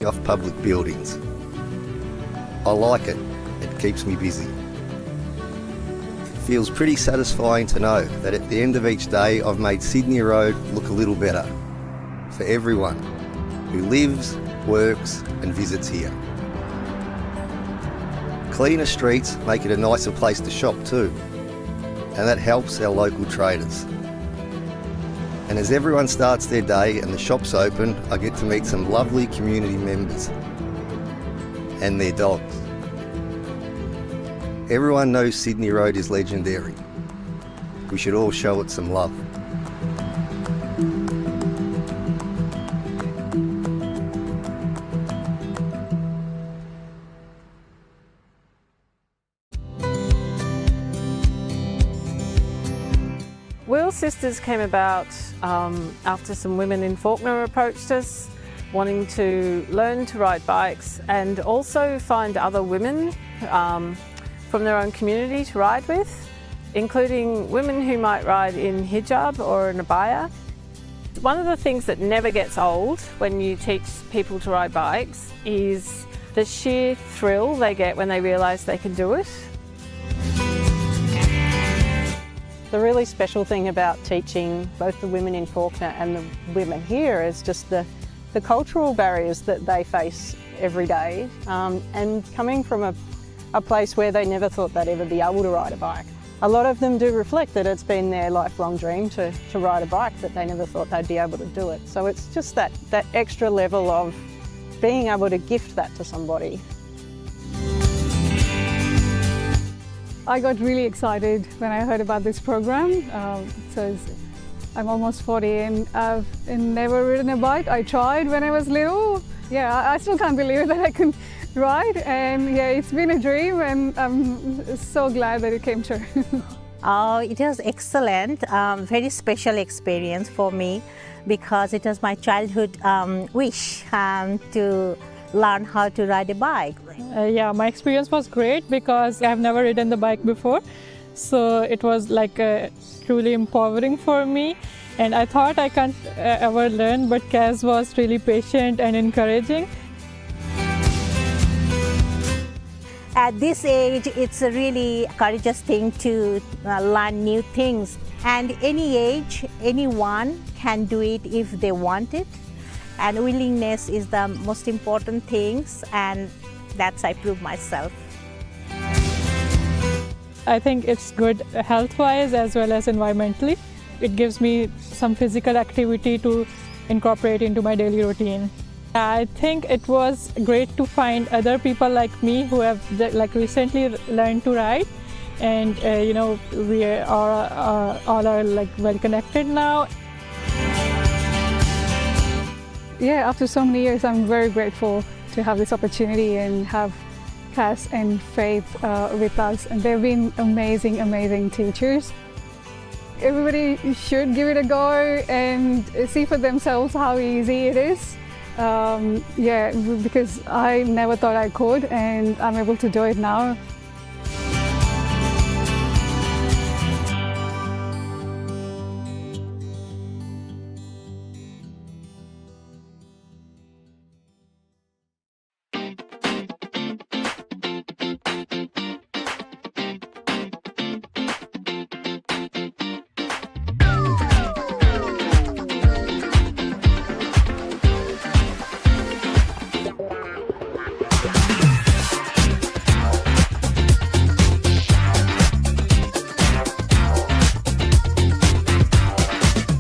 off public buildings. I like it. It keeps me busy. It feels pretty satisfying to know that at the end of each day I've made Sydney Road look a little better for everyone who lives, works and visits here. Cleaner streets make it a nicer place to shop too, and that helps our local traders. And as everyone starts their day and the shop's open, I get to meet some lovely community members and their dogs. Everyone knows Sydney Road is legendary. We should all show it some love. Wheel Sisters came about after some women in Fawkner approached us, wanting to learn to ride bikes and also find other women from their own community to ride with, including women who might ride in hijab or an abaya. One of the things that never gets old when you teach people to ride bikes is the sheer thrill they get when they realise they can do it. The really special thing about teaching both the women in Fawkner and the women here is just the cultural barriers that they face every day, and coming from a place where they never thought they'd ever be able to ride a bike. A lot of them do reflect that it's been their lifelong dream to ride a bike, but they never thought they'd be able to do it. So it's just that extra level of being able to gift that to somebody. I got really excited when I heard about this program. I'm almost 40 and I've never ridden a bike. I tried when I was little. Yeah, I still can't believe that I can ride, and yeah, it's been a dream and I'm so glad that it came true. It was excellent, very special experience for me because it was my childhood wish to learn how to ride a bike. Yeah, my experience was great because I've never ridden the bike before. So it was like truly empowering for me. And I thought I can't ever learn, but Kaz was really patient and encouraging. At this age, it's a really courageous thing to learn new things. And any age, anyone can do it if they want it. And willingness is the most important things, and that's I prove myself. I think it's good health-wise as well as environmentally. It gives me some physical activity to incorporate into my daily routine. I think it was great to find other people like me who have recently learned to ride, and we are all well connected now. Yeah, after so many years, I'm very grateful to have this opportunity and have Cass and Faith with us. And they've been amazing, amazing teachers. Everybody should give it a go and see for themselves how easy it is. Yeah, because I never thought I could, and I'm able to do it now.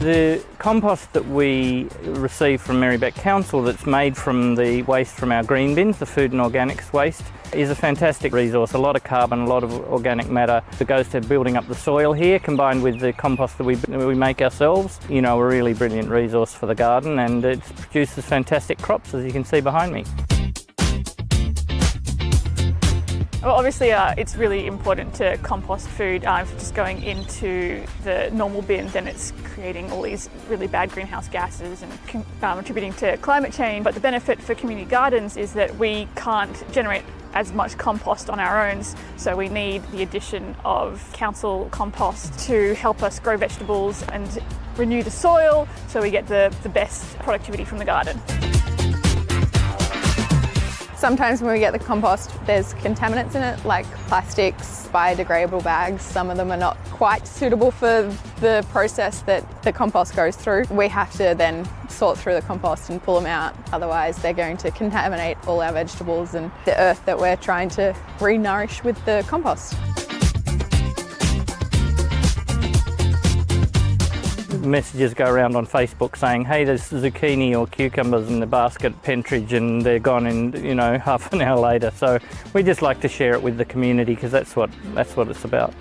The compost that we receive from Merri-bek Council that's made from the waste from our green bins, the food and organics waste, is a fantastic resource. A lot of carbon, a lot of organic matter that goes to building up the soil here, combined with the compost that we make ourselves. A really brilliant resource for the garden, and it produces fantastic crops, as you can see behind me. Well, obviously it's really important to compost food. If just going into the normal bin, then it's creating all these really bad greenhouse gases and contributing to climate change. But the benefit for community gardens is that we can't generate as much compost on our own, so we need the addition of council compost to help us grow vegetables and renew the soil so we get the best productivity from the garden. Sometimes when we get the compost, there's contaminants in it, like plastics, biodegradable bags. Some of them are not quite suitable for the process that the compost goes through. We have to then sort through the compost and pull them out. Otherwise, they're going to contaminate all our vegetables and the earth that we're trying to re-nourish with the compost. Messages go around on Facebook saying, hey, there's zucchini or cucumbers in the basket at Pentridge and they're gone in, half an hour later. So we just like to share it with the community because that's what it's about.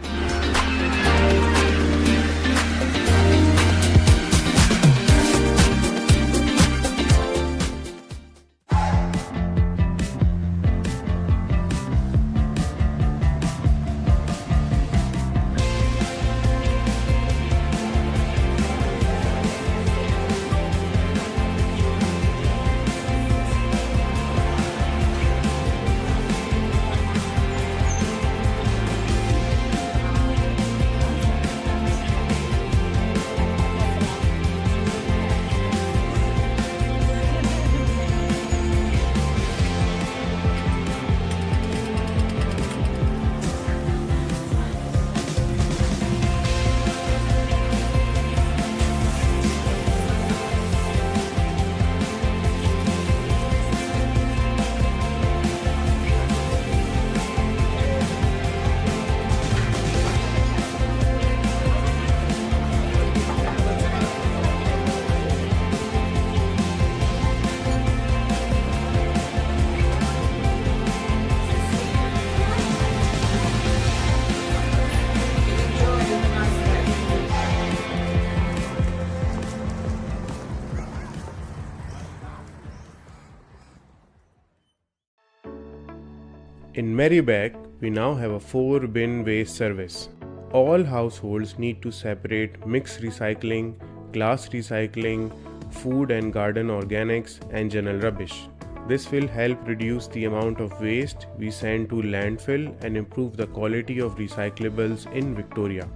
In Merri-bek, we now have a 4-bin waste service. All households need to separate mixed recycling, glass recycling, food and garden organics, and general rubbish. This will help reduce the amount of waste we send to landfill and improve the quality of recyclables in Victoria.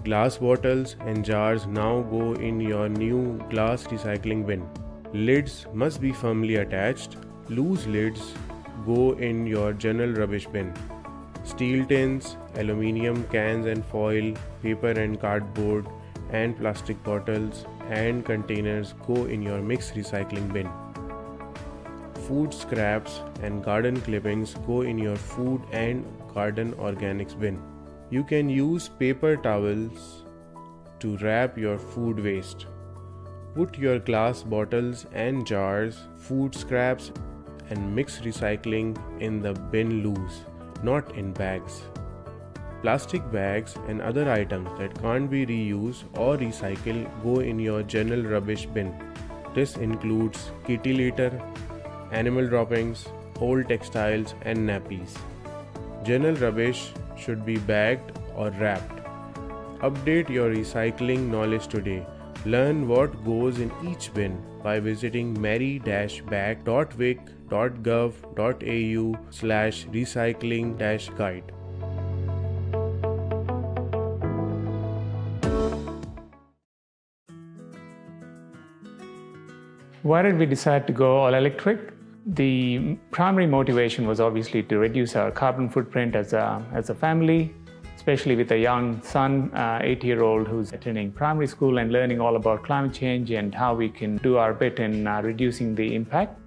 Glass bottles and jars now go in your new glass recycling bin. Lids must be firmly attached. Loose lids go in your general rubbish bin. Steel tins, aluminium cans and foil, paper and cardboard, and plastic bottles and containers go in your mixed recycling bin. Food scraps and garden clippings go in your food and garden organics bin. You can use paper towels to wrap your food waste. Put your glass bottles and jars, food scraps and mixed recycling in the bin loose, not in bags. Plastic bags and other items that can't be reused or recycled go in your general rubbish bin. This includes kitty litter, animal droppings, old textiles and nappies. General rubbish should be bagged or wrapped. Update your recycling knowledge today. Learn what goes in each bin by visiting merri-bek.vic.gov.au/recycling-guide. Why did we decide to go all electric? The primary motivation was obviously to reduce our carbon footprint as a family, especially with a young son, 8-year-old, who's attending primary school and learning all about climate change and how we can do our bit in reducing the impact.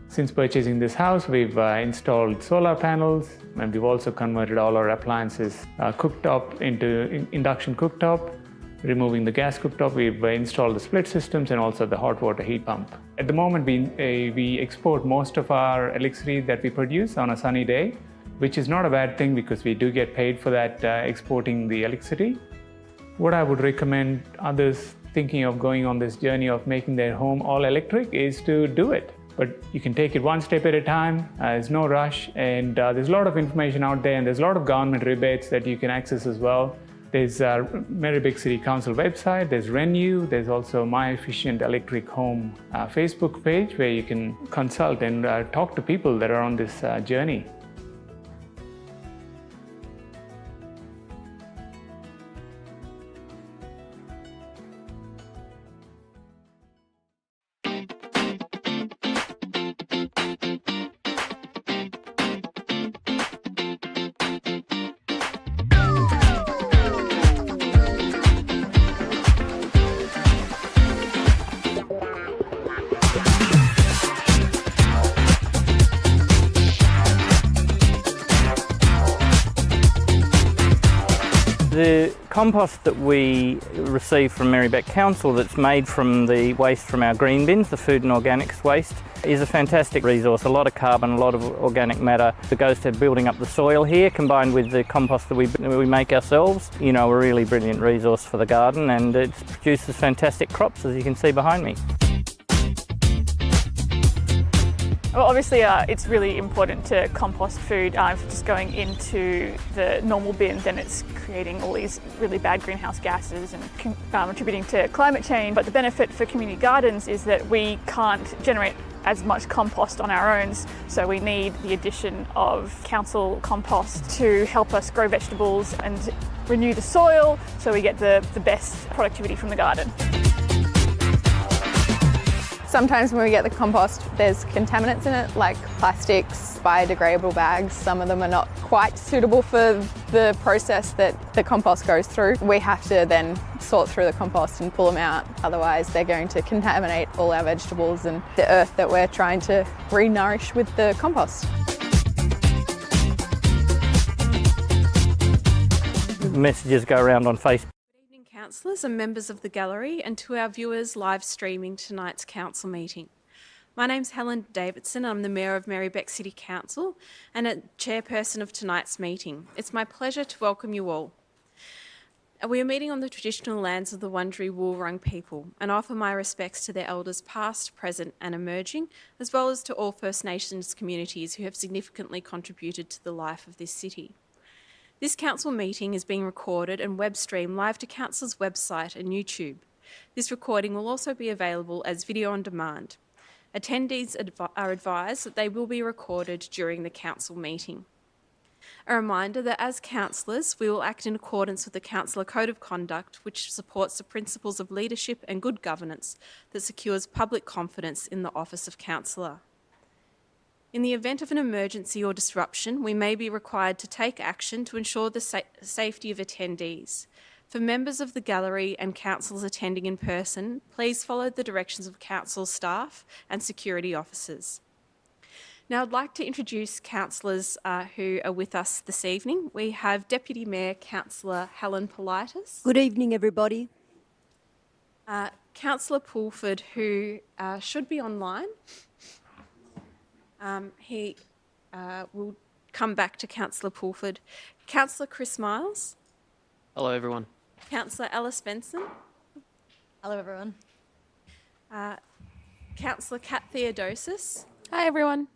Since purchasing this house, we've installed solar panels, and we've also converted all our appliances cooktop into induction cooktop. Removing the gas cooktop, we've installed the split systems and also the hot water heat pump. At the moment, we export most of our electricity that we produce on a sunny day, which is not a bad thing because we do get paid for that exporting the electricity. What I would recommend others thinking of going on this journey of making their home all electric is to do it. But you can take it one step at a time, there's no rush, and there's a lot of information out there, and there's a lot of government rebates that you can access as well. There's Merri-bek City Council website, there's Renew, there's also My Efficient Electric Home Facebook page where you can consult and talk to people that are on this journey. The compost that we receive from Merri-bek Council that's made from the waste from our green bins, the food and organics waste, is a fantastic resource. A lot of carbon, a lot of organic matter that goes to building up the soil here, combined with the compost that we make ourselves. You know, a really brilliant resource for the garden, and it produces fantastic crops, as you can see behind me. Well, obviously it's really important to compost food. If it's just going into the normal bin, then it's creating all these really bad greenhouse gases and contributing to climate change. But the benefit for community gardens is that we can't generate as much compost on our own, so we need the addition of council compost to help us grow vegetables and renew the soil, so we get the best productivity from the garden. Sometimes when we get the compost, there's contaminants in it, like plastics, biodegradable bags. Some of them are not quite suitable for the process that the compost goes through. We have to then sort through the compost and pull them out, otherwise they're going to contaminate all our vegetables and the earth that we're trying to re-nourish with the compost. Messages go around on Facebook. Councillors and members of the gallery, and to our viewers live streaming tonight's council meeting. My name's Helen Davidson. I'm the Mayor of Merri-bek City Council and a chairperson of tonight's meeting. It's my pleasure to welcome you all. We are meeting on the traditional lands of the Wurundjeri Wurrung people and offer my respects to their elders past, present and emerging, as well as to all First Nations communities who have significantly contributed to the life of this city. This council meeting is being recorded and web streamed live to Council's website and YouTube. This recording will also be available as video on demand. Attendees are advised that they will be recorded during the council meeting. A reminder that as councillors, we will act in accordance with the Councillor Code of Conduct, which supports the principles of leadership and good governance that secures public confidence in the office of councillor. In the event of an emergency or disruption, we may be required to take action to ensure the safety of attendees. For members of the gallery and councillors attending in person, please follow the directions of council staff and security officers. Now I'd like to introduce councillors who are with us this evening. We have Deputy Mayor Councillor Helen Politis. Good evening, everybody. Councillor Pulford, who should be online. He will come back to Councillor Pulford. Councillor Chris Miles. Hello, everyone. Councillor Alice Benson. Hello, everyone. Councillor Kat Theodosis. Hi, everyone.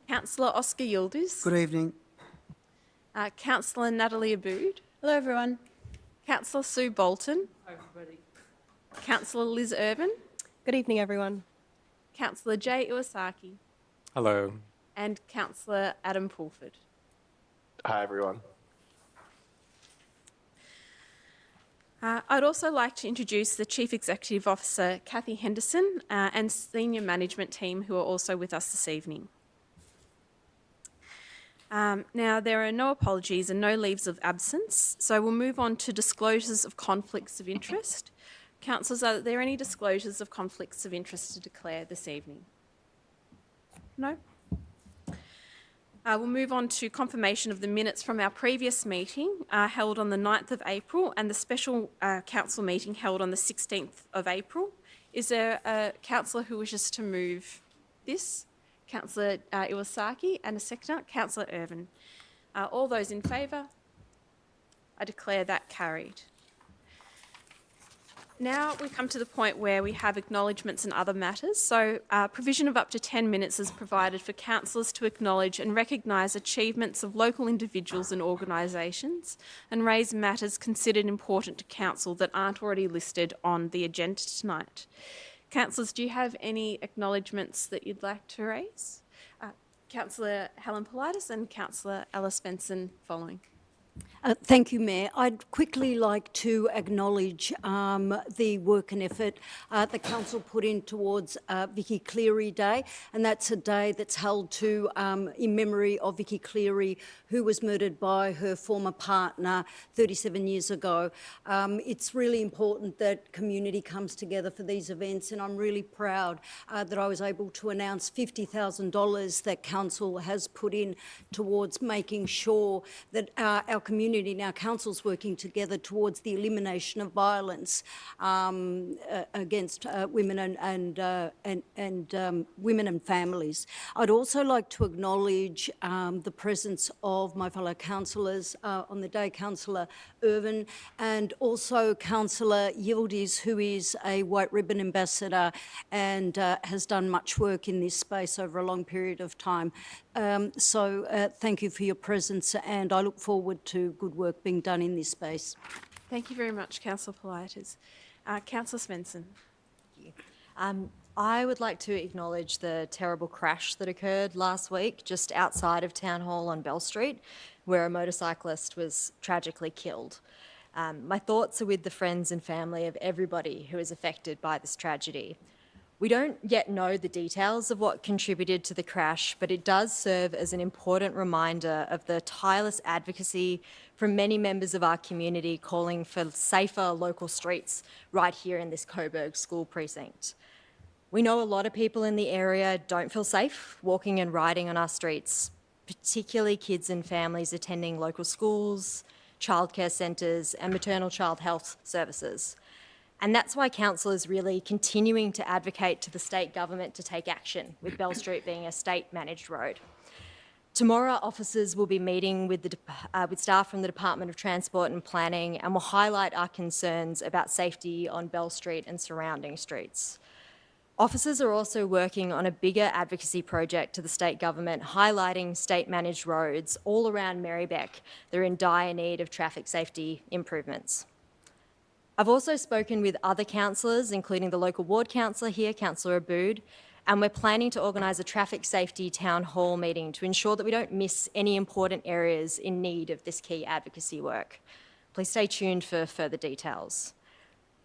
Councillor Oscar Yildiz. Good evening. Councillor Natalie Aboud. Hello, everyone. Councillor Sue Bolton. Hi, everybody. Councillor Liz Irvin. Good evening, everyone. Councillor Jay Iwasaki. Hello. And Councillor Adam Pulford. Hi, everyone. I'd also like to introduce the Chief Executive Officer, Kathy Henderson, and senior management team who are also with us this evening. Now, there are no apologies and no leaves of absence, so we'll move on to disclosures of conflicts of interest. Councillors, are there any disclosures of conflicts of interest to declare this evening? No? We'll move on to confirmation of the minutes from our previous meeting held on the 9th of April and the special council meeting held on the 16th of April. Is there a councillor who wishes to move this? Councillor Iwasaki, and a seconder, Councillor Irvin. All those in favour? I declare that carried. Now we come to the point where we have acknowledgements and other matters. So provision of up to 10 minutes is provided for councillors to acknowledge and recognise achievements of local individuals and organisations and raise matters considered important to council that aren't already listed on the agenda tonight. Councillors, do you have any acknowledgements that you'd like to raise? Councillor Helen Politis and Councillor Alice Benson following. Thank you, Mayor. I'd quickly like to acknowledge the work and effort the Council put in towards Vicky Cleary Day, and that's a day that's held to in memory of Vicky Cleary, who was murdered by her former partner 37 years ago. It's really important that community comes together for these events, and I'm really proud that I was able to announce $50,000 that Council has put in towards making sure that our community community and our councils working together towards the elimination of violence against women and women and families. I'd also like to acknowledge the presence of my fellow councillors on the day, Councillor Irvin, and also Councillor Yildiz, who is a White Ribbon Ambassador and has done much work in this space over a long period of time. So thank you for your presence, and I look forward to good work being done in this space. Thank you very much, Councillor Politis. Councillor Svensson. I would like to acknowledge the terrible crash that occurred last week just outside of Town Hall on Bell Street, where a motorcyclist was tragically killed. My thoughts are with the friends and family of everybody who is affected by this tragedy. We don't yet know the details of what contributed to the crash, but it does serve as an important reminder of the tireless advocacy from many members of our community calling for safer local streets right here in this Coburg school precinct. We know a lot of people in the area don't feel safe walking and riding on our streets, particularly kids and families attending local schools, childcare centres and maternal child health services. And that's why Council is really continuing to advocate to the state government to take action, with Bell Street being a state-managed road. Tomorrow, officers will be meeting with staff from the Department of Transport and Planning and will highlight our concerns about safety on Bell Street and surrounding streets. Officers are also working on a bigger advocacy project to the state government, highlighting state-managed roads all around Merri-bek that are in dire need of traffic safety improvements. I've also spoken with other councillors, including the local ward councillor here, Councillor Abood, and we're planning to organise a traffic safety town hall meeting to ensure that we don't miss any important areas in need of this key advocacy work. Please stay tuned for further details.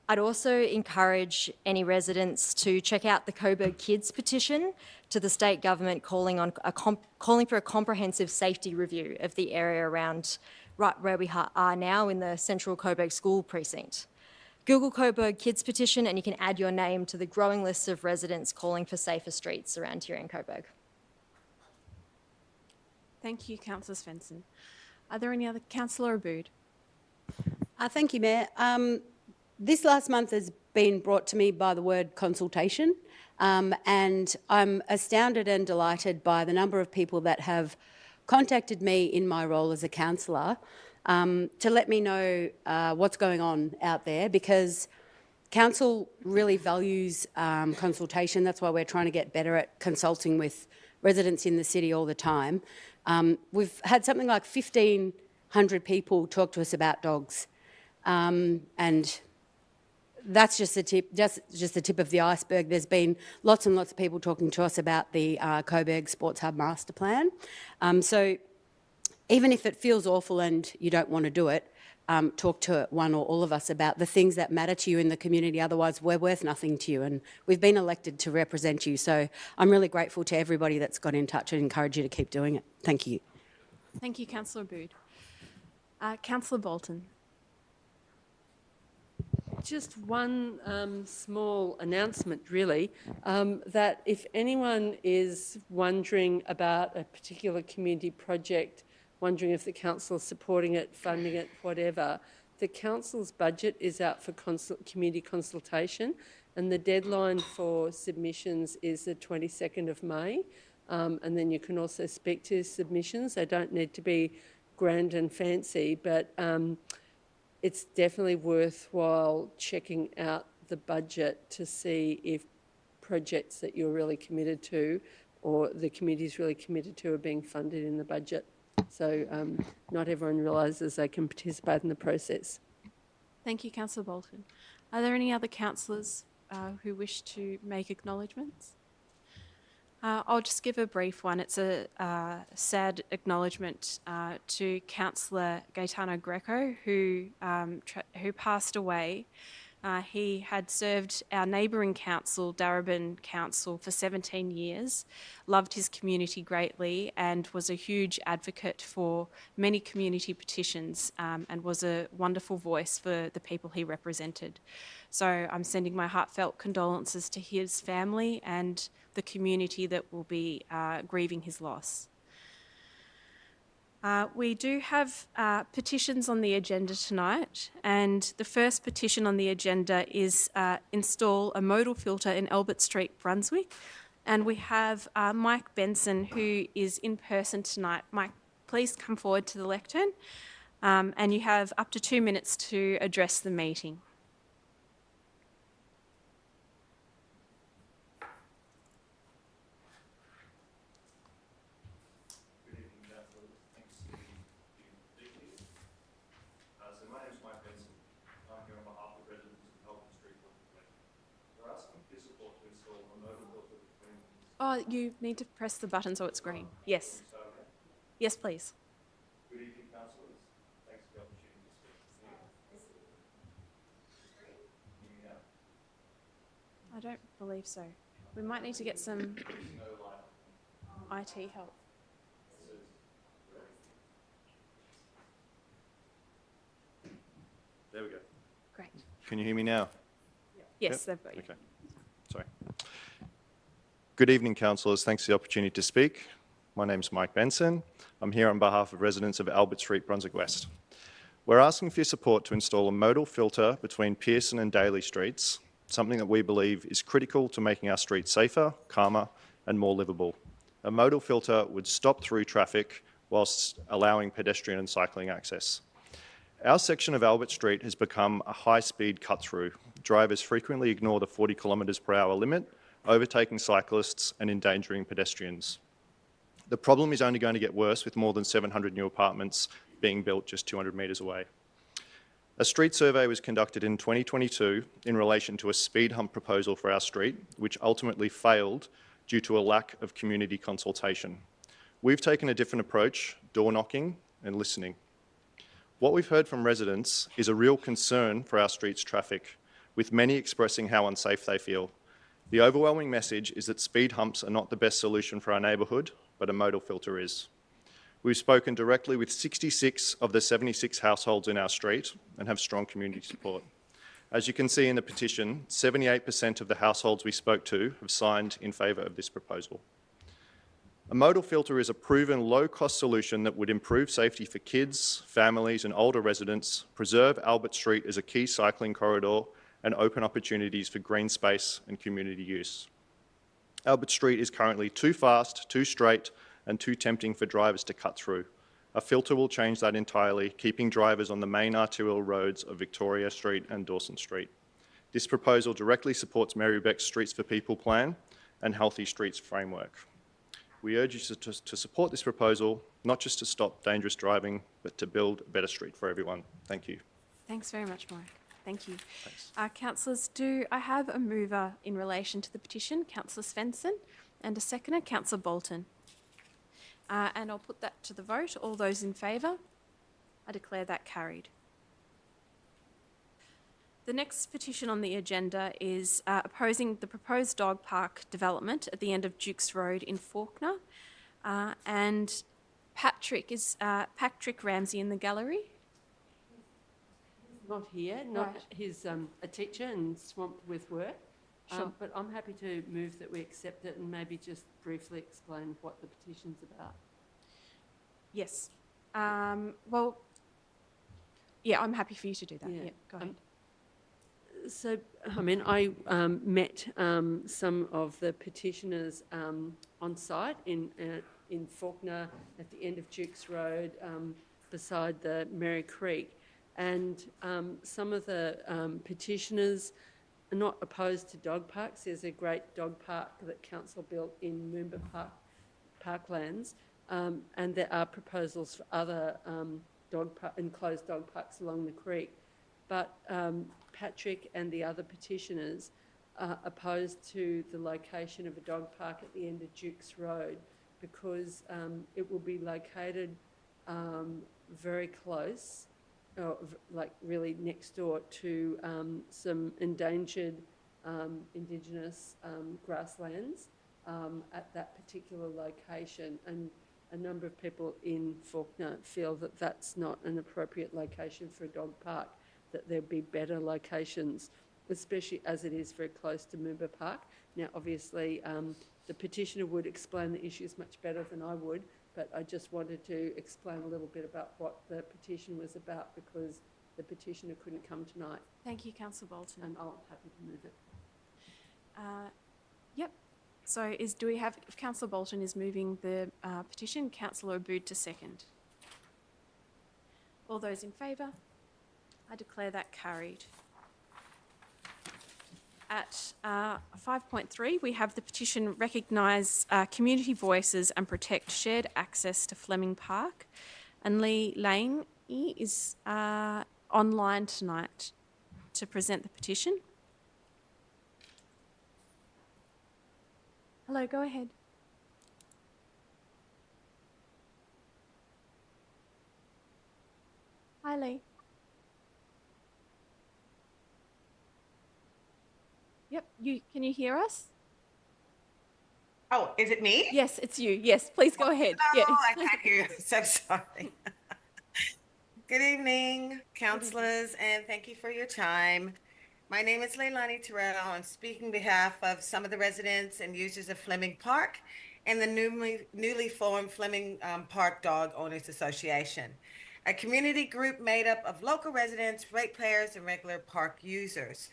I'd also encourage any residents to check out the Coburg Kids petition to the state government calling for a comprehensive safety review of the area around right where we are now in the central Coburg school precinct. Google Coburg Kids petition and you can add your name to the growing list of residents calling for safer streets around here in Coburg. Thank you, Councillor Svensson. Are there any other? Councillor Abood. Thank you, Mayor. This last month has been brought to me by the word consultation, and I'm astounded and delighted by the number of people that have contacted me in my role as a councillor to let me know what's going on out there, because Council really values consultation. That's why we're trying to get better at consulting with residents in the city all the time. We've had something like 1,500 people talk to us about dogs, and that's just the tip of the iceberg. There's been lots and lots of people talking to us about the Coburg Sports Hub Master Plan. So even if it feels awful and you don't want to do it, talk to one or all of us about the things that matter to you in the community. Otherwise, we're worth nothing to you, and we've been elected to represent you. So I'm really grateful to everybody that's got in touch and encourage you to keep doing it. Thank you. Thank you, Councillor Abood. Councillor Bolton. Just one small announcement, really, that if anyone is wondering about a particular community project, wondering if the council is supporting it, funding it, whatever, the council's budget is out for community consultation, and the deadline for submissions is the 22nd of May. And then you can also speak to submissions. They don't need to be grand and fancy, but it's definitely worthwhile checking out the budget to see if projects that you're really committed to or the community is really committed to are being funded in the budget. So not everyone realises they can participate in the process. Thank you, Councillor Bolton. Are there any other councillors who wish to make acknowledgements? I'll just give a brief one. It's a sad acknowledgement to Councillor Gaetano Greco, who passed away. He had served our neighbouring council, Darebin Council, for 17 years, loved his community greatly and was a huge advocate for many community petitions and was a wonderful voice for the people he represented. So I'm sending my heartfelt condolences to his family and the community that will be grieving his loss. We do have petitions on the agenda tonight, and the first petition on the agenda is install a modal filter in Albert Street, Brunswick. And we have Mike Benson, who is in person tonight. Mike, please come forward to the lectern, and you have up to 2 minutes to address the meeting. Oh, you need to press the button so it's green. Yes. Yes, please. Good evening, councillors. Thanks for the opportunity to speak. Hear me now? I don't believe so. We might need to get some IT help. There we go. Great. Can you hear me now? Yes, they've got you. Okay. Sorry. Good evening, councillors. Thanks for the opportunity to speak. My name's Mike Benson. I'm here on behalf of residents of Albert Street, Brunswick West. We're asking for your support to install a modal filter between Pearson and Daly Streets, something that we believe is critical to making our streets safer, calmer and more livable. A modal filter would stop through traffic whilst allowing pedestrian and cycling access. Our section of Albert Street has become a high-speed cut-through. Drivers frequently ignore the 40 km/h limit, overtaking cyclists and endangering pedestrians. The problem is only going to get worse with more than 700 new apartments being built just 200 metres away. A street survey was conducted in 2022 in relation to a speed hump proposal for our street, which ultimately failed due to a lack of community consultation. We've taken a different approach, door knocking and listening. What we've heard from residents is a real concern for our street's traffic, with many expressing how unsafe they feel. The overwhelming message is that speed humps are not the best solution for our neighbourhood, but a modal filter is. We've spoken directly with 66 of the 76 households in our street and have strong community support. As you can see in the petition, 78% of the households we spoke to have signed in favour of this proposal. A modal filter is a proven low-cost solution that would improve safety for kids, families and older residents, preserve Albert Street as a key cycling corridor and open opportunities for green space and community use. Albert Street is currently too fast, too straight and too tempting for drivers to cut through. A filter will change that entirely, keeping drivers on the main arterial roads of Victoria Street and Dawson Street. This proposal directly supports Merri-bek's Streets for People plan and Healthy Streets framework. We urge you to support this proposal, not just to stop dangerous driving, but to build a better street for everyone. Thank you. Thanks very much, Mike. Thank you. Councillors, do I have a mover in relation to the petition? Councillor Svensson, and a seconder, Councillor Bolton. And I'll put that to the vote. All those in favour? I declare that carried. The next petition on the agenda is opposing the proposed dog park development at the end of Dukes Road in Fawkner. And Patrick Ramsey in the gallery. Not here, he's a teacher and swamped with work. Sure. But I'm happy to move that we accept it and maybe just briefly explain what the petition's about. Yes. Well, yeah, I'm happy for you to do that. Yeah, go ahead. So, I mean, I met some of the petitioners on site in Fawkner at the end of Dukes Road beside the Merri Creek. And some of the petitioners are not opposed to dog parks. There's a great dog park that council built in Moomba Parklands, and there are proposals for other enclosed dog parks along the creek. But Patrick and the other petitioners are opposed to the location of a dog park at the end of Dukes Road because it will be located very close, like really next door to some endangered Indigenous grasslands at that particular location. And a number of people in Fawkner feel that that's not an appropriate location for a dog park, that there'd be better locations, especially as it is very close to Moomba Park. Now, obviously, the petitioner would explain the issues much better than I would, but I just wanted to explain a little bit about what the petition was about because the petitioner couldn't come tonight. Thank you, Councillor Bolton. And I'll happy to move it. Yep. So do we have, if Councillor Bolton is moving the petition, Councillor Abood to second. All those in favour? I declare that carried. At 5.3, we have the petition recognise community voices and protect shared access to Fleming Park. And Lee Lane is online tonight to present the petition. Hello, go ahead. Hi, Lee. Yep, can you hear us? Oh, is it me? Yes, it's you. Yes, please go ahead. Oh, Yeah. I can't hear you. So sorry. Good evening, councillors, and thank you for your time. My name is Leilani Terrell. I'm speaking on behalf of some of the residents and users of Fleming Park and the newly formed Fleming Park Dog Owners Association, a community group made up of local residents, ratepayers, and regular park users.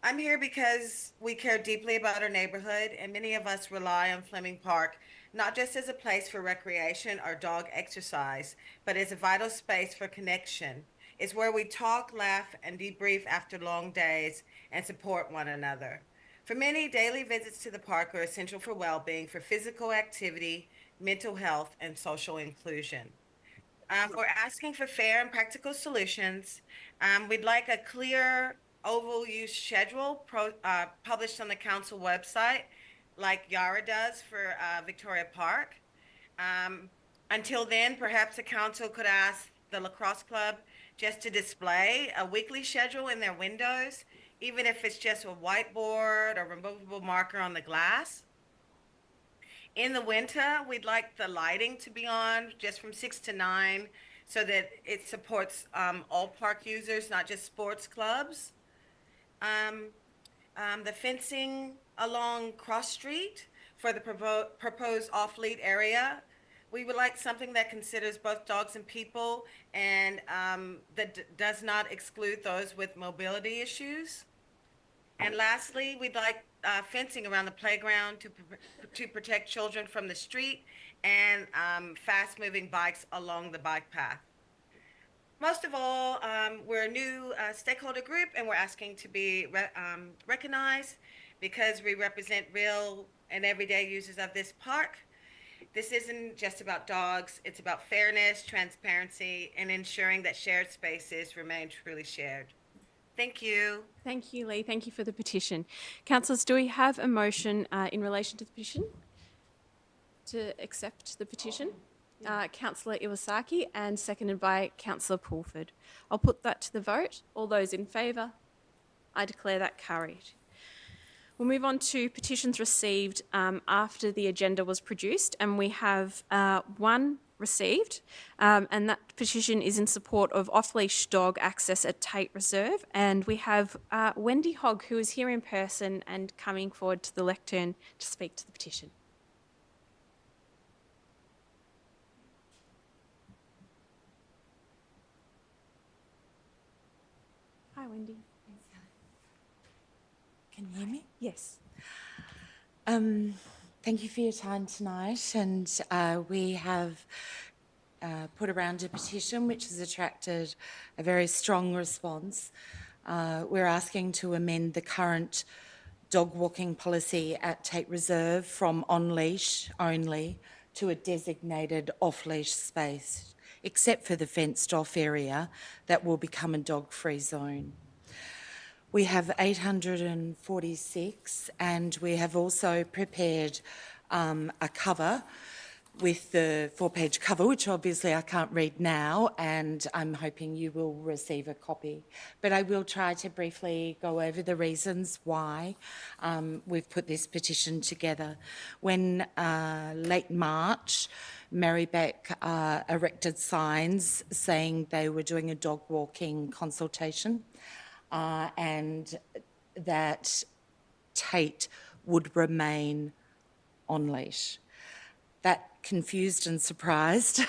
I'm here because we care deeply about our neighborhood, and many of us rely on Fleming Park not just as a place for recreation or dog exercise, but as a vital space for connection. It's where we talk, laugh, and debrief after long days and support one another. For many, daily visits to the park are essential for well-being, for physical activity, mental health, and social inclusion. We're asking for fair and practical solutions. We'd like a clear oval use schedule published on the council website, like Yarra does for Victoria Park. Until then, perhaps the council could ask the lacrosse club just to display a weekly schedule in their windows, even if it's just a whiteboard or removable marker on the glass. In the winter, we'd like the lighting to be on just from 6 to 9 so that it supports all park users, not just sports clubs. The fencing along Cross Street for the proposed off-lead area, we would like something that considers both dogs and people and that does not exclude those with mobility issues. And lastly, we'd like fencing around the playground to protect children from the street and fast-moving bikes along the bike path. Most of all, we're a new stakeholder group, and we're asking to be recognized because we represent real and everyday users of this park. This isn't just about dogs, it's about fairness, transparency, and ensuring that shared spaces remain truly shared. Thank you. Thank you, Lee. Thank you for the petition. Councillors, do we have a motion in relation to the petition to accept the petition? Councillor Iwasaki and seconded by Councillor Pulford. I'll put that to the vote. All those in favour? I declare that carried. We'll move on to petitions received after the agenda was produced, and we have one received, and that petition is in support of off-leash dog access at Tate Reserve, and we have Wendy Hogg, who is here in person and coming forward to the lectern to speak to the petition. Hi, Wendy. Can you hear me? Yes. Thank you for your time tonight, and we have put around a petition which has attracted a very strong response. We're asking to amend the current dog walking policy at Tate Reserve from on-leash only to a designated off-leash space, except for the fenced-off area that will become a dog-free zone. We have 846, and we have also prepared a cover with the 4-page cover, which obviously I can't read now, and I'm hoping you will receive a copy. But I will try to briefly go over the reasons why we've put this petition together. When late March, Merri-bek erected signs saying they were doing a dog walking consultation, and that Tate would remain on leash. That confused and surprised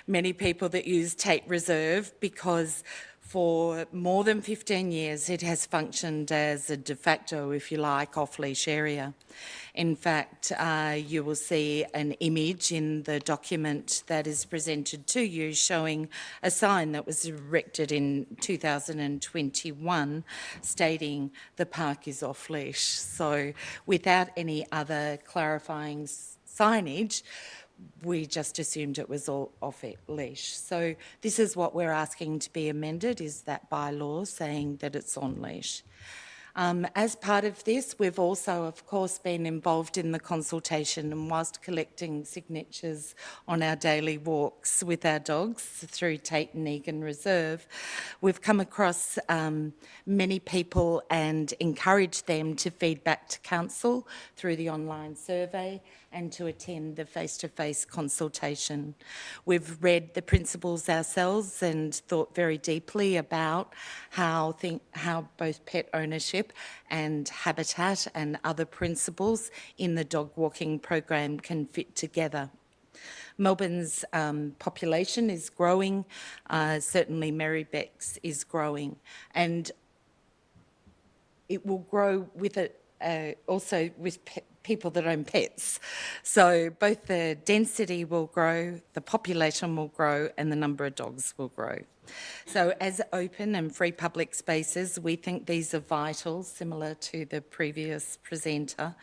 many people that use Tate Reserve, because for more than 15 years it has functioned as a de facto, if you like, off-leash area. In fact, you will see an image in the document that is presented to you showing a sign that was erected in 2021 stating the park is off-leash. So without any other clarifying signage, we just assumed it was all off leash. So this is what we're asking to be amended, is that bylaw saying that it's on leash. As part of this, we've also, of course, been involved in the consultation, and whilst collecting signatures on our daily walks with our dogs through Tate and Egan Reserve, we've come across many people and encouraged them to feed back to council through the online survey and to attend the face-to-face consultation. We've read the principles ourselves and thought very deeply about how both pet ownership and habitat and other principles in the dog walking program can fit together. Melbourne's population is growing, certainly Merri-bek's is growing, and it will grow with it also with people that own pets. So both the density will grow, the population will grow, and the number of dogs will grow. So as open and free public spaces, we think these are vital, similar to the previous presenter,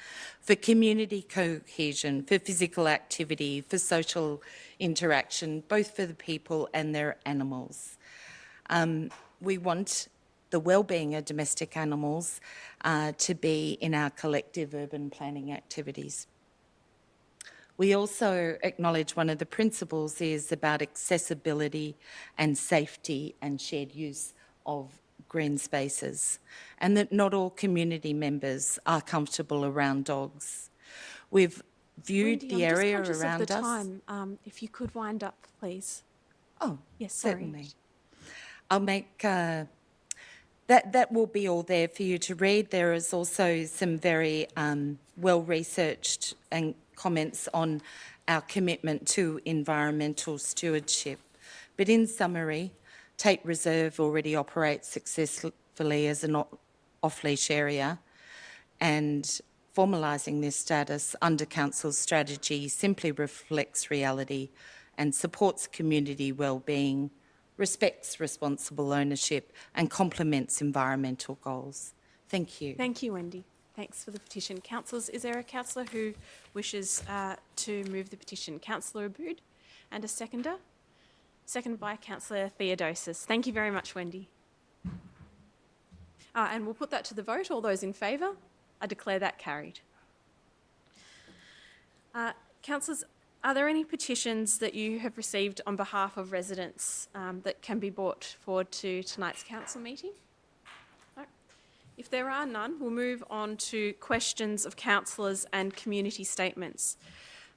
for community cohesion, for physical activity, for social interaction, both for the people and their animals. We want the well-being of domestic animals to be in our collective urban planning activities. We also acknowledge one of the principles is about accessibility and safety and shared use of green spaces, and that not all community members are comfortable around dogs. We've viewed Wendy, the area I'm just around conscious of us. the time. If you could wind up, please. Oh, yes, sorry. certainly. I'll make that will be all there for you to read. There is also some very well-researched and comments on our commitment to environmental stewardship. But in summary, Tate Reserve already operates successfully as an off-leash area, and formalising this status under Council's strategy simply reflects reality and supports community well-being, respects responsible ownership, and complements environmental goals. Thank you. Thank you, Wendy. Thanks for the petition. Councillors, is there a councillor who wishes to move the petition? Councillor Aboud, and a seconder? Seconded by Councillor Theodosis. Thank you very much, Wendy. And we'll put that to the vote. All those in favour? I declare that carried. Councillors, are there any petitions that you have received on behalf of residents that can be brought forward to tonight's council meeting? No. If there are none, we'll move on to questions of councillors and community statements.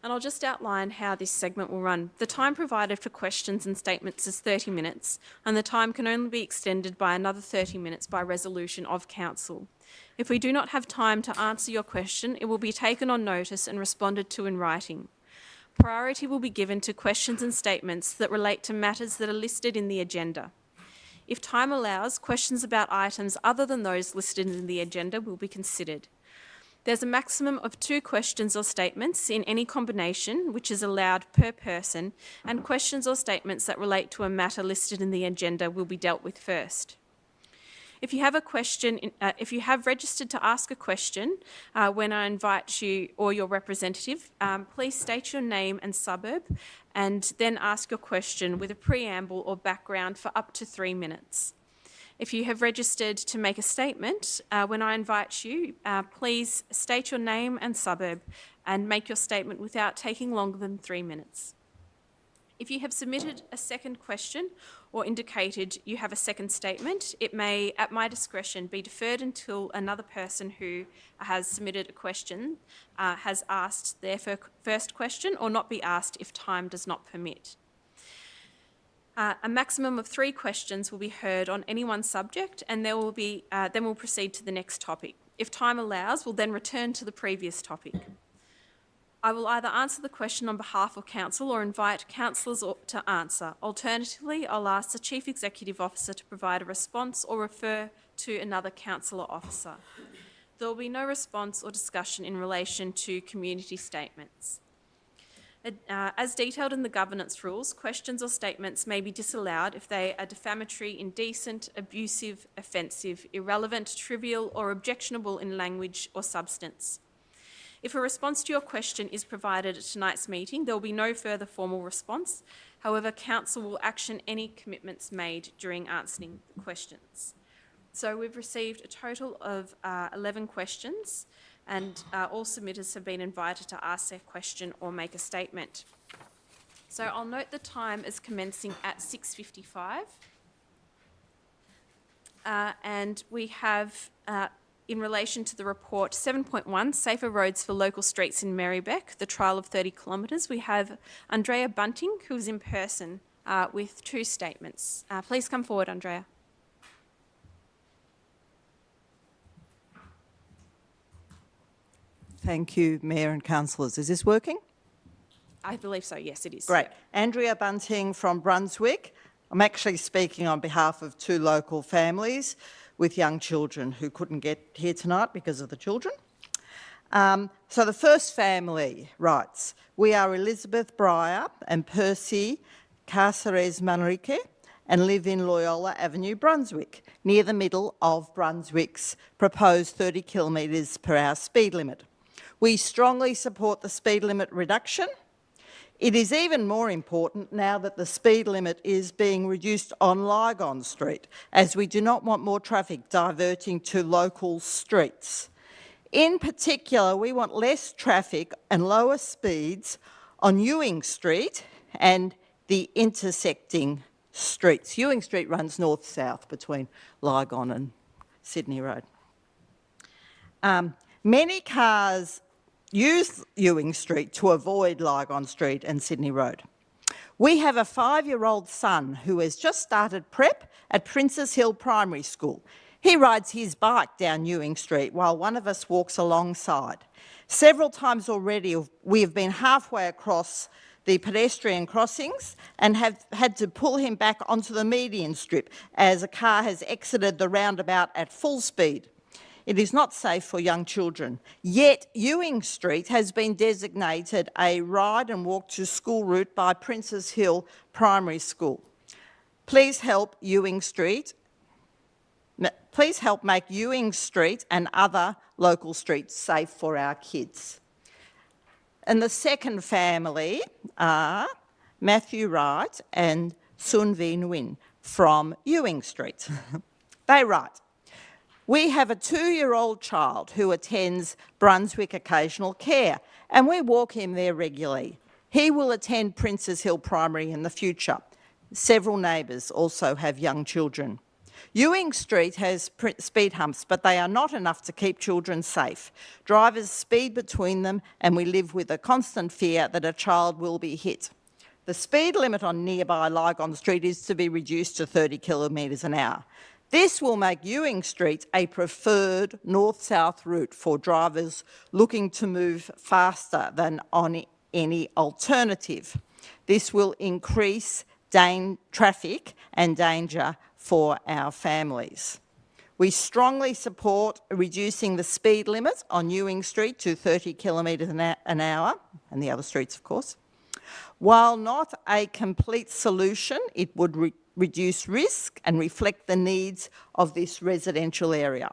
And I'll just outline how this segment will run. The time provided for questions and statements is 30 minutes, and the time can only be extended by another 30 minutes by resolution of council. If we do not have time to answer your question, it will be taken on notice and responded to in writing. Priority will be given to questions and statements that relate to matters that are listed in the agenda. If time allows, questions about items other than those listed in the agenda will be considered. There's a maximum of 2 questions or statements in any combination, which is allowed per person, and questions or statements that relate to a matter listed in the agenda will be dealt with first. If you have a question, if you have registered to ask a question when I invite you or your representative, please state your name and suburb and then ask your question with a preamble or background for up to 3 minutes. If you have registered to make a statement, when I invite you, please state your name and suburb and make your statement without taking longer than 3 minutes. If you have submitted a second question or indicated you have a second statement, it may, at my discretion, be deferred until another person who has submitted a question has asked their first question, or not be asked if time does not permit. A maximum of 3 questions will be heard on any one subject, and then we'll proceed to the next topic. If time allows, we'll then return to the previous topic. I will either answer the question on behalf of Council or invite councillors to answer. Alternatively, I'll ask the Chief Executive Officer to provide a response or refer to another councillor officer. There will be no response or discussion in relation to community statements. As detailed in the governance rules, questions or statements may be disallowed if they are defamatory, indecent, abusive, offensive, irrelevant, trivial, or objectionable in language or substance. If a response to your question is provided at tonight's meeting, there will be no further formal response. However, Council will action any commitments made during answering the questions. So we've received a total of 11 questions, and all submitters have been invited to ask their question or make a statement. So I'll note the time is commencing at 6:55. And we have, in relation to the report 7.1, Safer Roads for Local Streets in Merri-bek, the trial of 30 kilometres, we have Andrea Bunting, who is in person with 2 statements. Please come forward, Andrea. Thank you, Mayor and councillors. Is this working? I believe so, yes, it is. Great. Andrea Bunting from Brunswick. I'm actually speaking on behalf of 2 local families with young children who couldn't get here tonight because of the children. So the first family writes, we are Elizabeth Breyer and Percy Caceres Manrique and live in Loyola Avenue, Brunswick, near the middle of Brunswick's proposed 30 kilometres per hour speed limit. We strongly support the speed limit reduction. It is even more important now that the speed limit is being reduced on Lygon Street, as we do not want more traffic diverting to local streets. In particular, we want less traffic and lower speeds on Ewing Street and the intersecting streets. Ewing Street runs north-south between Lygon and Sydney Road. Many cars use Ewing Street to avoid Lygon Street and Sydney Road. We have a 5-year-old son who has just started prep at Princes Hill Primary School. He rides his bike down Ewing Street while one of us walks alongside. Several times already we have been halfway across the pedestrian crossings and have had to pull him back onto the median strip as a car has exited the roundabout at full speed. It is not safe for young children. Yet Ewing Street has been designated a ride and walk to school route by Princes Hill Primary School. Please help Ewing Street. Please help make Ewing Street and other local streets safe for our kids. And the second family are Matthew Wright and Sun V Nguyen from Ewing Street. They write, we have a 2-year-old child who attends Brunswick Occasional Care and we walk him there regularly. He will attend Princes Hill Primary in the future. Several neighbours also have young children. Ewing Street has speed humps, but they are not enough to keep children safe. Drivers speed between them and we live with a constant fear that a child will be hit. The speed limit on nearby Lygon Street is to be reduced to 30 kilometres an hour. This will make Ewing Street a preferred north-south route for drivers looking to move faster than on any alternative. This will increase traffic and danger for our families. We strongly support reducing the speed limit on Ewing Street to 30 kilometres an hour, and the other streets, of course. While not a complete solution, it would reduce risk and reflect the needs of this residential area.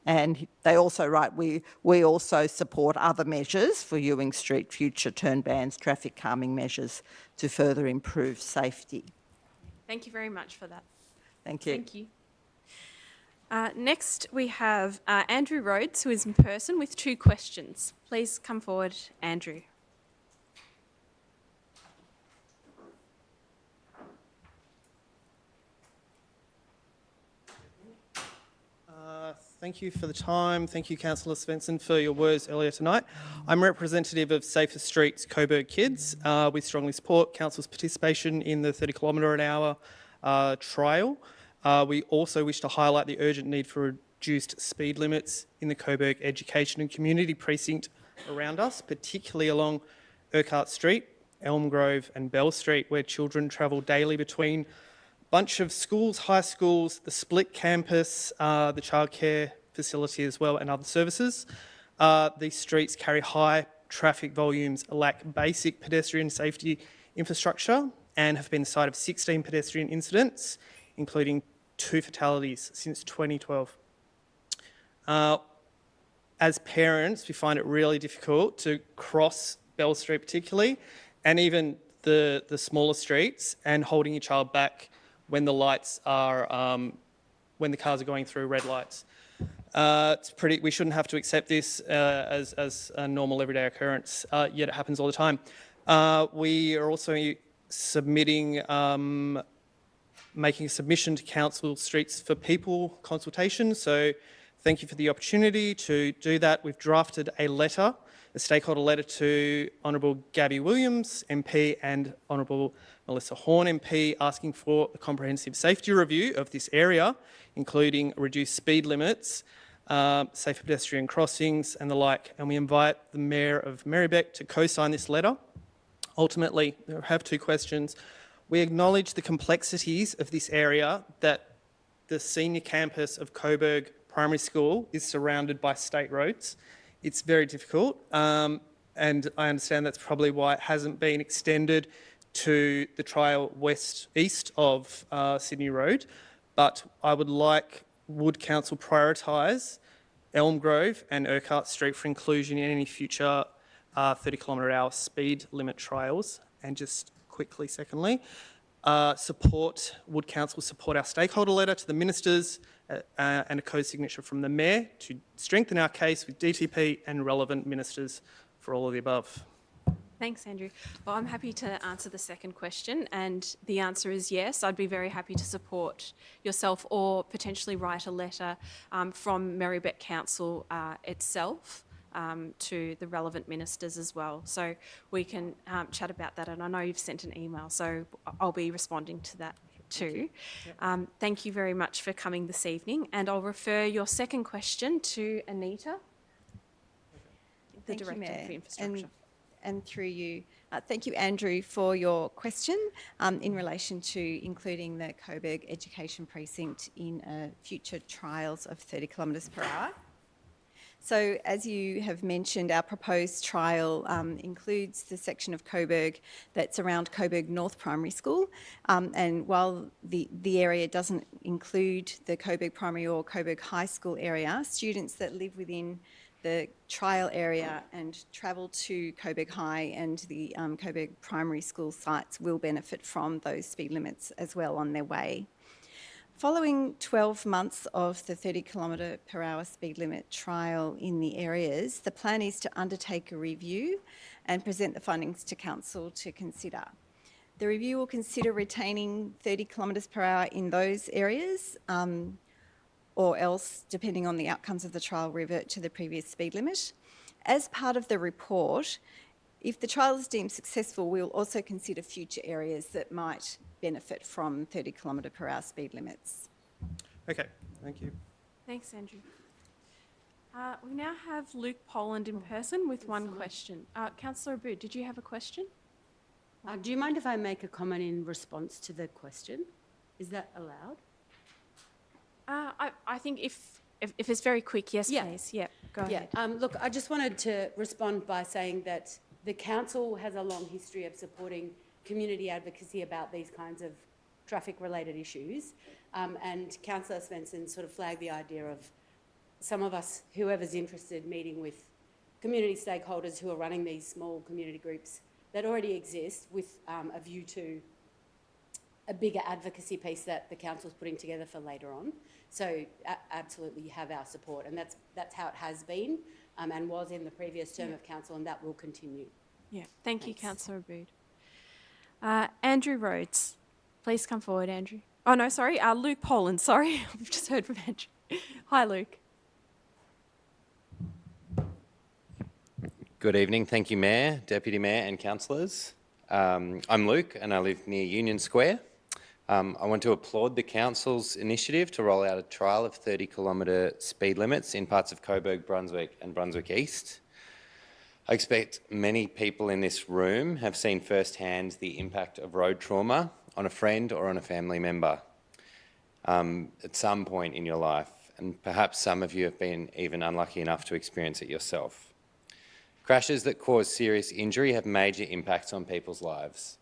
And they also write, we also support other measures for Ewing Street, future turn bans, traffic calming measures to further improve safety. Thank you very much for that. Thank you. Thank you. Next, we have Andrew Rhodes, who is in person with 2 questions. Please come forward, Andrew. Thank you for the time. Thank you, Councillor Svensson, for your words earlier tonight. I'm representative of Safer Streets Coburg Kids. We strongly support Council's participation in the 30 kilometre an hour trial. We also wish to highlight the urgent need for reduced speed limits in the Coburg Education and Community Precinct around us, particularly along Urquhart Street, Elm Grove and Bell Street, where children travel daily between a bunch of schools, high schools, the split campus, the childcare facility as well, and other services. These streets carry high traffic volumes, lack basic pedestrian safety infrastructure, and have been the site of 16 pedestrian incidents, including 2 fatalities since 2012. As parents, we find it really difficult to cross Bell Street particularly, and even the smaller streets, and holding your child back when the lights are, when the cars are going through red lights. We shouldn't have to accept this as a normal everyday occurrence, yet it happens all the time. We are also submitting, making a submission to Council Streets for People consultation. So thank you for the opportunity to do that. We've drafted a letter, a stakeholder letter to Honourable Gabby Williams MP and Honourable Melissa Horn MP, asking for a comprehensive safety review of this area, including reduced speed limits, safer pedestrian crossings and the like. And we invite the Mayor of Merri-bek to co-sign this letter. Ultimately, I have 2 questions. We acknowledge the complexities of this area, that the senior campus of Coburg Primary School is surrounded by state roads. It's very difficult, and I understand that's probably why it hasn't been extended to the trail east of Sydney Road. But I would Council prioritise Elm Grove and Urquhart Street for inclusion in any future 30km/h speed limit trails? And just quickly, secondly, would Council support our stakeholder letter to the ministers and a co-signature from the Mayor to strengthen our case with DTP and relevant ministers for all of the above? Thanks, Andrew. Well, I'm happy to answer the second question, and the answer is yes. I'd be very happy to support yourself, or potentially write a letter from Merri-bek Council itself to the relevant ministers as well. So we can chat about that, and I know you've sent an email, so I'll be responding to that too. Thank you very much for coming this evening, and I'll refer your second question to Anita, the Thank you, Director Mayor. for Infrastructure. And through you, thank you, Andrew, for your question in relation to including the Coburg Education Precinct in future trials of 30km/h. So, as you have mentioned, our proposed trial includes the section of Coburg that's around Coburg North Primary School, and while the area doesn't include the Coburg Primary or Coburg High School area, students that live within the trial area and travel to Coburg High and the Coburg Primary School sites will benefit from those speed limits as well on their way. Following 12 months of the 30km/h speed limit trial in the areas, the plan is to undertake a review and present the findings to Council to consider. The review will consider retaining 30km/h in those areas, or else, depending on the outcomes of the trial, revert to the previous speed limit. As part of the report, if the trial is deemed successful, we will also consider future areas that might benefit from 30km/h speed limits. Okay, thank you. Thanks, Andrew. We now have Luke Poland in person with one question. Councillor Abood, did you have a question? Do you mind if I make a comment in response to the question? Is that allowed? I think if it's very quick, yes, please. Yeah, go ahead. Look, I just wanted to respond by saying that the Council has a long history of supporting community advocacy about these kinds of traffic-related issues, and Councillor Svensson sort of flagged the idea of some of us, whoever's interested, meeting with community stakeholders who are running these small community groups that already exist with a view to a bigger advocacy piece that the Council's putting together for later on. So absolutely you have our support, and that's how it has been and was in the previous term of Council, and that will continue. Yeah, thank you, Councillor Abood. Andrew Rhodes, please come forward, Andrew. Oh, no, sorry, Luke Poland, sorry. We've just heard from Andrew. Hi, Luke. Good evening. Thank you, Mayor, Deputy Mayor and councillors. I'm Luke and I live near Union Square. I want to applaud the Council's initiative to roll out a trial of 30-kilometre speed limits in parts of Coburg, Brunswick and Brunswick East. I expect many people in this room have seen firsthand the impact of road trauma on a friend or on a family member at some point in your life, and perhaps some of you have been even unlucky enough to experience it yourself. Crashes that cause serious injury have major impacts on people's lives.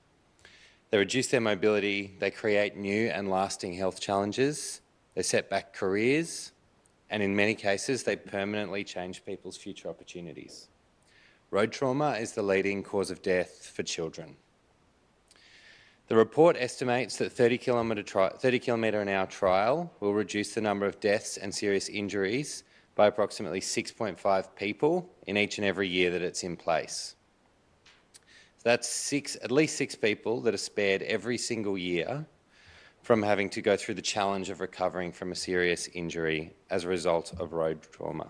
They reduce their mobility, they create new and lasting health challenges, they set back careers, and in many cases, they permanently change people's future opportunities. Road trauma is the leading cause of death for children. The report estimates that 30 kilometre an hour trial will reduce the number of deaths and serious injuries by approximately 6.5 people in each and every year that it's in place. So that's at least 6 people that are spared every single year from having to go through the challenge of recovering from a serious injury as a result of road trauma.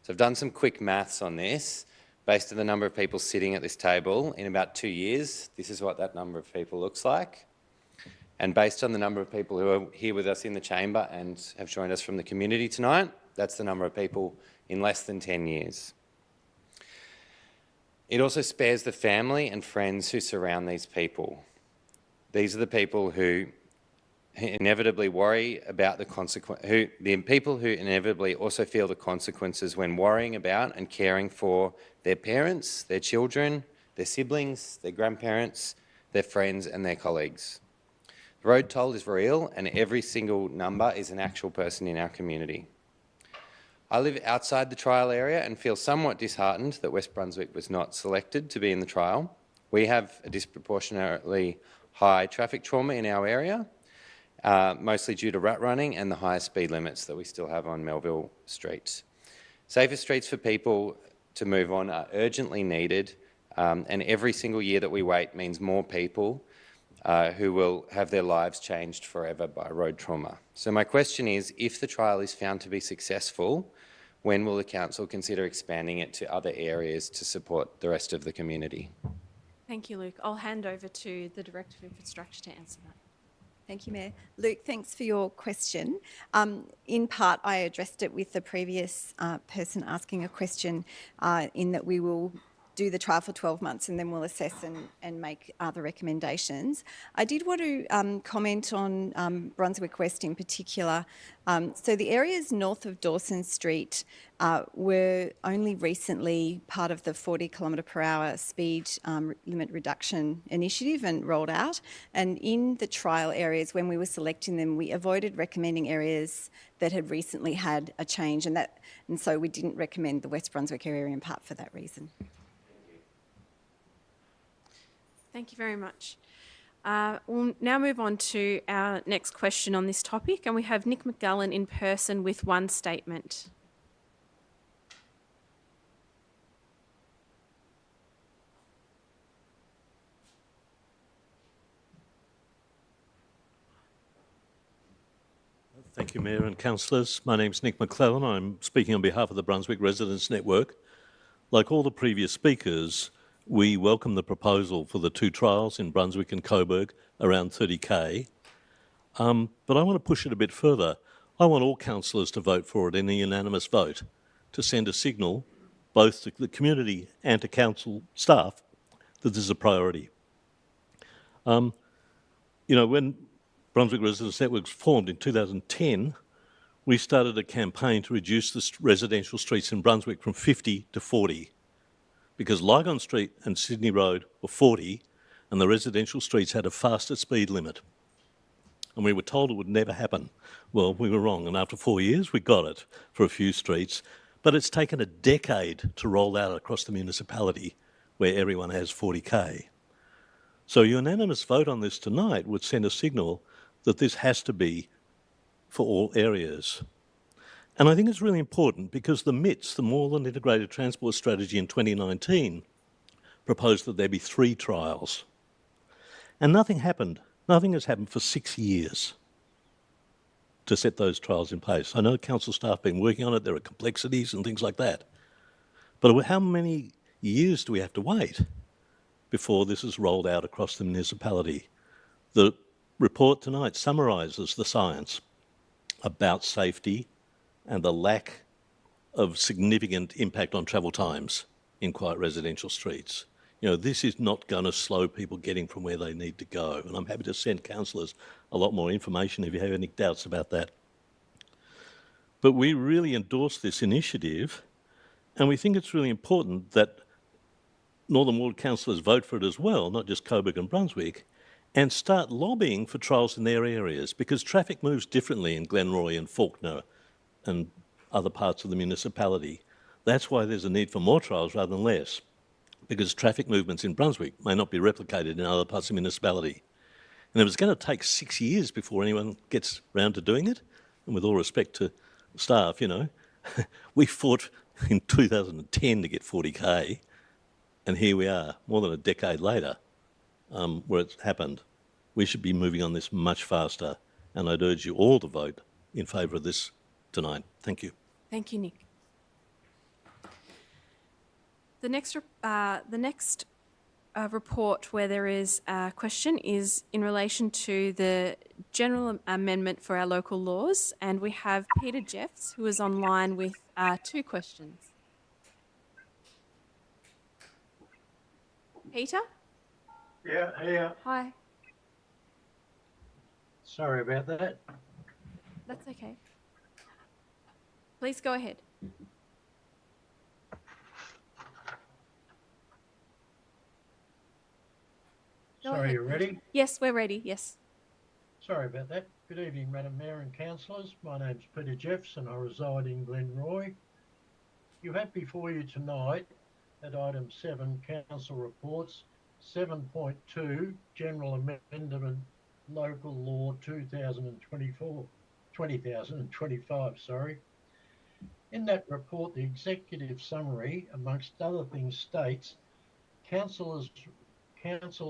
So I've done some quick maths on this. Based on the number of people sitting at this table, in about 2 years, this is what that number of people looks like. And based on the number of people who are here with us in the chamber and have joined us from the community tonight, that's the number of people in less than 10 years. It also spares the family and friends who surround these people. These are the people who inevitably worry about the consequences, the people who inevitably also feel the consequences when worrying about and caring for their parents, their children, their siblings, their grandparents, their friends and their colleagues. The road toll is real and every single number is an actual person in our community. I live outside the trial area and feel somewhat disheartened that West Brunswick was not selected to be in the trial. We have a disproportionately high traffic trauma in our area, mostly due to rat running and the higher speed limits that we still have on Melville Street. Safer streets for people to move on are urgently needed, and every single year that we wait means more people who will have their lives changed forever by road trauma. So my question is, if the trial is found to be successful, when will the Council consider expanding it to other areas to support the rest of the community? Thank you, Luke. I'll hand over to the Director of Infrastructure to answer that. Thank you, Mayor. Luke, thanks for your question. In part, I addressed it with the previous person asking a question in that we will do the trial for 12 months and then we'll assess and make other recommendations. I did want to comment on Brunswick West in particular. So the areas north of Dawson Street were only recently part of the 40 kilometre per hour speed limit reduction initiative and rolled out. And in the trial areas, when we were selecting them, we avoided recommending areas that had recently had a change, and so we didn't recommend the West Brunswick area in part for that reason. Thank you very much. We'll now move on to our next question on this topic, and we have Nick McGullen in person with one statement. Thank you, Mayor and Councillors. My name's Nick McClellan. I'm speaking on behalf of the Brunswick Residents Network. Like all the previous speakers, we welcome the proposal for the 2 trials in Brunswick and Coburg, around 30k. But I want to push it a bit further. I want all councillors to vote for it in a unanimous vote to send a signal, both to the community and to council staff, that this is a priority. You know, when Brunswick Residents Network was formed in 2010, we started a campaign to reduce the residential streets in Brunswick from 50 to 40. Because Lygon Street and Sydney Road were 40 and the residential streets had a faster speed limit. And we were told it would never happen. Well, we were wrong, and after 4 years we got it for a few streets, but it's taken a decade to roll out across the municipality where everyone has 40k. So a unanimous vote on this tonight would send a signal that this has to be for all areas. And I think it's really important because the MITS, the Moreland Integrated Transport Strategy in 2019, proposed that there be 3 trials. And nothing happened. Nothing has happened for 6 years to set those trials in place. I know council staff have been working on it. There are complexities and things like that. But how many years do we have to wait before this is rolled out across the municipality? The report tonight summarises the science about safety and the lack of significant impact on travel times in quiet residential streets. You know, this is not going to slow people getting from where they need to go. And I'm happy to send councillors a lot more information if you have any doubts about that. But we really endorse this initiative, and we think it's really important that Northern Ward councillors vote for it as well, not just Coburg and Brunswick, and start lobbying for trials in their areas, because traffic moves differently in Glenroy and Fawkner and other parts of the municipality. That's why there's a need for more trials rather than less, because traffic movements in Brunswick may not be replicated in other parts of the municipality. And it was going to take 6 years before anyone gets round to doing it. And with all respect to staff, you know, we fought in 2010 to get 40K, and here we are, more than a decade later, where it's happened. We should be moving on this much faster, and I'd urge you all to vote in favour of this tonight. Thank you. Thank you, Nick. The next report where there is a question is in relation to the general amendment for our local laws, and we have Peter Jeffs, who is online with 2 questions. Peter? Yeah, here. Hi. Sorry about that. That's okay. Please go ahead. Go Sorry, ahead, you ready? Peter. Yes, we're ready, yes. Sorry about that. Good evening, Madam Mayor and councillors. My name's Peter Jeffs and I reside in Glenroy. You have before you tonight at item 7, council reports, 7.2, general amendment local law 2025, sorry. In that report, the executive summary, amongst other things, states council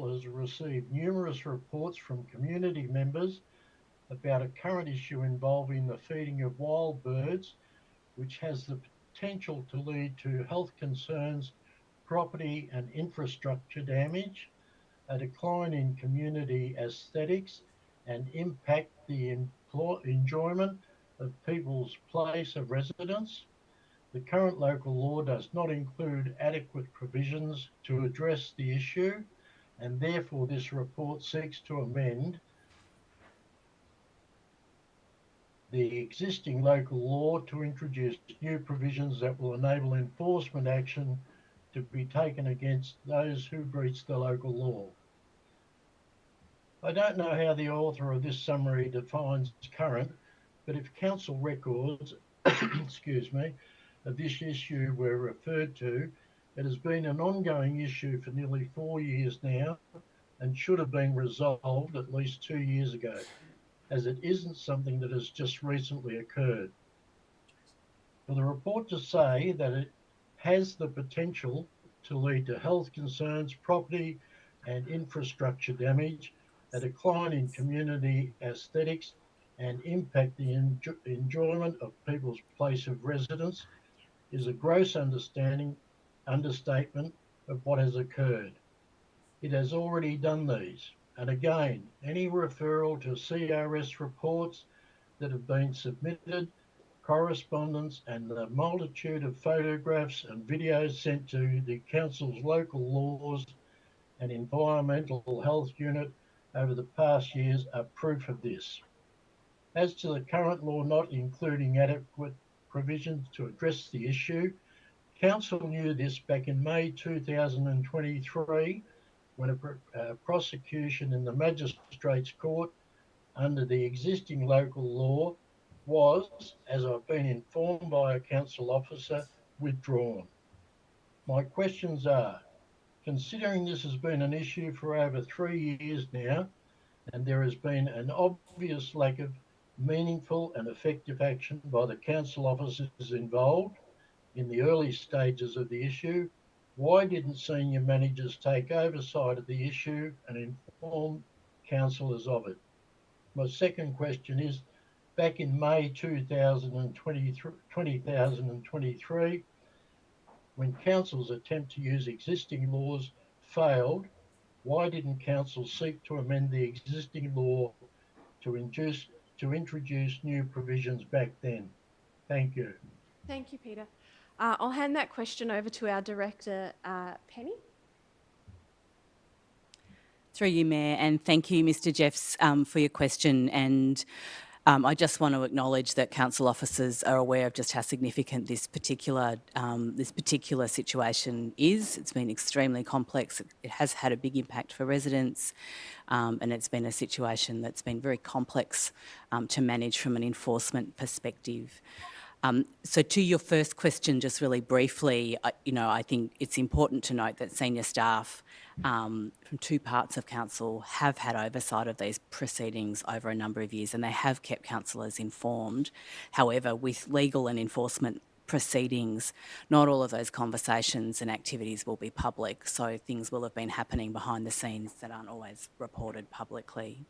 has received numerous reports from community members about a current issue involving the feeding of wild birds, which has the potential to lead to health concerns, property and infrastructure damage, a decline in community aesthetics, and impact the enjoyment of people's place of residence. The current local law does not include adequate provisions to address the issue, and therefore this report seeks to amend the existing local law to introduce new provisions that will enable enforcement action to be taken against those who breach the local law. I don't know how the author of this summary defines current, but if council records, excuse me, of this issue were referred to, it has been an ongoing issue for nearly 4 years now and should have been resolved at least 2 years ago, as it isn't something that has just recently occurred. For the report to say that it has the potential to lead to health concerns, property and infrastructure damage, a decline in community aesthetics, and impact the enjoyment of people's place of residence is a gross understatement of what has occurred. It has already done these. And again, any referral to CRS reports that have been submitted, correspondence and the multitude of photographs and videos sent to the council's local laws and environmental health unit over the past years are proof of this. As to the current law not including adequate provisions to address the issue, council knew this back in May 2023 when a prosecution in the Magistrates Court under the existing local law was, as I've been informed by a council officer, withdrawn. My questions are, considering this has been an issue for over 3 years now, and there has been an obvious lack of meaningful and effective action by the council officers involved in the early stages of the issue, why didn't senior managers take oversight of the issue and inform councillors of it? My second question is, back in May 2023, when council's attempt to use existing laws failed, Why didn't council seek to amend the existing law to introduce new provisions back then? Thank you. Thank you, Peter. I'll hand that question over to our Director, Penny. Through you, Mayor, and thank you, Mr Jeffs, for your question. And I just want to acknowledge that council officers are aware of just how significant this particular situation is. It's been extremely complex. It has had a big impact for residents, and it's been a situation that's been very complex to manage from an enforcement perspective. So to your first question, just really briefly, I think it's important to note that senior staff from two parts of council have had oversight of these proceedings over a number of years, and they have kept councillors informed. However, with legal and enforcement proceedings, not all of those conversations and activities will be public, so things will have been happening behind the scenes that aren't always reported publicly.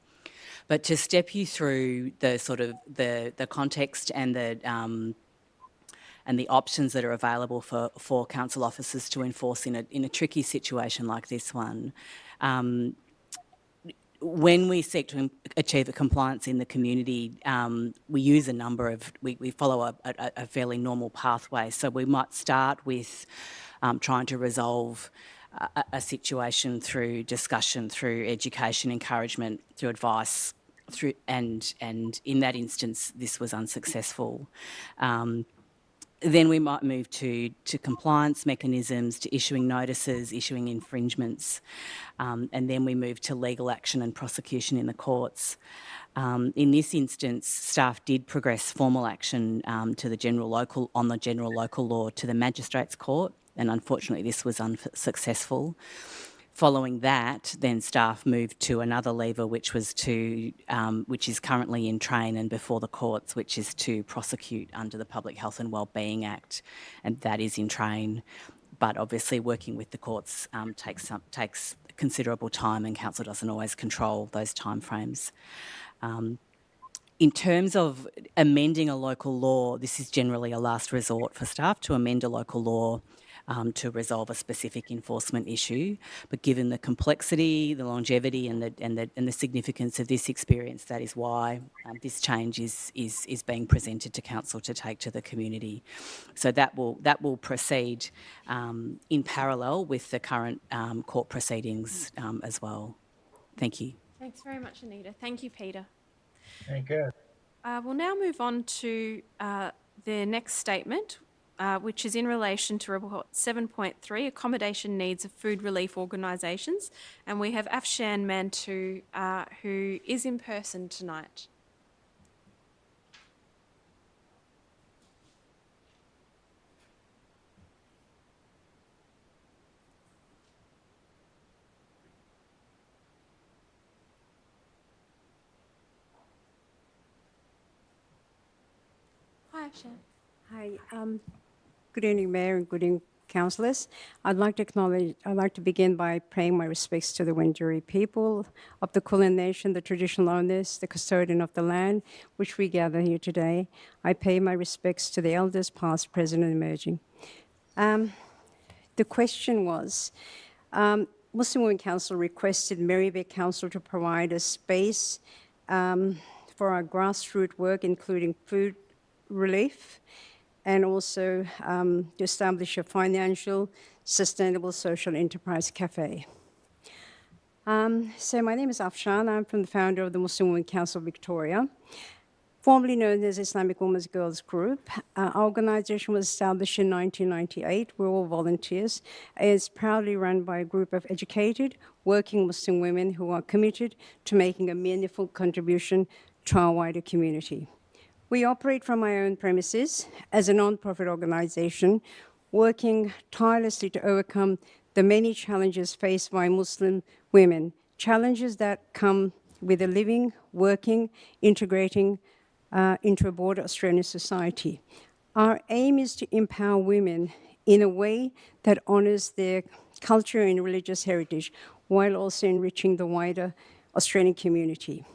But to step you through the sort of the context and the options that are available for council officers to enforce in a tricky situation like this one. When we seek to achieve a compliance in the community, we use a number of, we follow a fairly normal pathway. So we might start with trying to resolve a situation through discussion, through education, encouragement, through advice, and in that instance, this was unsuccessful. Then we might move to compliance mechanisms, to issuing notices, issuing infringements, and then we move to legal action and prosecution in the courts. In this instance, staff did progress formal action on the general local law to the Magistrates Court, and unfortunately this was unsuccessful. Following that, then staff moved to another lever, which is currently in train and before the courts, which is to prosecute under the Public Health and Wellbeing Act, and that is in train. But obviously, working with the courts takes considerable time, and council doesn't always control those timeframes. In terms of amending a local law, this is generally a last resort for staff to amend a local law to resolve a specific enforcement issue. But given the complexity, the longevity, and the significance of this experience, that is why this change is being presented to council to take to the community. So that will proceed in parallel with the current court proceedings as well. Thank you. Thanks very much, Anita. Thank you, Peter. Thank you. We'll now move on to the next statement, which is in relation to report 7.3, accommodation needs of food relief organisations. And we have Afshan Mantu, who is in person tonight. Hi, Afshan. Hi. Good evening, Mayor, and good evening, councillors. I'd like to begin by paying my respects to the Wurundjeri people of the Kulin Nation, the traditional owners, the custodian of the land, which we gather here today. I pay my respects to the elders, past, present, and emerging. The question was, Muslim Women Council requested Merri-bek Council to provide a space for our grassroots work, including food relief, and also to establish a financial, sustainable social enterprise cafe. So my name is Afshan. I'm from the founder of the Muslim Women Council Victoria, formerly known as Islamic Women's Girls Group. Our organisation was established in 1998. We're all volunteers. It's proudly run by a group of educated, working Muslim women who are committed to making a meaningful contribution to our wider community. We operate from our own premises as a non-profit organisation, working tirelessly to overcome the many challenges faced by Muslim women, challenges that come with a living, working, integrating into a broader Australian society. Our aim is to empower women in a way that honours their culture and religious heritage, while also enriching the wider Australian community.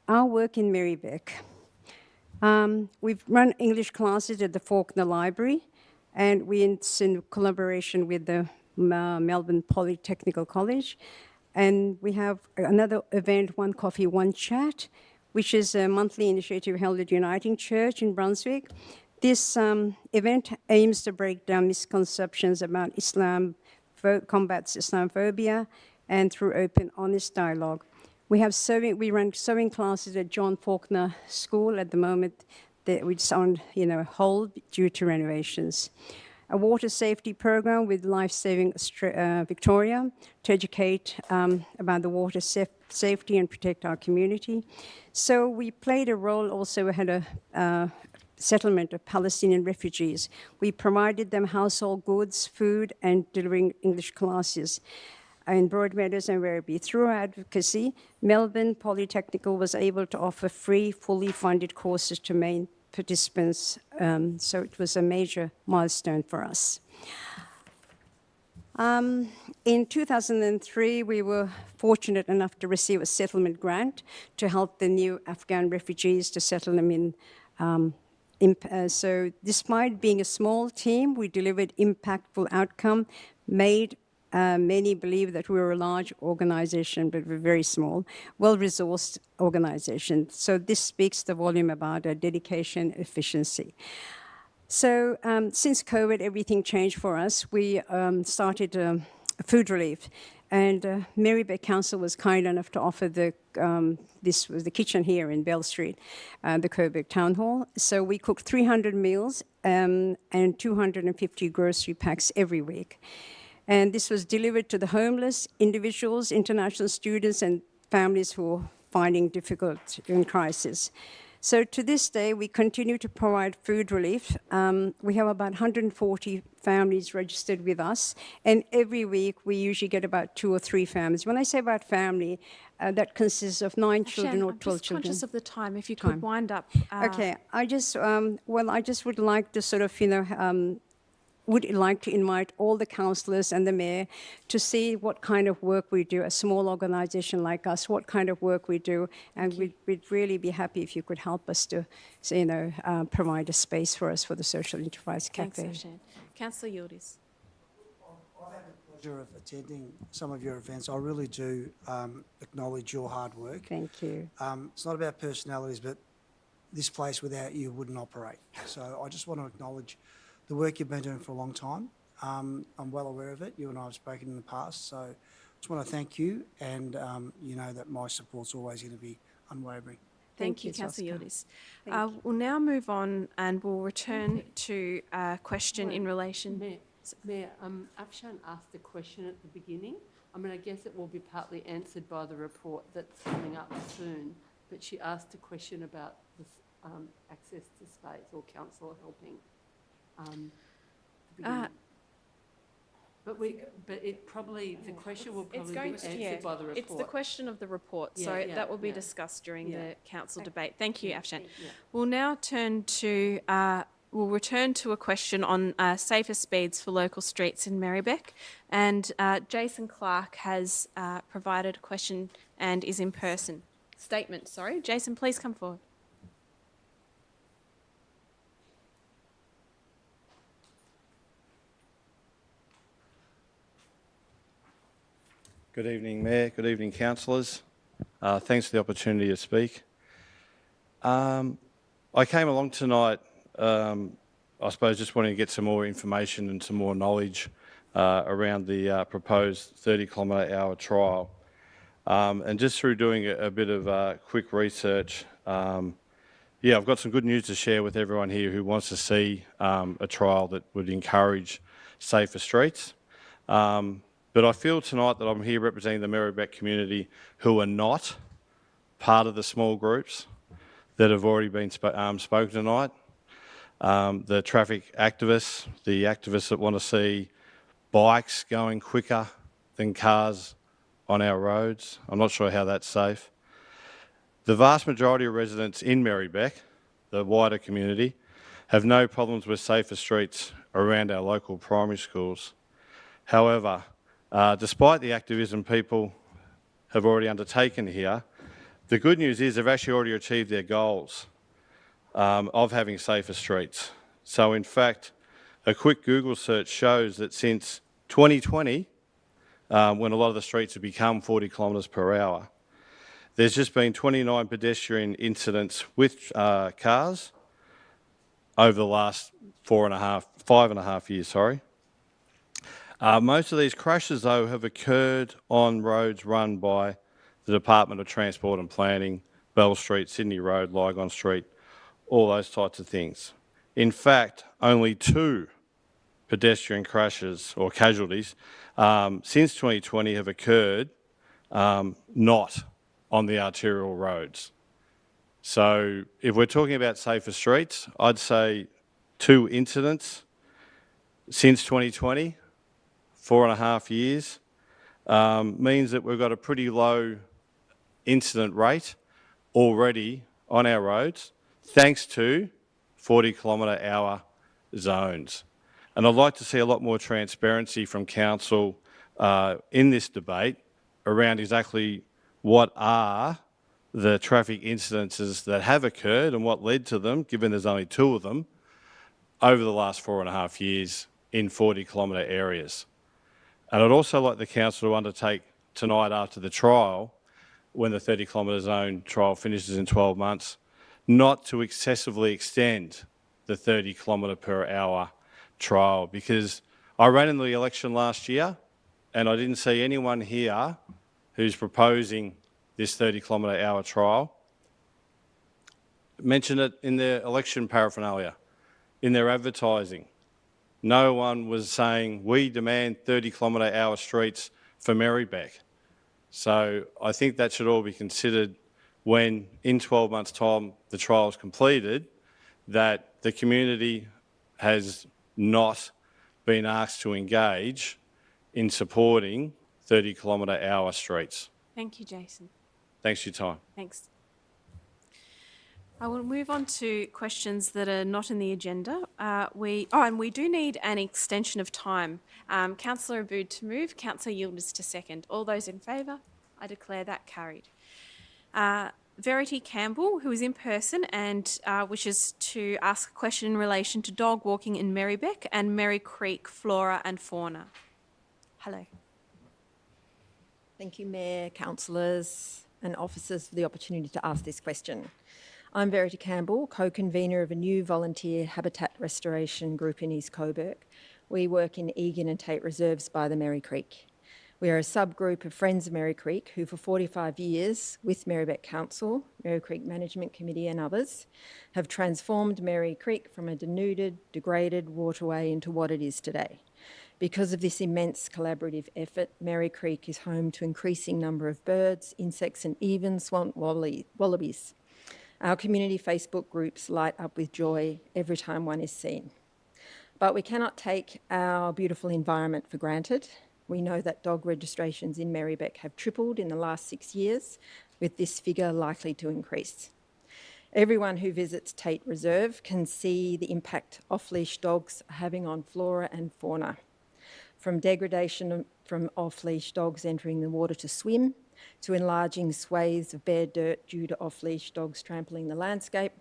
Our work in Merri-bek. We've run English classes at the Faulkner Library, and it's in collaboration with the Melbourne Polytechnical College. And we have another event, One Coffee, One Chat, which is a monthly initiative held at Uniting Church in Brunswick. This event aims to break down misconceptions about Islam, combats Islamophobia, and through open, honest dialogue. We run sewing classes at John Faulkner School at the moment, which is on hold due to renovations. A water safety program with Life Saving Victoria to educate about the water safety and protect our community. So we played a role also. We had a settlement of Palestinian refugees. We provided them household goods, food, and delivering English classes in Broadmeadows and Werribee. Through our advocacy, Melbourne Polytechnical was able to offer free, fully funded courses to main participants, so it was a major milestone for us. In 2003, we were fortunate enough to receive a settlement grant to help the new Afghan refugees to settle them in. So despite being a small team, we delivered impactful outcome, made many believe that we were a large organization, but we're very small, well-resourced organization. So this speaks the volume about our dedication, efficiency. So since COVID, everything changed for us. We started food relief, and Merri-bek Council was kind enough to offer this was the kitchen here in Bell Street, the Coburg Town Hall. So we cooked 300 meals and 250 grocery packs every week. And this was delivered to the homeless, individuals, international students, and families who are finding difficult in crisis. So to this day, we continue to provide food relief. We have about 140 families registered with us, and every week we usually get about 2 or 3 families. When I say about family, that consists of 9 children or 12 children. I'm just conscious of the time. If you could wind up. Okay, I just would like to sort of, would like to invite all the councillors and the mayor to see what kind of work we do, a small organisation like us, what kind of work we do, and we'd really be happy if you could help us to, provide a space for us for the Social Enterprise Cafe. Thanks, Afshan. Councillor Yildiz. I've had the pleasure of attending some of your events. I really do acknowledge your hard work. Thank you. It's not about personalities, but this place without you wouldn't operate. So I just want to acknowledge the work you've been doing for a long time. I'm well aware of it. You and I have spoken in the past, so I just want to thank you, and you know that my support's always going to be unwavering. Thank you, Councillor Yildiz. We'll now move on and we'll return to a question in relation... Mayor, Afshan asked a question at the beginning. I mean, I guess it will be partly answered by the report that's coming up soon, but she asked a question about this, access to space or council helping. But the question will probably be answered by the report. It's the question of the report, so that will be discussed during the council debate. Thank you, Afshan. We'll now we'll return to a question on safer speeds for local streets in Merri-bek, and Jason Clark has provided a question and is in person. Statement, sorry. Jason, please come forward. Good evening, Mayor. Good evening, councillors. Thanks for the opportunity to speak. I came along tonight, I suppose, just wanting to get some more information and some more knowledge around the proposed 30-kilometre-hour trial. And just through doing a bit of quick research, I've got some good news to share with everyone here who wants to see a trial that would encourage safer streets. But I feel tonight that I'm here representing the Merri-bek community who are not part of the small groups that have already been spoken tonight. The traffic activists, the activists that want to see bikes going quicker than cars on our roads. I'm not sure how that's safe. The vast majority of residents in Merri-bek, the wider community, have no problems with safer streets around our local primary schools. However, despite the activism people have already undertaken here, the good news is they've actually already achieved their goals of having safer streets. So in fact, a quick Google search shows that since 2020, when a lot of the streets have become 40 kilometres per hour. There's just been 29 pedestrian incidents with cars over the last 5.5 years, sorry. Most of these crashes, though, have occurred on roads run by the Department of Transport and Planning, Bell Street, Sydney Road, Lygon Street, all those types of things. In fact, only 2 pedestrian crashes or casualties since 2020 have occurred not on the arterial roads. So if we're talking about safer streets, I'd say 2 incidents since 2020, 4.5 years, means that we've got a pretty low incident rate already on our roads, thanks to 40-kilometre-hour zones. And I'd like to see a lot more transparency from Council in this debate around exactly what are the traffic incidences that have occurred and what led to them, given there's only 2 of them, over the last 4.5 years in 40-kilometre areas. And I'd also like the Council to undertake tonight after the trial, when the 30-kilometre zone trial finishes in 12 months, not to excessively extend the 30-kilometre-per-hour trial, because I ran in the election last year and I didn't see anyone here who's proposing this 30-kilometre-hour trial mention it in their election paraphernalia, in their advertising. No one was saying, we demand 30-kilometre-hour streets for Merri-bek. So I think that should all be considered when, in 12 months' time, the trial is completed, that the community has not been asked to engage in supporting 30-kilometre-hour streets. Thank you, Jason. Thanks for your time. Thanks. I will move on to questions that are not in the agenda. And we do need an extension of time. Councillor Abood to move, Councillor Yildiz to second. All those in favour? I declare that carried. Verity Campbell, who is in person and wishes to ask a question in relation to dog walking in Merri-bek and Merri Creek flora and fauna. Hello. Thank you, Mayor, councillors and officers for the opportunity to ask this question. I'm Verity Campbell, co-convener of a new volunteer habitat restoration group in East Coburg. We work in Egan and Tate Reserves by the Merri Creek. We are a subgroup of Friends of Merri Creek who for 45 years, with Merri-bek Council, Merri Creek Management Committee and others, have transformed Merri Creek from a denuded, degraded waterway into what it is today. Because of this immense collaborative effort, Merri Creek is home to an increasing number of birds, insects and even swamp wallabies. Our community Facebook groups light up with joy every time one is seen. But we cannot take our beautiful environment for granted. We know that dog registrations in Merri-bek have tripled in the last 6 years, with this figure likely to increase. Everyone who visits Tate Reserve can see the impact off-leash dogs are having on flora and fauna. From degradation from off-leash dogs entering the water to swim, to enlarging swathes of bare dirt due to off-leash dogs trampling the landscape,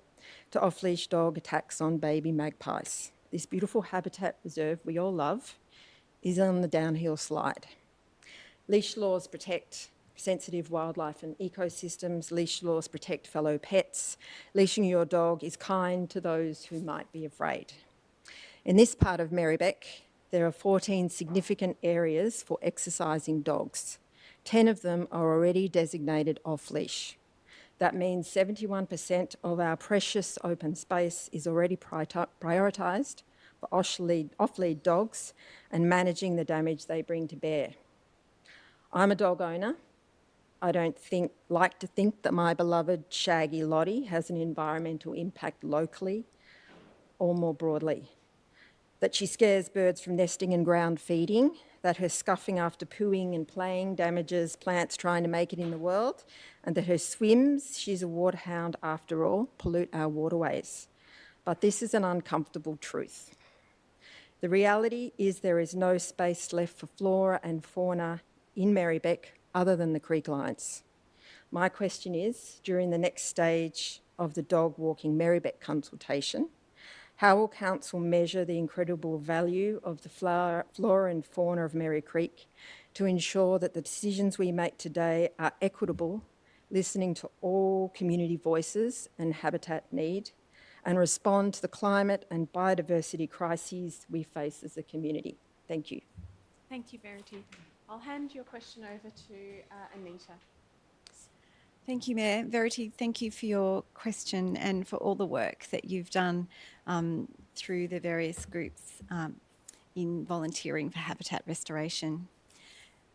to off-leash dog attacks on baby magpies. This beautiful habitat reserve we all love is on the downhill slide. Leash laws protect sensitive wildlife and ecosystems. Leash laws protect fellow pets. Leashing your dog is kind to those who might be afraid. In this part of Merri-bek, there are 14 significant areas for exercising dogs. 10 of them are already designated off-leash. That means 71% of our precious open space is already prioritised for off-lead dogs and managing the damage they bring to bear. I'm a dog owner. I don't like to think that my beloved shaggy Lottie has an environmental impact locally or more broadly. That she scares birds from nesting and ground feeding, that her scuffing after pooing and playing damages plants trying to make it in the world, and that her swims, she's a waterhound after all, pollute our waterways. But this is an uncomfortable truth. The reality is there is no space left for flora and fauna in Merri-bek other than the creek lines. My question is, during the next stage of the dog walking Merri-bek consultation, how will Council measure the incredible value of the flora and fauna of Merri Creek to ensure that the decisions we make today are equitable, listening to all community voices and habitat need, and respond to the climate and biodiversity crises we face as a community. Thank you. Thank you, Verity. I'll hand your question over to Anita. Thank you, Mayor. Verity, thank you for your question and for all the work that you've done through the various groups in volunteering for habitat restoration.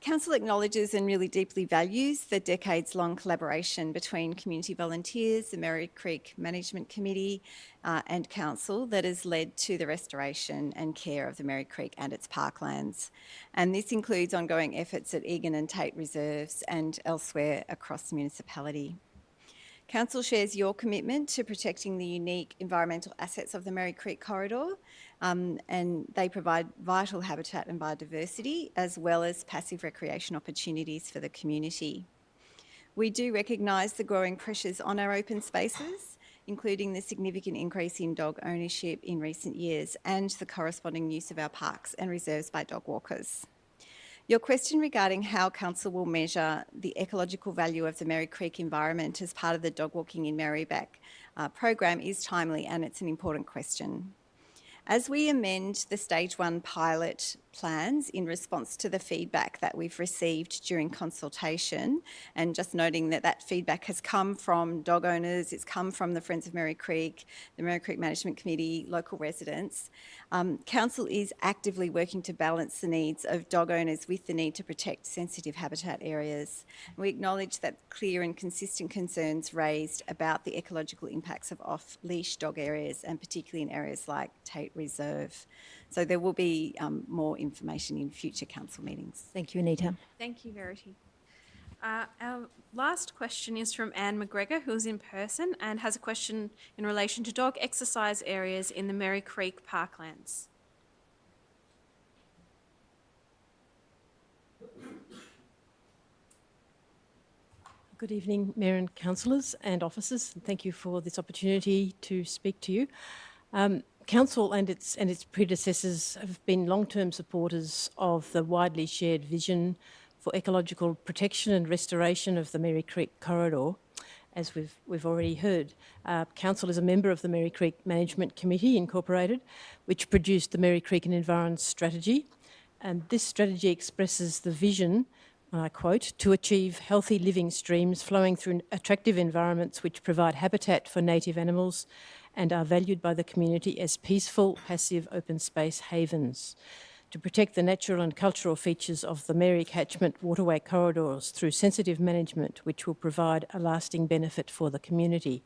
Council acknowledges and really deeply values the decades-long collaboration between community volunteers, the Merri Creek Management Committee and Council that has led to the restoration and care of the Merri Creek and its parklands. And this includes ongoing efforts at Egan and Tate Reserves and elsewhere across the municipality. Council shares your commitment to protecting the unique environmental assets of the Merri Creek corridor, and they provide vital habitat and biodiversity, as well as passive recreation opportunities for the community. We do recognise the growing pressures on our open spaces, including the significant increase in dog ownership in recent years and the corresponding use of our parks and reserves by dog walkers. Your question regarding how Council will measure the ecological value of the Merri Creek environment as part of the Dog Walking in Merri-bek program is timely, and it's an important question. As we amend the Stage 1 pilot plans in response to the feedback that we've received during consultation, and just noting that that feedback has come from dog owners, it's come from the Friends of Merri Creek, the Merri Creek Management Committee, local residents, Council is actively working to balance the needs of dog owners with the need to protect sensitive habitat areas. We acknowledge that clear and consistent concerns raised about the ecological impacts of off-leash dog areas, and particularly in areas like Tate Reserve. So there will be more information in future council meetings. Thank you, Anita. Thank you, Verity. Our last question is from Anne McGregor, who is in person and has a question in relation to dog exercise areas in the Merri Creek parklands. Good evening, Mayor and councillors and officers. Thank you for this opportunity to speak to you. Council and its predecessors have been long-term supporters of the widely shared vision for ecological protection and restoration of the Merri Creek corridor, as we've already heard. Council is a member of the Merri Creek Management Committee Incorporated, which produced the Merri Creek and Environs Strategy, and this strategy expresses the vision, and I quote, to achieve healthy living streams flowing through attractive environments which provide habitat for native animals and are valued by the community as peaceful, passive, open space havens, to protect the natural and cultural features of the Merri catchment waterway corridors through sensitive management, which will provide a lasting benefit for the community.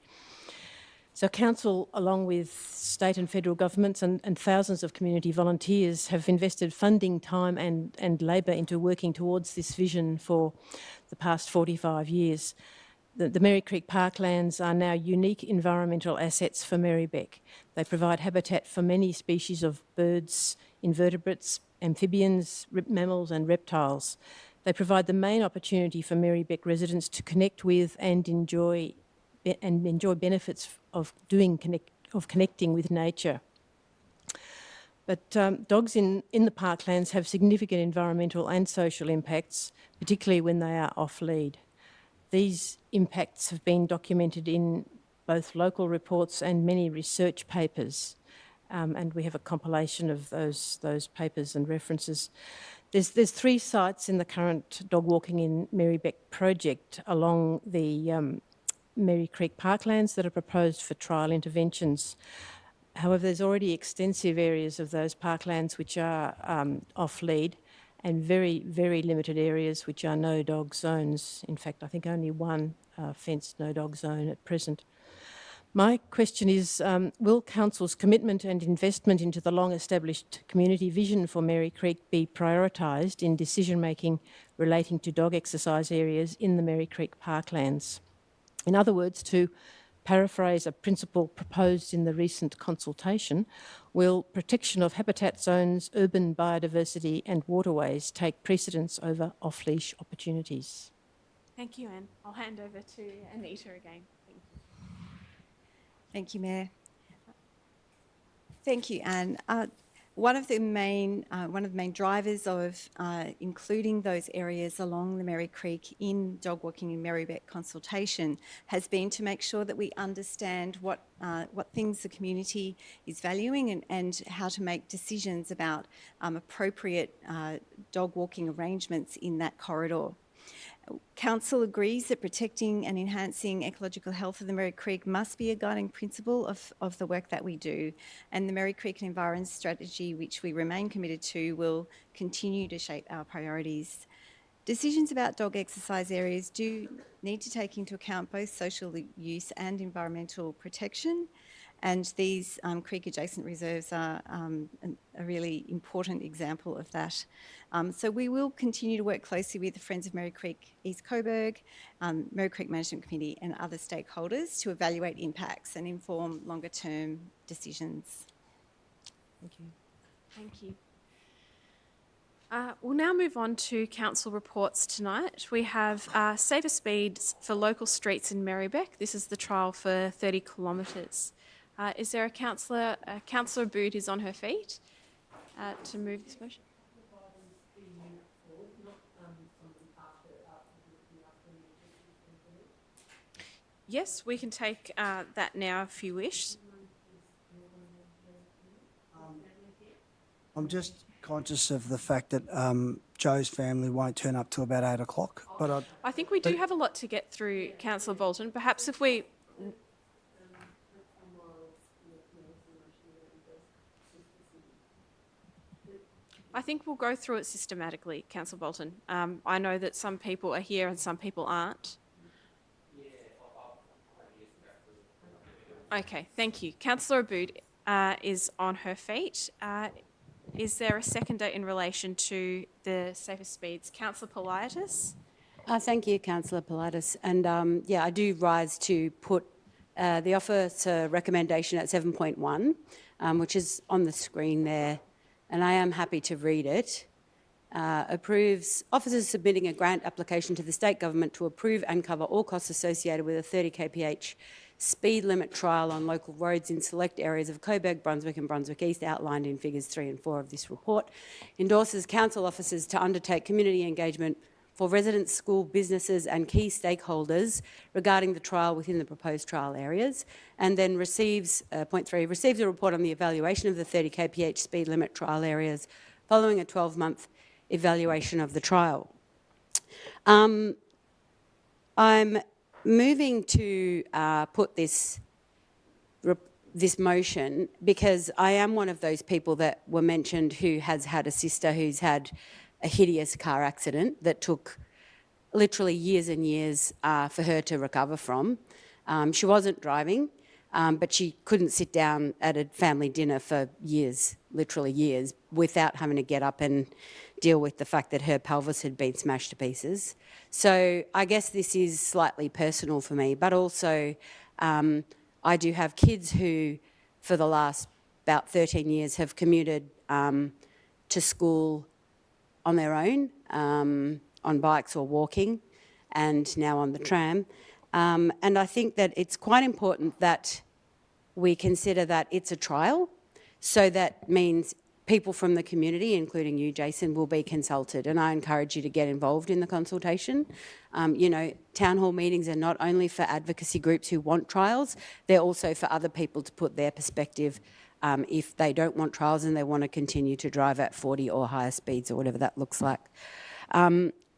So Council, along with state and federal governments and thousands of community volunteers, have invested funding, time and labour into working towards this vision for the past 45 years. The Merri Creek parklands are now unique environmental assets for Merri-bek. They provide habitat for many species of birds, invertebrates, amphibians, mammals and reptiles. They provide the main opportunity for Merri-bek residents to connect with and enjoy benefits of connecting with nature. But dogs in the parklands have significant environmental and social impacts, particularly when they are off-lead. These impacts have been documented in both local reports and many research papers, and we have a compilation of those papers and references. There's 3 sites in the current dog walking in Merri-bek project along the Merri Creek parklands that are proposed for trial interventions. However, there's already extensive areas of those parklands which are off-lead, and very, very limited areas which are no-dog zones. In fact, I think only one fenced no-dog zone at present. My question is, will Council's commitment and investment into the long-established community vision for Merri Creek be prioritised in decision-making relating to dog exercise areas in the Merri Creek parklands? In other words, to paraphrase a principle proposed in the recent consultation, will protection of habitat zones, urban biodiversity and waterways take precedence over off-leash opportunities? Thank you, Anne. I'll hand over to Anita again. Thank you. Thank you, Mayor. Thank you, Anne. One of the main drivers of including those areas along the Merri Creek in dog walking in Merri-bek consultation has been to make sure that we understand what things the community is valuing and how to make decisions about appropriate dog walking arrangements in that corridor. Council agrees that protecting and enhancing ecological health of the Merri Creek must be a guiding principle of the work that we do, and the Merri Creek and Environs strategy, which we remain committed to, will continue to shape our priorities. Decisions about dog exercise areas do need to take into account both social use and environmental protection, and these creek-adjacent reserves are a really important example of that. So we will continue to work closely with the Friends of Merri Creek East Coburg, Merri Creek Management Committee and other stakeholders to evaluate impacts and inform longer-term decisions. Thank you. Thank you. We'll now move on to council reports tonight. We have safer speeds for local streets in Merri-bek. This is the trial for 30 kilometres. Is there a councillor? Councillor Boot is on her feet to move this motion. Yes, we can take that now if you wish. I'm just conscious of the fact that Joe's family won't turn up till about 8 o'clock. But I think we do have a lot to get through, Councillor Bolton. Perhaps if we... I think we'll go through it systematically, Councillor Bolton. I know that some people are here and some people aren't. Okay, thank you. Councillor Abood is on her feet. Is there a seconder in relation to the safer speeds? Councillor Politis? Thank you, Councillor Politis. And yeah, I do rise to put the officer recommendation at 7.1, which is on the screen there, and I am happy to read it. Approves officers submitting a grant application to the state government to approve and cover all costs associated with a 30 kph speed limit trial on local roads in select areas of Coburg, Brunswick and Brunswick East outlined in figures 3 and 4 of this report. Endorses council officers to undertake community engagement for residents, school, businesses and key stakeholders regarding the trial within the proposed trial areas, and then receives, point 3, receives a report on the evaluation of the 30 kph speed limit trial areas following a 12-month evaluation of the trial. I'm moving to put this motion because I am one of those people that were mentioned who has had a sister who's had a hideous car accident that took literally years and years for her to recover from. She wasn't driving, but she couldn't sit down at a family dinner for years, literally years, without having to get up and deal with the fact that her pelvis had been smashed to pieces. So I guess this is slightly personal for me, but also I do have kids who, for the last about 13 years, have commuted to school on their own, on bikes or walking, and now on the tram. And I think that it's quite important that we consider that it's a trial, so that means people from the community, including you, Jason, will be consulted, and I encourage you to get involved in the consultation. You know, town hall meetings are not only for advocacy groups who want trials, they're also for other people to put their perspective if they don't want trials and they want to continue to drive at 40 or higher speeds or whatever that looks like.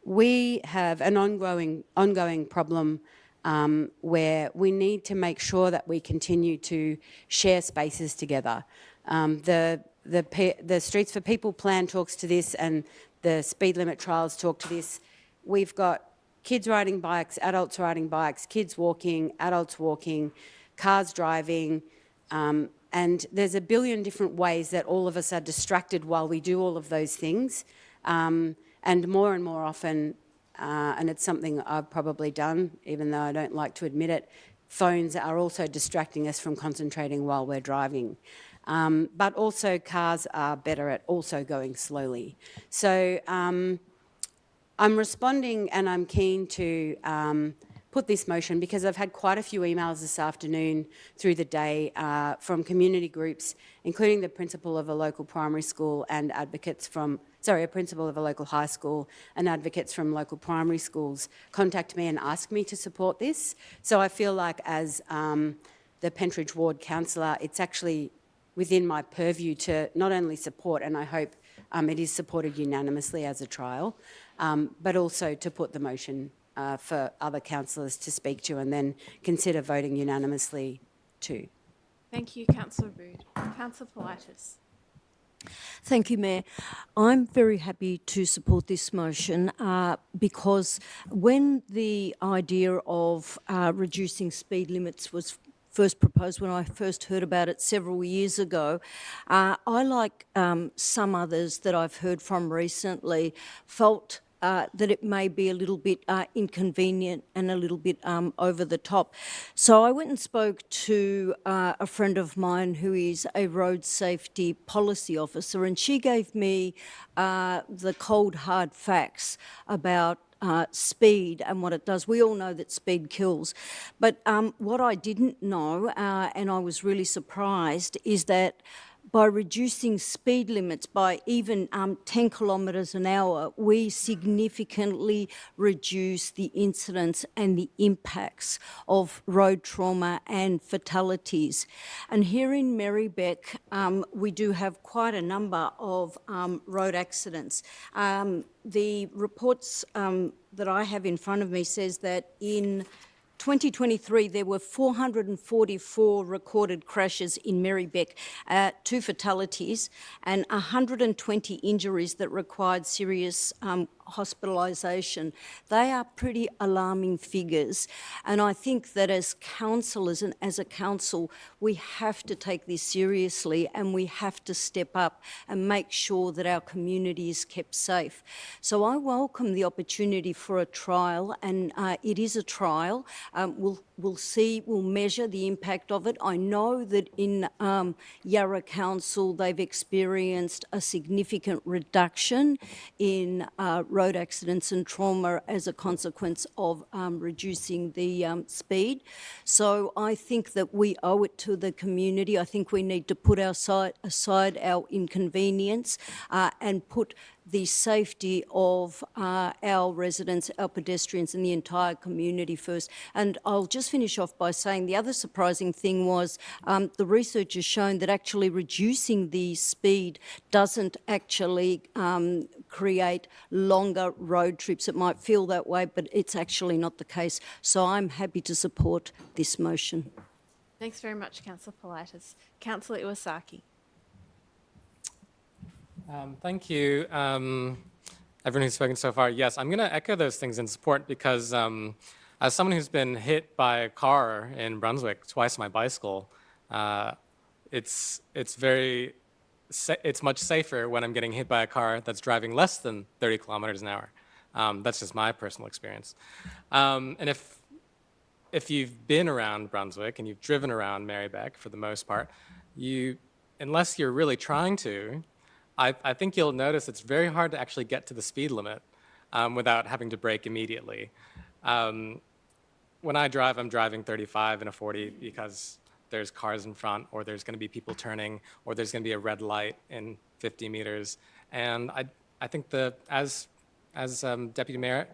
We have an ongoing problem where we need to make sure that we continue to share spaces together. The Streets for People plan talks to this, and the speed limit trials talk to this. We've got kids riding bikes, adults riding bikes, kids walking, adults walking, cars driving, and there's a billion different ways that all of us are distracted while we do all of those things. And more often, and it's something I've probably done, even though I don't like to admit it, phones are also distracting us from concentrating while we're driving. But also cars are better at also going slowly. So I'm responding, and I'm keen to put this motion because I've had quite a few emails this afternoon through the day from community groups, including the principal of a local primary school and advocates from, a principal of a local high school and advocates from local primary schools contact me and ask me to support this. So I feel like as the Pentridge Ward councillor, it's actually within my purview to not only support, and I hope it is supported unanimously as a trial, but also to put the motion for other councillors to speak to and then consider voting unanimously too. Thank you, Councillor Rood. Councillor Politis. Thank you, Mayor. I'm very happy to support this motion because when the idea of reducing speed limits was first proposed, when I first heard about it several years ago, I, like some others that I've heard from recently, felt that it may be a little bit inconvenient and a little bit over the top. So I went and spoke to a friend of mine who is a road safety policy officer, and she gave me the cold hard facts about speed and what it does. We all know that speed kills. But what I didn't know, and I was really surprised, is that by reducing speed limits by even 10 kilometres an hour, we significantly reduce the incidence and the impacts of road trauma and fatalities. And here in Merri-bek, we do have quite a number of road accidents. The reports that I have in front of me says that in 2023, there were 444 recorded crashes in Merri-bek, 2 fatalities and 120 injuries that required serious hospitalisation. They are pretty alarming figures, and I think that as councillors and as a council, we have to take this seriously and we have to step up and make sure that our community is kept safe. So I welcome the opportunity for a trial, and it is a trial. We'll see, we'll measure the impact of it. I know that in Yarra Council, they've experienced a significant reduction in road accidents and trauma as a consequence of reducing the speed. So I think that we owe it to the community. I think we need to put aside our inconvenience and put the safety of our residents, our pedestrians and the entire community first. And I'll just finish off by saying the other surprising thing was the research has shown that actually reducing the speed doesn't actually create longer road trips. It might feel that way, but it's actually not the case. So I'm happy to support this motion. Thanks very much, Councillor Politis. Councillor Iwasaki. Thank you, everyone who's spoken so far. Yes, I'm going to echo those things in support because as someone who's been hit by a car in Brunswick, twice on my bicycle, it's much safer when I'm getting hit by a car that's driving less than 30 kilometers an hour. That's just my personal experience. And if you've been around Brunswick and you've driven around Merri-bek for the most part, unless you're really trying to, I think you'll notice it's very hard to actually get to the speed limit without having to brake immediately. When I drive, I'm driving 35 and a 40 because there's cars in front, or there's going to be people turning, or there's going to be a red light in 50 meters. And I think as Deputy Mayor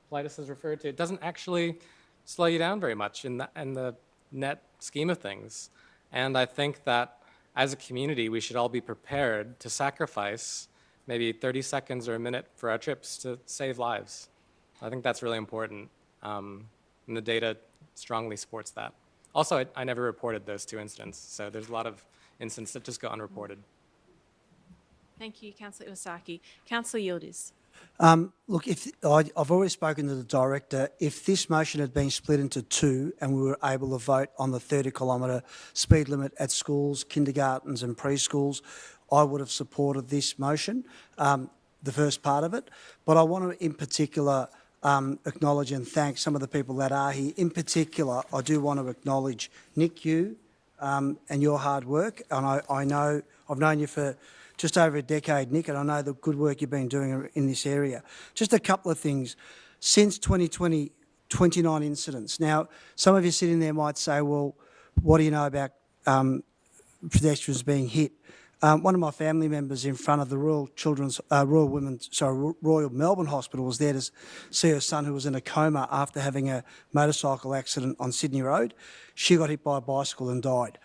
Politis has referred to, it doesn't actually slow you down very much in the net scheme of things. And I think that as a community, we should all be prepared to sacrifice maybe 30 seconds or a minute for our trips to save lives. I think that's really important, and the data strongly supports that. Also, I never reported those 2 incidents, so there's a lot of incidents that just go unreported. Thank you, Councillor Iwasaki. Councillor Yildiz. Look, I've already spoken to the director. If this motion had been split into 2 and we were able to vote on the 30-kilometre speed limit at schools, kindergartens and preschools, I would have supported this motion, the first part of it. But I want to, in particular, acknowledge and thank some of the people that are here. In particular, I do want to acknowledge Nick, you and your hard work. And I know, I've known you for just over a decade, Nick, and I know the good work you've been doing in this area. Just a couple of things. Since 2020, 29 incidents. Now, some of you sitting there might say, well, what do you know about pedestrians being hit? One of my family members in front of the Royal Melbourne Hospital was there to see her son who was in a coma after having a motorcycle accident on Sydney Road. She got hit by a bicycle and died.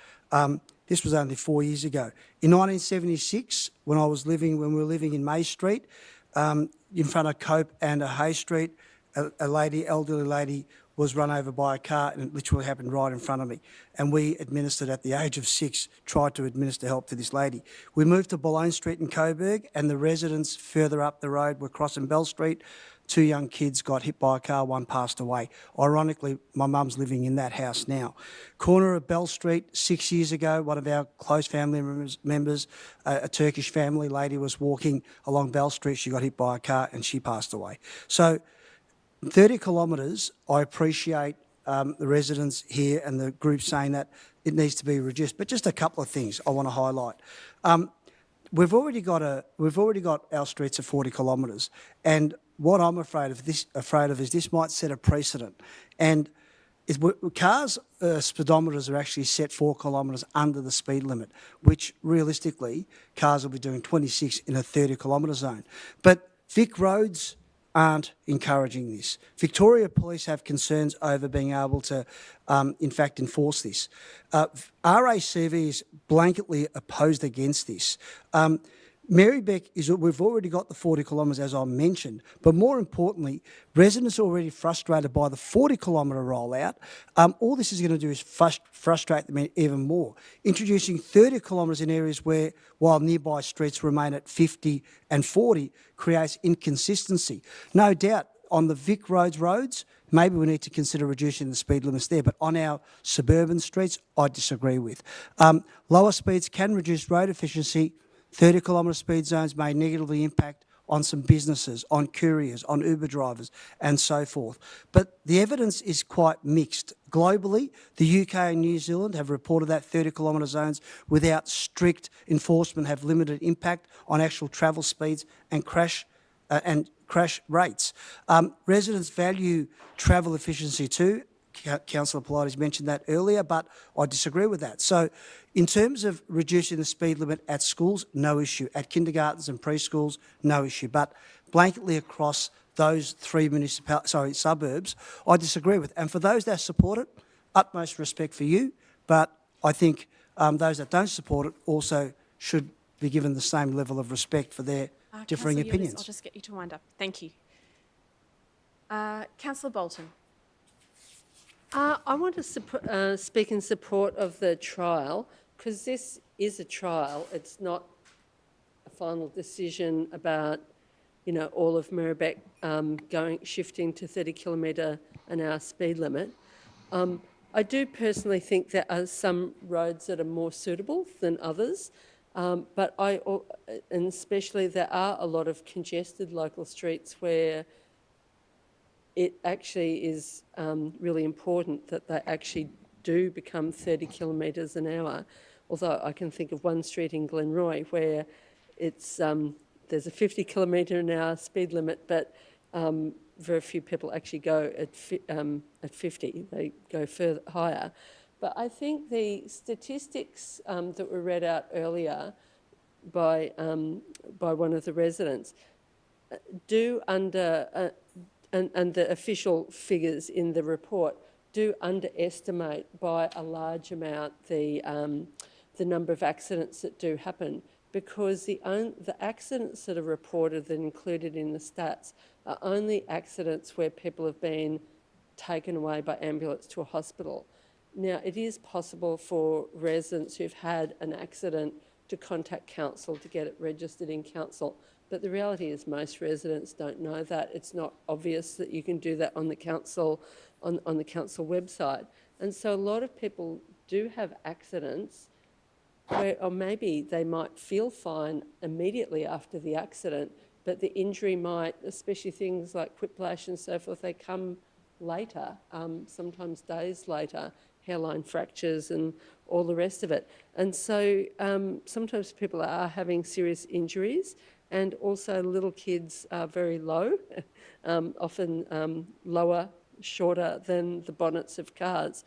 This was only 4 years ago. In 1976, when we were living in May Street, in front of Cope and Hay Street, elderly lady was run over by a car, and it literally happened right in front of me. And we administered at the age of 6, tried to administer help to this lady. We moved to Boulogne Street in Coburg, and the residents further up the road were crossing Bell Street. 2 young kids got hit by a car, one passed away. Ironically, my mum's living in that house now. Corner of Bell Street, 6 years ago, one of our close family members, a Turkish family lady, was walking along Bell Street. She got hit by a car and she passed away. So 30 kilometres, I appreciate the residents here and the group saying that it needs to be reduced. But just a couple of things I want to highlight. We've already got our streets at 40 kilometres, and what I'm afraid of is this might set a precedent. And cars' speedometers are actually set 4 kilometres under the speed limit, which realistically cars will be doing 26 in a 30 kilometre zone. But Vic roads aren't encouraging this. Victoria Police have concerns over being able to, in fact, enforce this. RACV is blanketly opposed against this. Merri-bek we've already got the 40 kilometres, as I mentioned, but more importantly, residents are already frustrated by the 40 kilometre rollout. All this is going to do is frustrate them even more. Introducing 30 kilometres in areas while nearby streets remain at 50 and 40 creates inconsistency. No doubt on the Vic roads, maybe we need to consider reducing the speed limits there, but on our suburban streets, I disagree with. Lower speeds can reduce road efficiency. 30 kilometre speed zones may negatively impact on some businesses, on couriers, on Uber drivers and so forth. But the evidence is quite mixed. Globally, the UK and New Zealand have reported that 30 kilometre zones without strict enforcement have limited impact on actual travel speeds and crash rates. Residents value travel efficiency too. Councillor Politis mentioned that earlier, but I disagree with that. So in terms of reducing the speed limit at schools, no issue. At kindergartens and preschools, no issue. But blanketly across those 3 suburbs, I disagree with. And for those that support it, utmost respect for you, but I think those that don't support it also should be given the same level of respect for their differing opinions. I'll just get you to wind up. Thank you. Councillor Bolton. I want to speak in support of the trial, because this is a trial. It's not a final decision about, all of Merri-bek shifting to 30 kilometre an hour speed limit. I do personally think there are some roads that are more suitable than others, but and especially there are a lot of congested local streets where it actually is really important that they actually do become 30 kilometres an hour. Although I can think of one street in Glenroy where it's there's a 50 kilometre an hour speed limit, but very few people actually go at 50. They go further higher. But I think the statistics that were read out earlier by one of the residents do and the official figures in the report do underestimate by a large amount the number of accidents that do happen, because the accidents that are reported and included in the stats are only accidents where people have been taken away by ambulance to a hospital. Now, it is possible for residents who've had an accident to contact council to get it registered in council, but the reality is most residents don't know that. It's not obvious that you can do that on the council on the council website. And so a lot of people do have accidents where, or maybe they might feel fine immediately after the accident, but the injury might, especially things like whiplash and so forth, they come later, sometimes days later, hairline fractures and all the rest of it. And so sometimes people are having serious injuries, and also little kids are very low, often lower shorter than the bonnets of cars.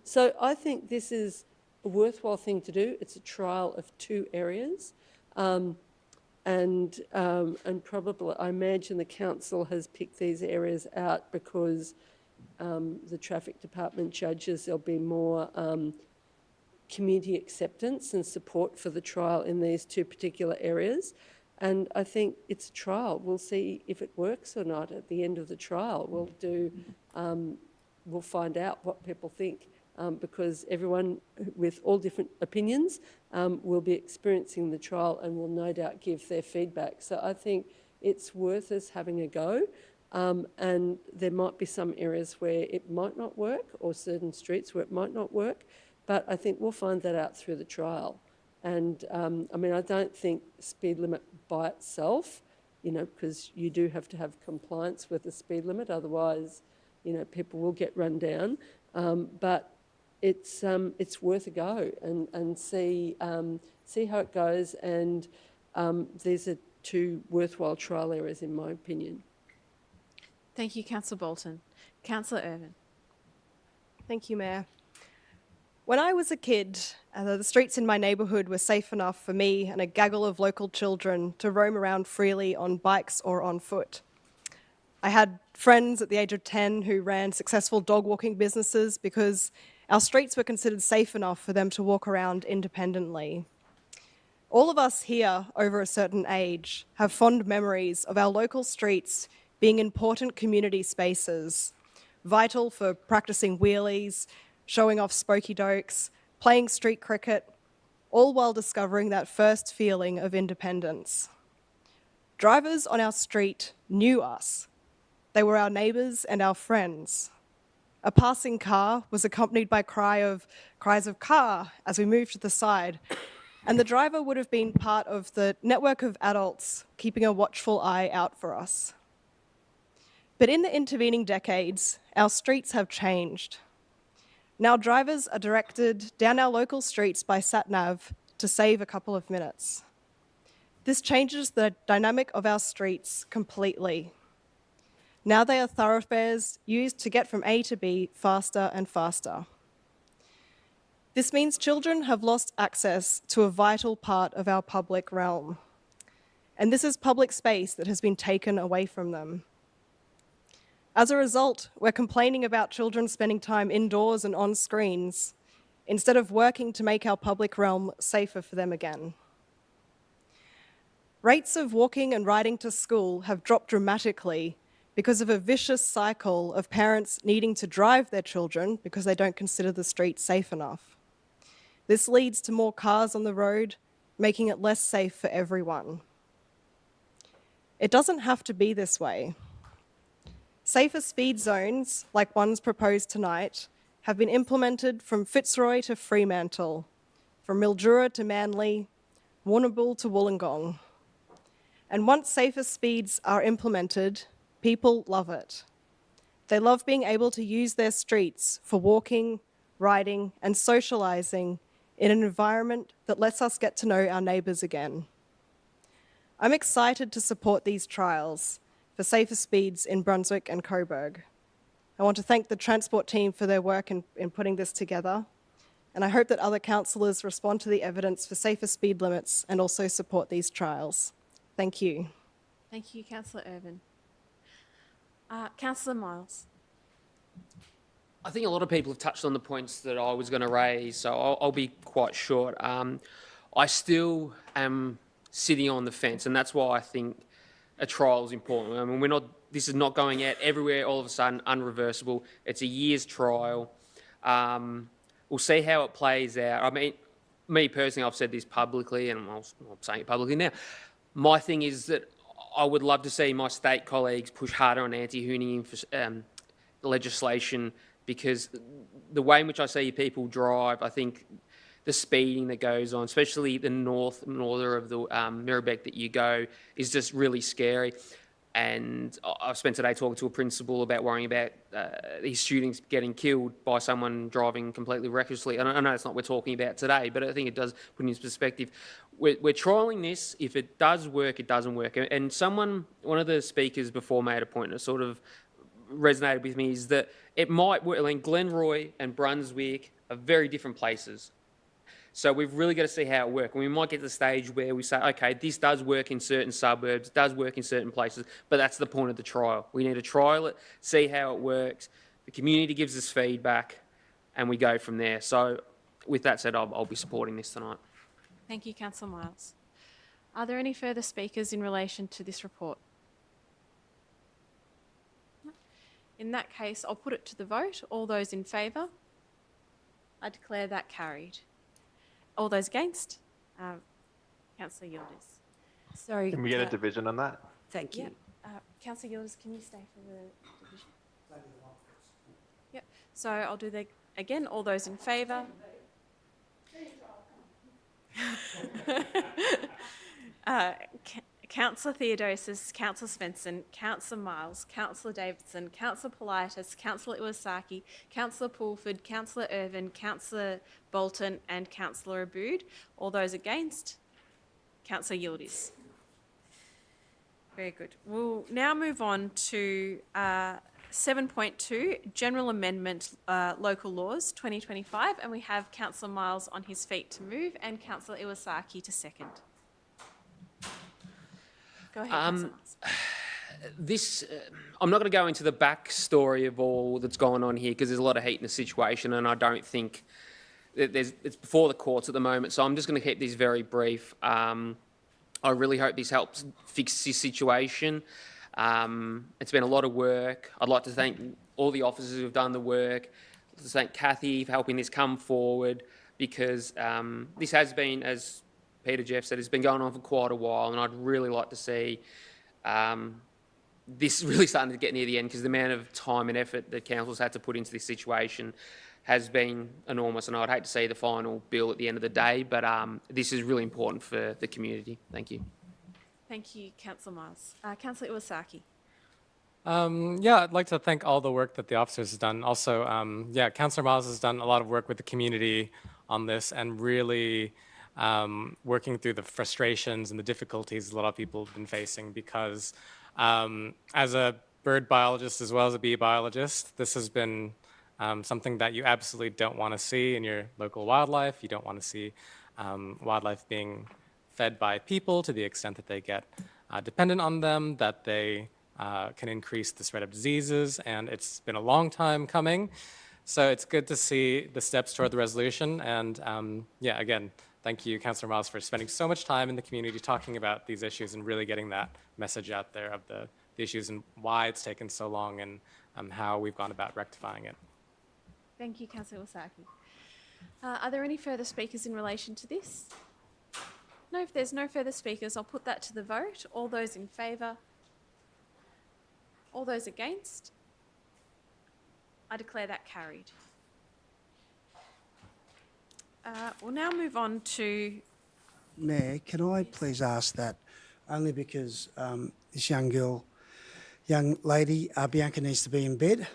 So I think this is a worthwhile thing to do. It's a trial of 2 areas. And probably, I imagine the council has picked these areas out because the traffic department judges there'll be more community acceptance and support for the trial in these 2 particular areas. And I think it's a trial. We'll see if it works or not at the end of the trial. We'll find out what people think. Because everyone with all different opinions will be experiencing the trial and will no doubt give their feedback. So I think it's worth us having a go, and there might be some areas where it might not work or certain streets where it might not work, but I think we'll find that out through the trial. And I mean, I don't think speed limit by itself, because you do have to have compliance with the speed limit, otherwise, people will get run down. But it's worth a go and see how it goes. And these are 2 worthwhile trial areas, in my opinion. Thank you, Councillor Bolton. Councillor Irvin. Thank you, Mayor. When I was a kid, the streets in my neighbourhood were safe enough for me and a gaggle of local children to roam around freely on bikes or on foot. I had friends at the age of 10 who ran successful dog walking businesses because our streets were considered safe enough for them to walk around independently. All of us here over a certain age have fond memories of our local streets being important community spaces, vital for practicing wheelies, showing off spokey dokes, playing street cricket, all while discovering that first feeling of independence. Drivers on our street knew us. They were our neighbours and our friends. A passing car was accompanied by cries of car as we moved to the side, and the driver would have been part of the network of adults keeping a watchful eye out for us. But in the intervening decades, our streets have changed. Now drivers are directed down our local streets by sat-nav to save a couple of minutes. This changes the dynamic of our streets completely. Now they are thoroughfares used to get from A to B faster and faster. This means children have lost access to a vital part of our public realm. And this is public space that has been taken away from them. As a result, we're complaining about children spending time indoors and on screens instead of working to make our public realm safer for them again. Rates of walking and riding to school have dropped dramatically because of a vicious cycle of parents needing to drive their children because they don't consider the street safe enough. This leads to more cars on the road, making it less safe for everyone. It doesn't have to be this way. Safer speed zones, like ones proposed tonight, have been implemented from Fitzroy to Fremantle, from Mildura to Manly, Warrnambool to Wollongong. And once safer speeds are implemented, people love it. They love being able to use their streets for walking, riding, and socialising in an environment that lets us get to know our neighbours again. I'm excited to support these trials for safer speeds in Brunswick and Coburg. I want to thank the Transport team for their work in putting this together, and I hope that other councillors respond to the evidence for safer speed limits and also support these trials. Thank you. Thank you, Councillor Irvin. Councillor Miles. I think a lot of people have touched on the points that I was going to raise, so I'll be quite short. I still am sitting on the fence, and that's why I think a trial is important. I mean, this is not going out everywhere all of a sudden, unreversible. It's a year's trial. We'll see how it plays out. I mean, me personally, I've said this publicly, and I'm saying it publicly now. My thing is that I would love to see my state colleagues push harder on anti-hooning legislation, because the way in which I see people drive, I think the speeding that goes on, especially the norther of the Merri-bek that you go, is just really scary. And I've spent today talking to a principal about worrying about these students getting killed by someone driving completely recklessly. And I know that's not what we're talking about today, but I think it does put into perspective. We're trialling this. If it does work, it doesn't work. And one of the speakers before made a point, a sort of resonated with me is that it might work. I mean, Glenroy and Brunswick are very different places. So we've really got to see how it works. And we might get to the stage where we say, okay, this does work in certain suburbs, does work in certain places, but that's the point of the trial. We need to trial it, see how it works. The community gives us feedback, and we go from there. So with that said, I'll be supporting this tonight. Thank you, Councillor Miles. Are there any further speakers in relation to this report? In that case, I'll put it to the vote. All those in favour? I declare that carried. All those against? Councillor Yildiz. Sorry. Can we get a division on that? Thank you. Councillor Yildiz, can you stay for the division? Yep. So I'll do that again. All those in favour? Councillor Theodosis, Councillor Svensson, Councillor Miles, Councillor Davidson, Councillor Politis, Councillor Iwasaki, Councillor Pulford, Councillor Irvin, Councillor Bolton and Councillor Aboud. All those against? Councillor Yildiz. Very good. We'll now move on to 7.2, General Amendment Local Laws 2025, and we have Councillor Miles on his feet to move and Councillor Iwasaki to second. Go ahead, Councillor Miles. I'm not going to go into the backstory of all that's going on here because there's a lot of heat in the situation, and I don't think that it's before the courts at the moment. So I'm just going to keep this very brief. I really hope this helps fix this situation. It's been a lot of work. I'd like to thank all the officers who've done the work. I'd like to thank Kathy for helping this come forward because this has been, as Peter Jeff said, it's been going on for quite a while, and I'd really like to see this really starting to get near the end because the amount of time and effort that council's had to put into this situation has been enormous, and I'd hate to see the final bill at the end of the day, but this is really important for the community. Thank you. Thank you, Councillor Miles. Councillor Iwasaki. I'd like to thank all the work that the officers have done. Also, Councillor Miles has done a lot of work with the community on this and really working through the frustrations and the difficulties a lot of people have been facing because as a bird biologist as well as a bee biologist, this has been something that you absolutely don't want to see in your local wildlife. You don't want to see wildlife being fed by people to the extent that they get dependent on them, that they can increase the spread of diseases, and it's been a long time coming. So it's good to see the steps toward the resolution, and again, thank you, Councillor Miles, for spending so much time in the community talking about these issues and really getting that message out there of the issues and why it's taken so long and how we've gone about rectifying it. Thank you, Councillor Iwasaki. Are there any further speakers in relation to this? No, if there's no further speakers, I'll put that to the vote. All those in favour? All those against? I declare that carried. We'll now move on to... Mayor, can I please ask that, only because this young lady, Bianca, needs to be in bed,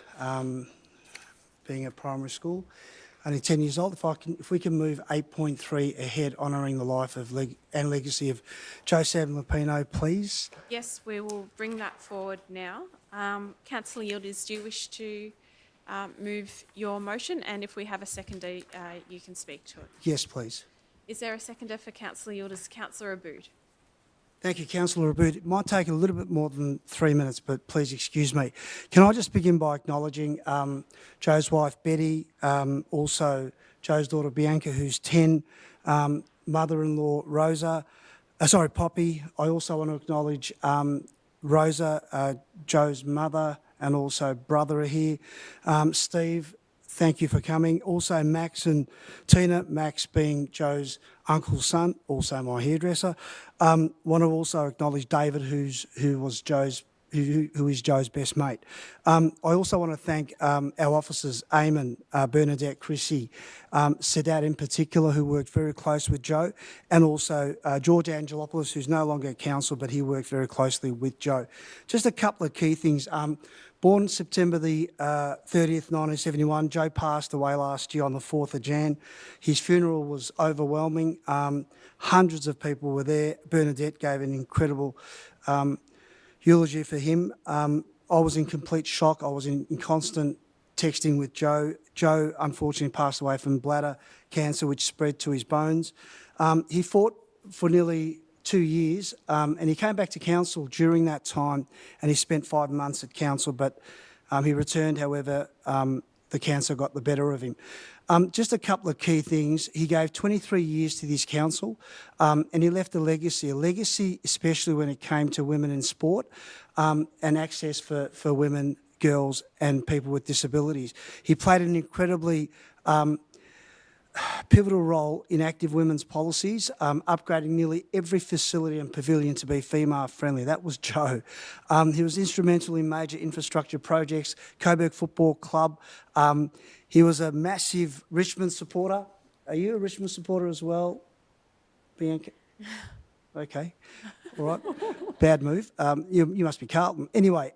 being at primary school, only 10 years old. If we can move 8.3 ahead, honouring the life and legacy of Joe Lapino, please. Yes, we will bring that forward now. Councillor Yildiz, do you wish to move your motion? And if we have a seconder, you can speak to it. Yes, please. Is there a seconder for Councillor Yildiz? Councillor Aboud. Thank you, Councillor Aboud. It might take a little bit more than 3 minutes, but please excuse me. Can I just begin by acknowledging Joe's wife, Betty, also Joe's daughter, Bianca, who's 10, mother-in-law, Poppy. I also want to acknowledge Rosa, Joe's mother, and also brother are here. Steve, thank you for coming. Also Max and Tina, Max being Joe's uncle's son, also my hairdresser. Want to also acknowledge David, who is Joe's best mate. I also want to thank our officers, Eamon, Bernadette, Chrissy, Sadat in particular, who worked very close with Joe, and also George Angelopoulos, who's no longer at council, but he worked very closely with Joe. Just a couple of key things. Born September the 30th, 1971, Joe passed away last year on the 4th of Jan. His funeral was overwhelming. Hundreds of people were there. Bernadette gave an incredible eulogy for him. I was in complete shock. I was in constant texting with Joe. Joe unfortunately passed away from bladder cancer, which spread to his bones. He fought for nearly 2 years, and he came back to council during that time, and he spent 5 months at council, but he returned, however, the cancer got the better of him. Just a couple of key things. He gave 23 years to this council, and he left a legacy especially when it came to women in sport and access for women, girls and people with disabilities. He played an incredibly pivotal role in active women's policies, upgrading nearly every facility and pavilion to be female friendly. That was Joe. He was instrumental in major infrastructure projects, Coburg Football Club. He was a massive Richmond supporter. Are you a Richmond supporter as well, Bianca? Okay, all right. Bad move. You must be Carlton. Anyway,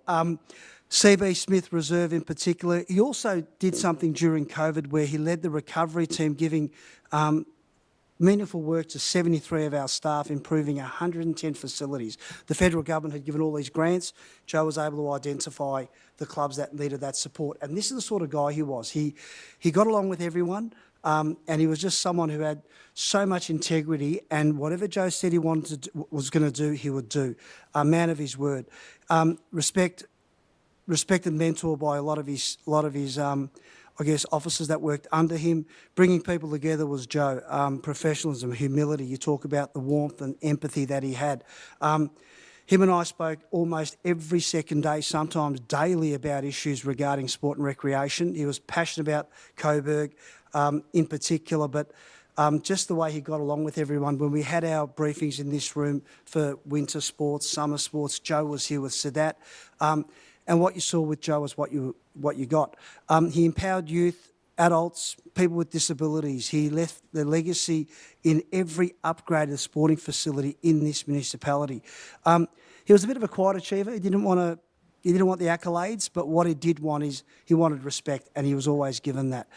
CB Smith Reserve in particular. He also did something during COVID where he led the recovery team, giving meaningful work to 73 of our staff, improving 110 facilities. The federal government had given all these grants. Joe was able to identify the clubs that needed that support. And this is the sort of guy he was. He got along with everyone, and he was just someone who had so much integrity, and whatever Joe said he was going to do, he would do. A man of his word. Respected mentor by a lot of his I guess, officers that worked under him. Bringing people together was Joe. Professionalism, humility. You talk about the warmth and empathy that he had. Him and I spoke almost every second day, sometimes daily, about issues regarding sport and recreation. He was passionate about Coburg in particular, but just the way he got along with everyone. When we had our briefings in this room for winter sports, summer sports, Joe was here with Sadat. And what you saw with Joe was what you got. He empowered youth, adults, people with disabilities. He left the legacy in every upgraded sporting facility in this municipality. He was a bit of a quiet achiever. He didn't want the accolades, but what he did want is he wanted respect, and he was always given that.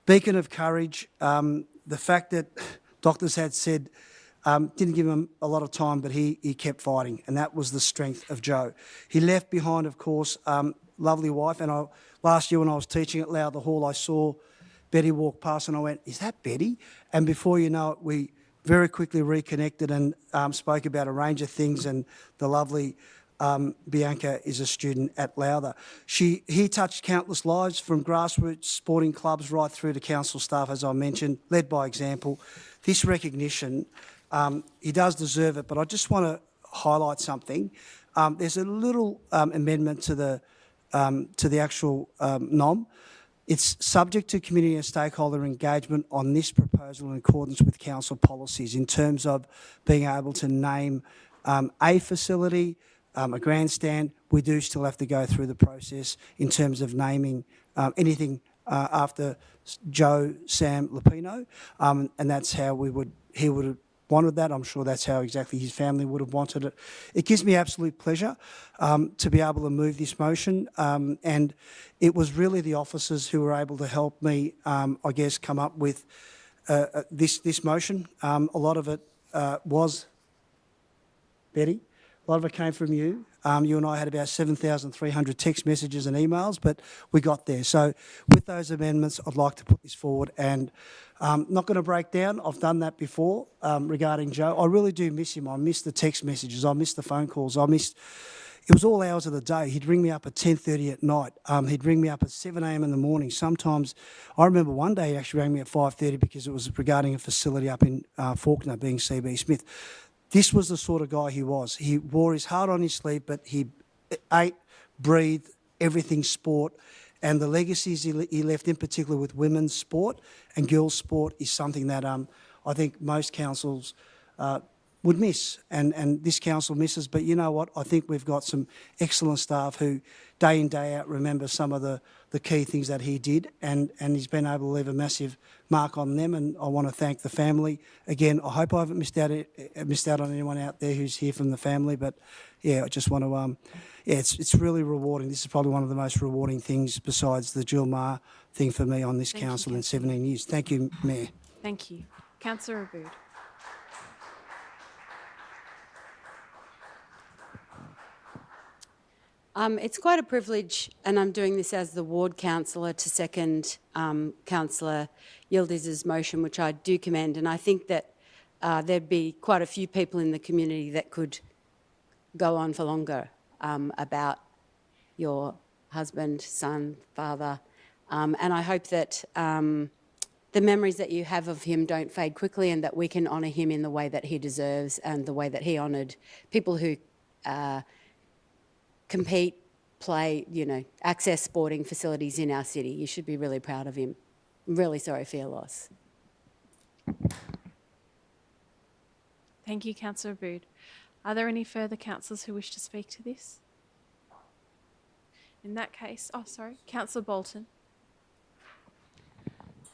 Beacon of courage. The fact that doctors had said didn't give him a lot of time, but he kept fighting, and that was the strength of Joe. He left behind, of course, lovely wife, and last year when I was teaching at Lowther Hall, I saw Betty walk past and I went, "Is that Betty?" And before you know it, we very quickly reconnected and spoke about a range of things, and the lovely Bianca is a student at Lowther. He touched countless lives, from grassroots sporting clubs right through to council staff, as I mentioned, led by example. This recognition, he does deserve it, but I just want to highlight something. There's a little amendment to the actual NOM. It's subject to community and stakeholder engagement on this proposal in accordance with council policies in terms of being able to name a facility, a grandstand. We do still have to go through the process in terms of naming anything after Joe Sam Lupino, and that's how he would have wanted that. I'm sure that's how exactly his family would have wanted it. It gives me absolute pleasure to be able to move this motion, and it was really the officers who were able to help me, I guess, come up with this motion. A lot of it was, Betty, a lot of it came from you. You and I had about 7,300 text messages and emails, but we got there. So with those amendments, I'd like to put this forward, and not going to break down. I've done that before regarding Joe. I really do miss him. I miss the text messages. I miss the phone calls. It was all hours of the day. He'd ring me up at 10:30 at night. He'd ring me up at 7 a.m. in the morning. Sometimes, I remember one day he actually rang me at 5:30 because it was regarding a facility up in Fawkner, being CB Smith. This was the sort of guy he was. He wore his heart on his sleeve, but he ate, breathed, everything sport. And the legacies he left, in particular with women's sport and girls' sport, is something that I think most councils would miss, and this council misses. But you know what? I think we've got some excellent staff who, day in, day out, remember some of the key things that he did, and he's been able to leave a massive mark on them, and I want to thank the family. Again, I hope I haven't missed out on anyone out there who's here from the family, but yeah, I just want to, it's really rewarding. This is probably one of the most rewarding things besides the Jill Maher thing for me on this council in 17 years. Thank you, Mayor. Thank you. Councillor Abood. It's quite a privilege, and I'm doing this as the ward councillor to second Councillor Yildiz's motion, which I do commend. And I think that there'd be quite a few people in the community that could go on for longer about your husband, son, father. And I hope that the memories that you have of him don't fade quickly, and that we can honour him in the way that he deserves and the way that he honoured people who compete, play, access sporting facilities in our city. You should be really proud of him. I'm really sorry for your loss. Thank you, Councillor Abood. Are there any further councillors who wish to speak to this? In that case, Councillor Bolton.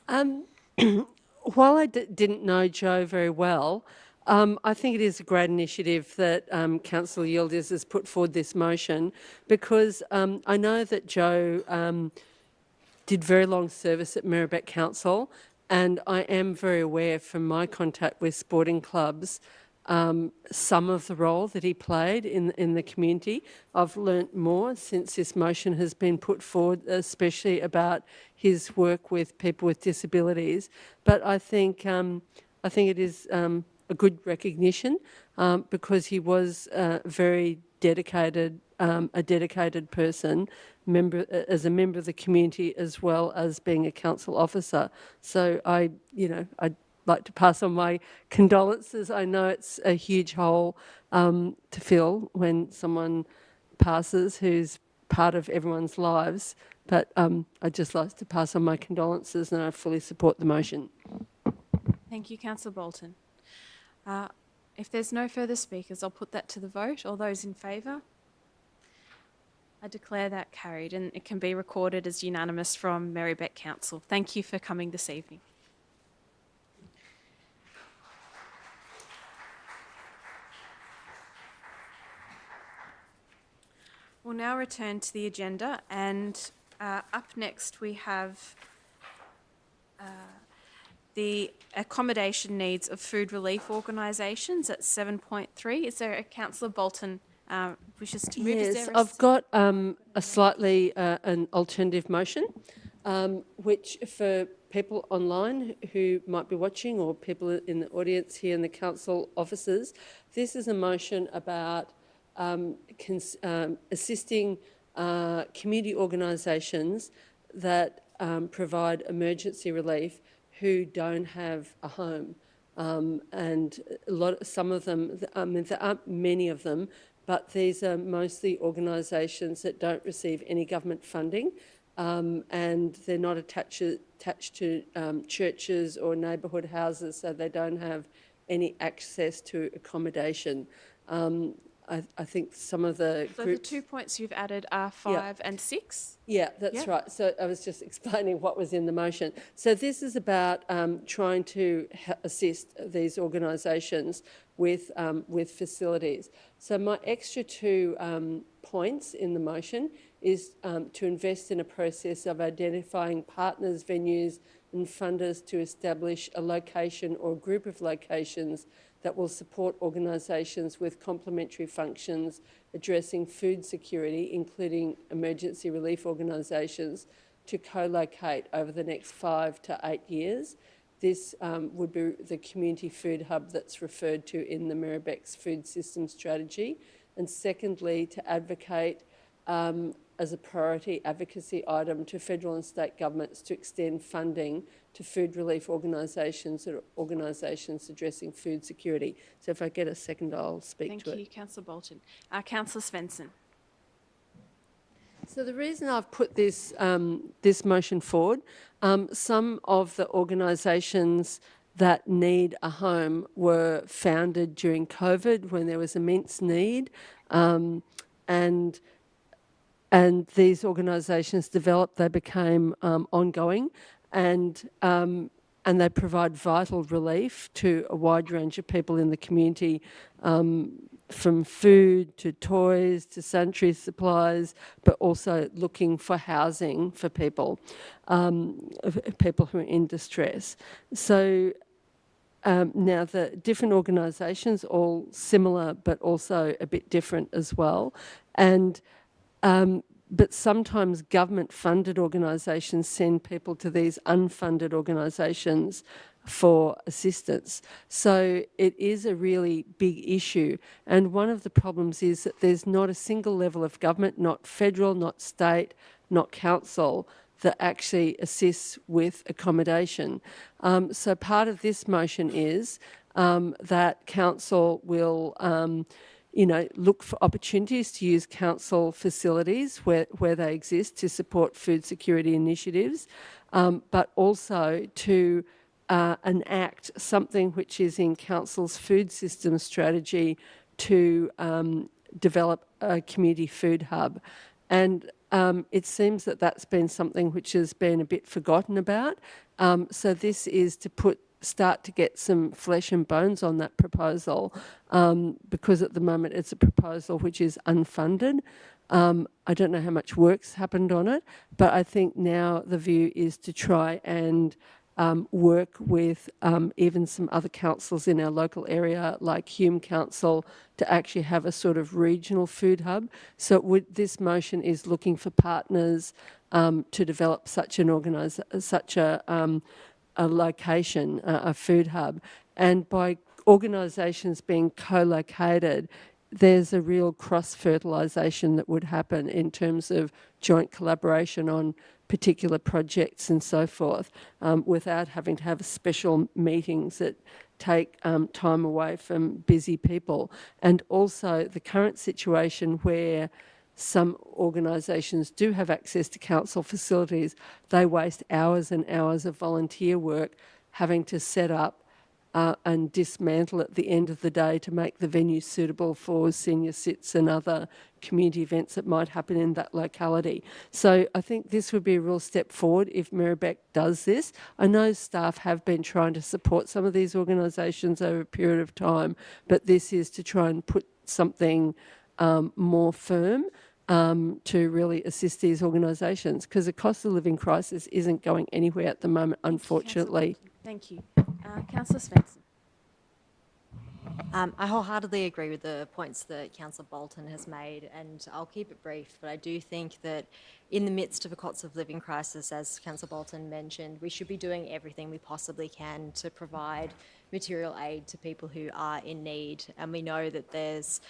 While I didn't know Joe very well, I think it is a great initiative that Councillor Yildiz has put forward this motion, because I know that Joe did very long service at Merri-bek Council, and I am very aware from my contact with sporting clubs some of the role that he played in the community. I've learnt more since this motion has been put forward, especially about his work with people with disabilities. But I think it is a good recognition because he was very dedicated, a dedicated person, as a member of the community, as well as being a council officer. So I'd like to pass on my condolences. I know it's a huge hole to fill when someone passes who's part of everyone's lives, but I'd just like to pass on my condolences, and I fully support the motion. Thank you, Councillor Bolton. If there's no further speakers, I'll put that to the vote. All those in favour? I declare that carried, and it can be recorded as unanimous from Merri-bek Council. Thank you for coming this evening. We'll now return to the agenda, and up next we have the accommodation needs of food relief organisations at 7.3. Is there a Councillor Bolton wishes to move? Yes, I've got a slightly an alternative motion, which for people online who might be watching, or people in the audience here in the council offices, this is a motion about assisting community organisations that provide emergency relief who don't have a home. And some of them, there aren't many of them, but these are mostly organisations that don't receive any government funding, and they're not attached to churches or neighbourhood houses, so they don't have any access to accommodation. I think some of the So groups... the 2 points you've added are 5 and 6? Yeah, that's right. So I was just explaining what was in the motion. So this is about trying to assist these organisations with facilities. So my extra 2 points in the motion is to invest in a process of identifying partners, venues and funders to establish a location or group of locations that will support organisations with complementary functions addressing food security, including emergency relief organisations, to co-locate over the next 5 to 8 years. This would be the community food hub that's referred to in the Merri-bek's food system strategy. And secondly, to advocate as a priority advocacy item to federal and state governments to extend funding to food relief organisations or organisations addressing food security. So if I get a second, I'll speak to it. Thank you, Councillor Bolton. Councillor Svensson. So the reason I've put this this motion forward, some of the organisations that need a home were founded during COVID when there was immense need, and these organisations developed, they became ongoing, and they provide vital relief to a wide range of people in the community, from food to toys to sanitary supplies, but also looking for housing for people, people who are in distress. So now the different organisations, all similar but also a bit different as well, and But sometimes government-funded organisations send people to these unfunded organisations for assistance. So it is a really big issue. And one of the problems is that there's not a single level of government, not federal, not state, not council, that actually assists with accommodation. So part of this motion is that council will look for opportunities to use council facilities where they exist to support food security initiatives, but also to enact something which is in council's food system strategy to develop a community food hub. And it seems that that's been something which has been a bit forgotten about. So this is to start to get some flesh and bones on that proposal, because at the moment it's a proposal which is unfunded. I don't know how much work's happened on it, but I think now the view is to try and work with even some other councils in our local area, like Hume Council, to actually have a sort of regional food hub. So this motion is looking for partners to develop such an a location, a food hub. And by organisations being co-located, there's a real cross-fertilisation that would happen in terms of joint collaboration on particular projects and so forth, without having to have special meetings that take time away from busy people. And also the current situation where some organisations do have access to council facilities, they waste hours and hours of volunteer work having to set up and dismantle at the end of the day to make the venue suitable for senior sits and other community events that might happen in that locality. So I think this would be a real step forward if Merri-bek does this. I know staff have been trying to support some of these organisations over a period of time, but this is to try and put something more firm to really assist these organisations, because the cost of living crisis isn't going anywhere at the moment, unfortunately. Thank you. Councillor Svensson. I wholeheartedly agree with the points that Councillor Bolton has made, and I'll keep it brief, but I do think that in the midst of a cost of living crisis, as Councillor Bolton mentioned, we should be doing everything we possibly can to provide material aid to people who are in need. And we know that there's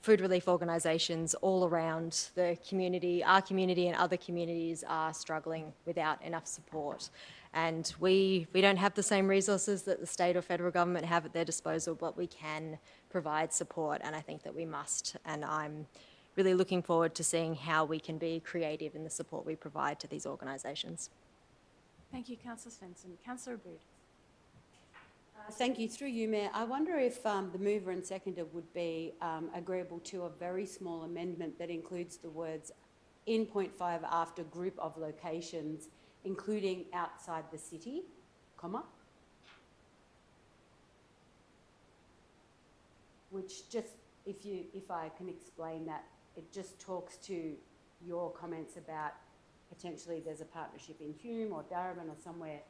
food relief organisations all around the community, our community and other communities are struggling without enough support. And we don't have the same resources that the state or federal government have at their disposal, but we can provide support, and I think that we must. And I'm really looking forward to seeing how we can be creative in the support we provide to these organisations. Thank you, Councillor Svensson. Councillor Aboud. Thank you. Through you, Mayor, I wonder if the mover and seconder would be agreeable to a very small amendment that includes the words in point 5 after group of locations, including outside the city, comma, which just, if I can explain that, it just talks to your comments about potentially there's a partnership in Hume or Darebin or somewhere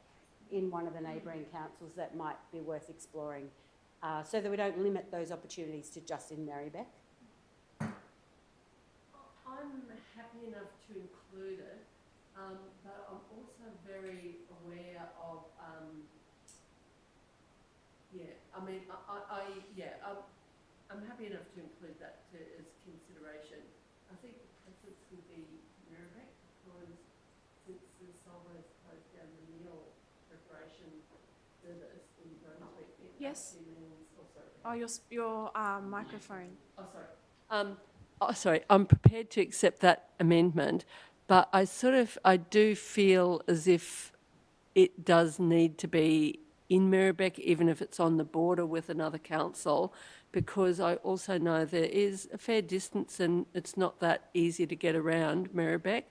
in one of the neighbouring councils that might be worth exploring, so that we don't limit those opportunities to just in Merri-bek. I'm happy enough to include it, but I'm also very aware of, I'm happy enough to include that as consideration. I think the preference would be Merri-bek, because since the Solvay's closed down the meal preparation service in Brunswick, it Yes. actually means, your microphone. Sorry, I'm prepared to accept that amendment, but I do feel as if it does need to be in Merri-bek, even if it's on the border with another council, because I also know there is a fair distance and it's not that easy to get around Merri-bek.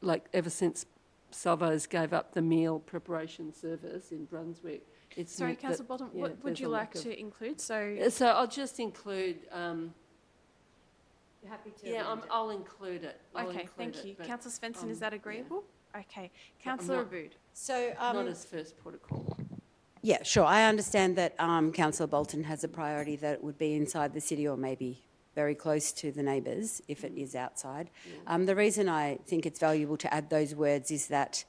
Like ever since Salvo's gave up the meal preparation service in Brunswick. Sorry, Councillor Bolton, what would you like to include? So I'll just include... Happy to. Yeah, I'll include it. Okay, thank you. Councillor Svensson, is that agreeable? Yeah. Okay. Councillor Aboud. So, not as first protocol. Yeah, sure. I understand that Councillor Bolton has a priority that it would be inside the city or maybe very close to the neighbours if it is outside. The reason I think it's valuable to add those words is that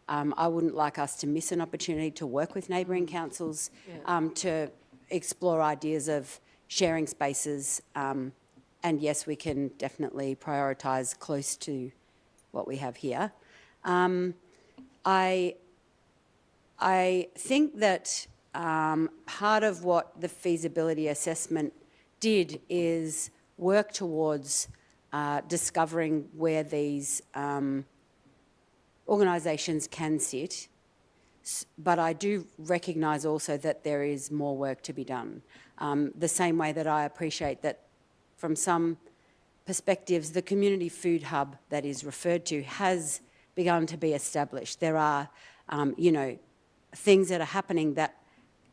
I wouldn't like us to miss an opportunity to work with neighbouring councils to explore ideas of sharing spaces. And yes, we can definitely prioritise close to what we have here. I think that part of what the feasibility assessment did is work towards discovering where these organisations can sit, but I do recognise also that there is more work to be done. The same way that I appreciate that from some perspectives, the community food hub that is referred to has begun to be established. There are, you know, things that are happening that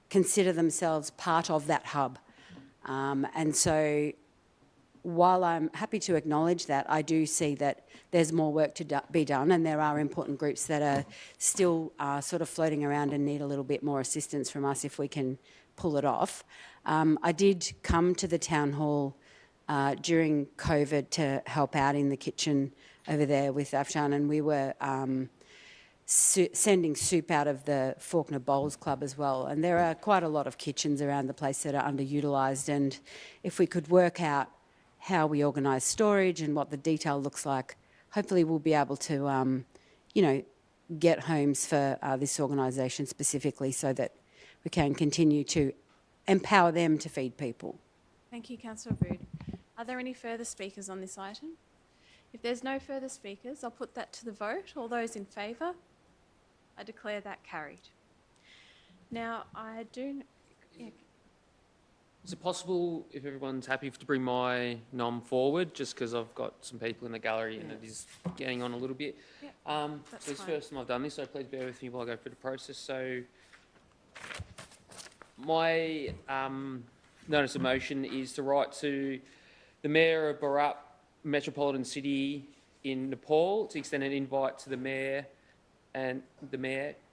consider themselves part of that hub. And so while I'm happy to acknowledge that, I do see that there's more work to be done, and there are important groups that are still sort of floating around and need a little bit more assistance from us if we can pull it off. I did come to the town hall during COVID to help out in the kitchen over there with Afshan, and we were sending soup out of the Fawkner Bowls Club as well. And there are quite a lot of kitchens around the place that are underutilised, and if we could work out how we organise storage and what the detail looks like, hopefully we'll be able to, you know, get homes for this organisation specifically so that we can continue to empower them to feed people. Thank you, Councillor Rood. Are there any further speakers on this item? If there's no further speakers, I'll put that to the vote. All those in favour? I declare that carried. Now, I do... Yeah. Is it possible, if everyone's happy, to bring my nom forward, just because I've got some people in the gallery and it is getting on a little bit? Yep, so it's the first time I've done this, so please bear with me while I go through the process. So my notice of motion is to write to the Mayor of Barup Metropolitan City in Nepal to extend an invite to the Mayor,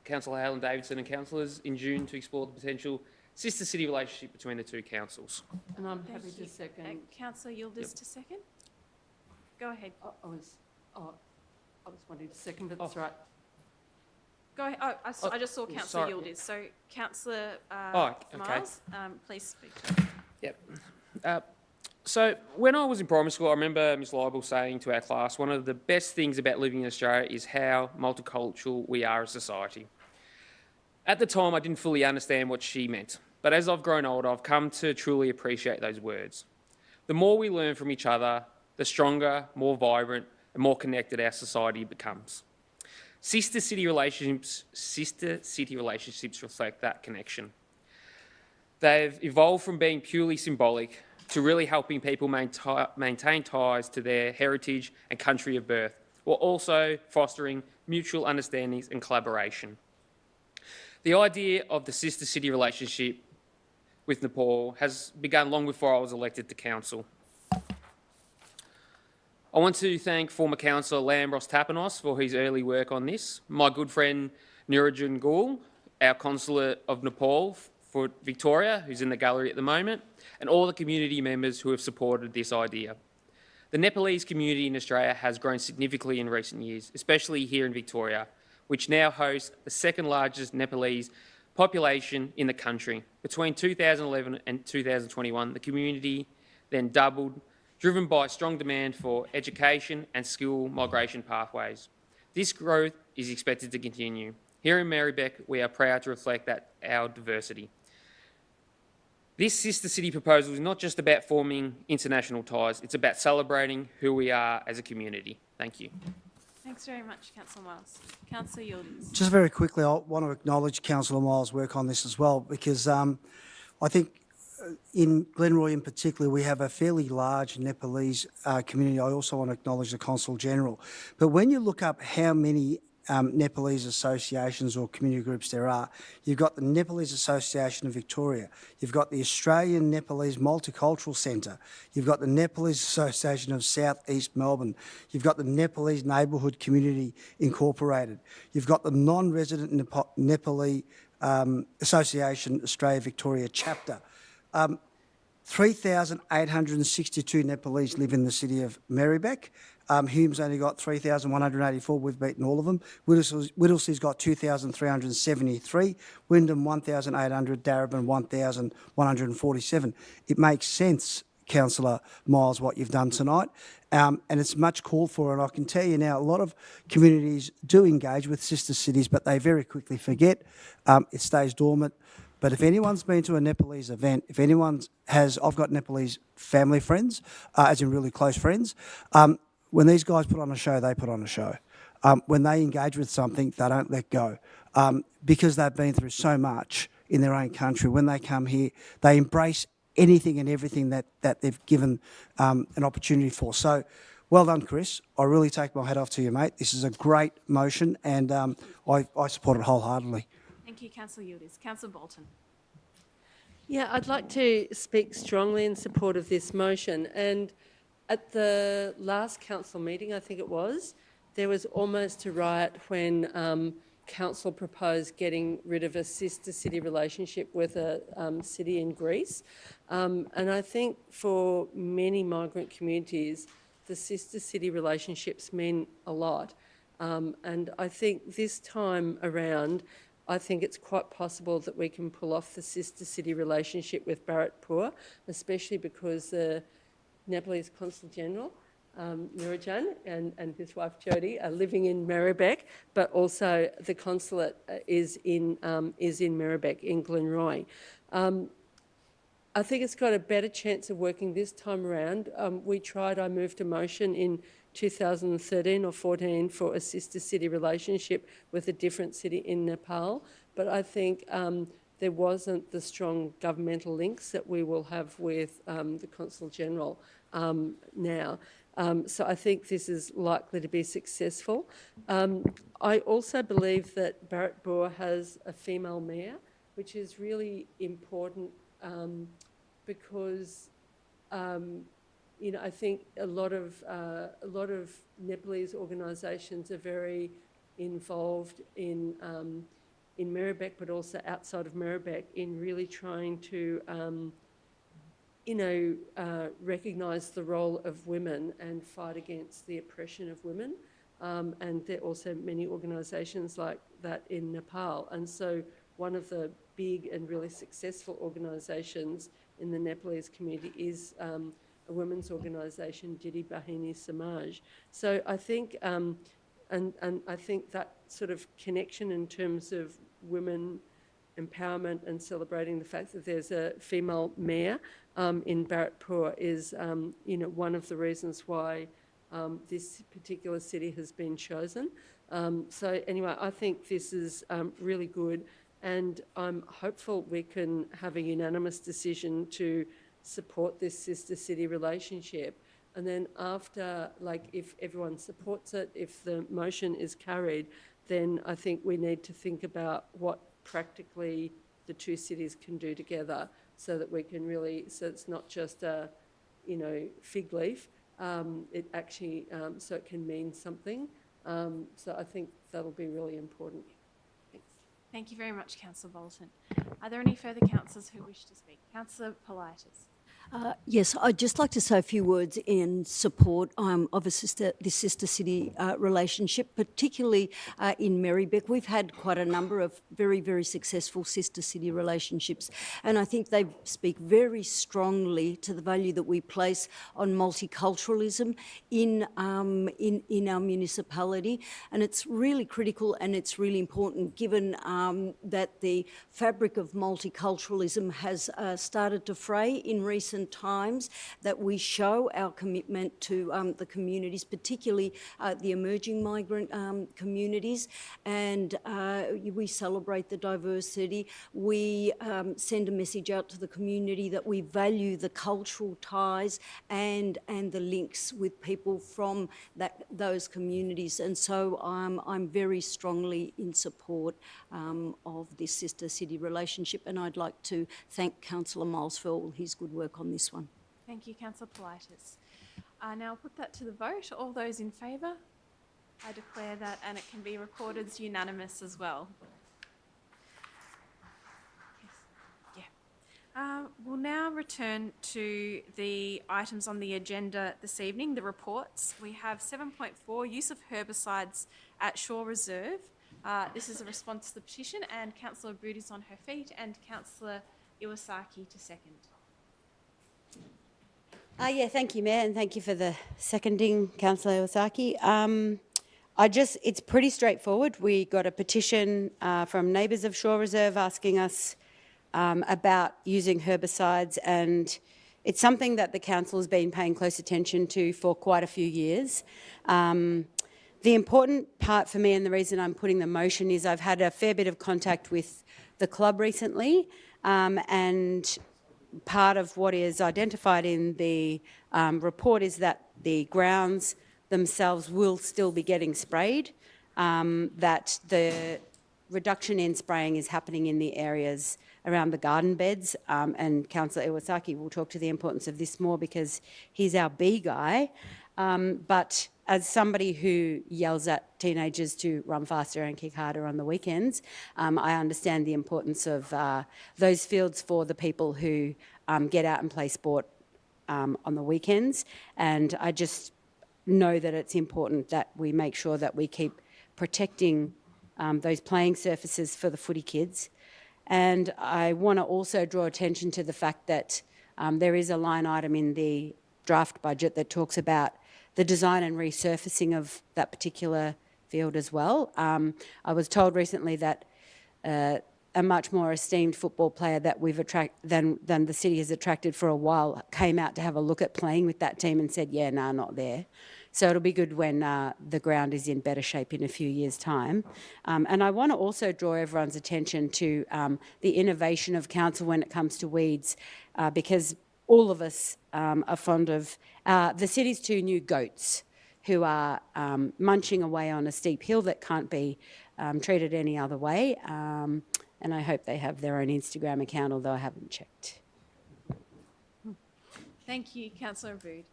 Councillor Helen Davidson and councillors in June to explore the potential sister city relationship between the two councils. And I'm happy to second. Councillor Yildiz to second. Go ahead. I was wanting to second, but that's right. Go ahead. I just saw Councillor Yildiz. So, Councillor Miles, please speak. Yep. So when I was in primary school, I remember Ms Leibel saying to our class, one of the best things about living in Australia is how multicultural we are as a society. At the time, I didn't fully understand what she meant, but as I've grown older, I've come to truly appreciate those words. The more we learn from each other, the stronger, more vibrant, and more connected our society becomes. Sister city relationships reflect that connection. They've evolved from being purely symbolic to really helping people maintain ties to their heritage and country of birth, while also fostering mutual understandings and collaboration. The idea of the sister city relationship with Nepal has begun long before I was elected to council. I want to thank former councillor Lambros Tapanos for his early work on this, my good friend Nirajun Gul, our consulate of Nepal for Victoria, who's in the gallery at the moment, and all the community members who have supported this idea. The Nepalese community in Australia has grown significantly in recent years, especially here in Victoria, which now hosts the second largest Nepalese population in the country. Between 2011 and 2021, the community then doubled, driven by strong demand for education and skill migration pathways. This growth is expected to continue. Here in Merri-bek, we are proud to reflect our diversity. This sister city proposal is not just about forming international ties, it's about celebrating who we are as a community. Thank you. Thanks very much, Councillor Miles. Councillor Yildiz. Just very quickly, I want to acknowledge Councillor Miles' work on this as well, because I think in Glenroy in particular, we have a fairly large Nepalese community. I also want to acknowledge the Consul General. But when you look up how many Nepalese associations or community groups there are, you've got the Nepalese Association of Victoria, you've got the Australian Nepalese Multicultural Centre, you've got the Nepalese Association of South East Melbourne, you've got the Nepalese Neighbourhood Community Incorporated, you've got the Non-Resident Nepali Association Australia Victoria chapter. 3,862 Nepalese live in the city of Merri-bek. Hume's only got 3,184. We've beaten all of them. Whittlesea's got 2,373. Wyndham 1,800. Darebin 1,147. It makes sense, Councillor Miles, what you've done tonight, and it's much called for. And I can tell you now, a lot of communities do engage with sister cities, but they very quickly forget. It stays dormant. But if anyone's been to a Nepalese event, if anyone has, I've got Nepalese family friends, as in really close friends. When these guys put on a show, they put on a show. When they engage with something, they don't let go, because they've been through so much in their own country. When they come here, they embrace anything and everything that they've given an opportunity for. So, well done, Chris. I really take my hat off to you, mate. This is a great motion, and I support it wholeheartedly. Thank you, Councillor Yildiz. Councillor Bolton. Yeah, I'd like to speak strongly in support of this motion. And at the last council meeting, I think it was, there was almost a riot when council proposed getting rid of a sister city relationship with a city in Greece. And I think for many migrant communities, the sister city relationships mean a lot. And I think this time around, I think it's quite possible that we can pull off the sister city relationship with Bharatpur, especially because the Nepalese Consul General, Nurajan, and his wife Jody are living in Merri-bek, but also the consulate is in Merri-bek, in Glenroy. I think it's got a better chance of working this time around. I moved a motion in 2013 or 14 for a sister city relationship with a different city in Nepal, but I think there wasn't the strong governmental links that we will have with the Consul General now. So I think this is likely to be successful. I also believe that Bharatpur has a female mayor, which is really important because I think a lot of Nepalese organisations are very involved in Merri-bek, but also outside of Merri-bek, in really trying to recognise the role of women and fight against the oppression of women. And there are also many organisations like that in Nepal. And so one of the big and really successful organisations in the Nepalese community is a women's organisation, Didi Bahini Samaj. So I think, and I think that sort of connection in terms of women empowerment and celebrating the fact that there's a female mayor in Bharatpur is, one of the reasons why this particular city has been chosen. So anyway, I think this is really good, and I'm hopeful we can have a unanimous decision to support this sister city relationship. And then after, if everyone supports it, if the motion is carried, then I think we need to think about what practically the two cities can do together so that we can really, so it's not just a, fig leaf, it actually, so it can mean something. So I think that'll be really important. Thanks. Thank you very much, Councillor Bolton. Are there any further councillors who wish to speak? Councillor Politis. Yes, I'd just like to say a few words in support of this sister city relationship, particularly in Merri-bek. We've had quite a number of very, very successful sister city relationships, and I think they speak very strongly to the value that we place on multiculturalism in our municipality, and it's really critical and it's really important given that the fabric of multiculturalism has started to fray in recent times, that we show our commitment to the communities, particularly the emerging migrant communities, and we celebrate the diversity. We send a message out to the community that we value the cultural ties and the links with people from those communities, and so I'm very strongly in support of this sister city relationship, and I'd like to thank Councillor Miles for all his good work on this one. Thank you, Councillor Politis. Now I'll put that to the vote. All those in favour? I declare that, and it can be recorded as unanimous as well. Yes. We'll now return to the items on the agenda this evening, the reports. We have 7.4, use of herbicides at Shore Reserve. This is a response to the petition, and Councillor Abood is on her feet, and Councillor Iwasaki to second. Yeah, thank you, Mayor, and thank you for the seconding, Councillor Iwasaki. It's pretty straightforward. We got a petition from neighbours of Shore Reserve asking us about using herbicides, and it's something that the council has been paying close attention to for quite a few years. The important part for me, and the reason I'm putting the motion, is I've had a fair bit of contact with the club recently, and part of what is identified in the report is that the grounds themselves will still be getting sprayed, that the reduction in spraying is happening in the areas around the garden beds, and Councillor Iwasaki will talk to the importance of this more because he's our bee guy. But as somebody who yells at teenagers to run faster and kick harder on the weekends, I understand the importance of those fields for the people who get out and play sport on the weekends. And I just know that it's important that we make sure that we keep protecting those playing surfaces for the footy kids. And I want to also draw attention to the fact that there is a line item in the draft budget that talks about the design and resurfacing of that particular field as well. I was told recently that a much more esteemed football player that we've than the city has attracted for a while came out to have a look at playing with that team and said, yeah, nah, not there. So it'll be good when the ground is in better shape in a few years' time. And I want to also draw everyone's attention to the innovation of council when it comes to weeds, because all of us are fond of the city's two new goats who are munching away on a steep hill that can't be treated any other way. And I hope they have their own Instagram account, although I haven't checked. Thank you, Councillor Abood.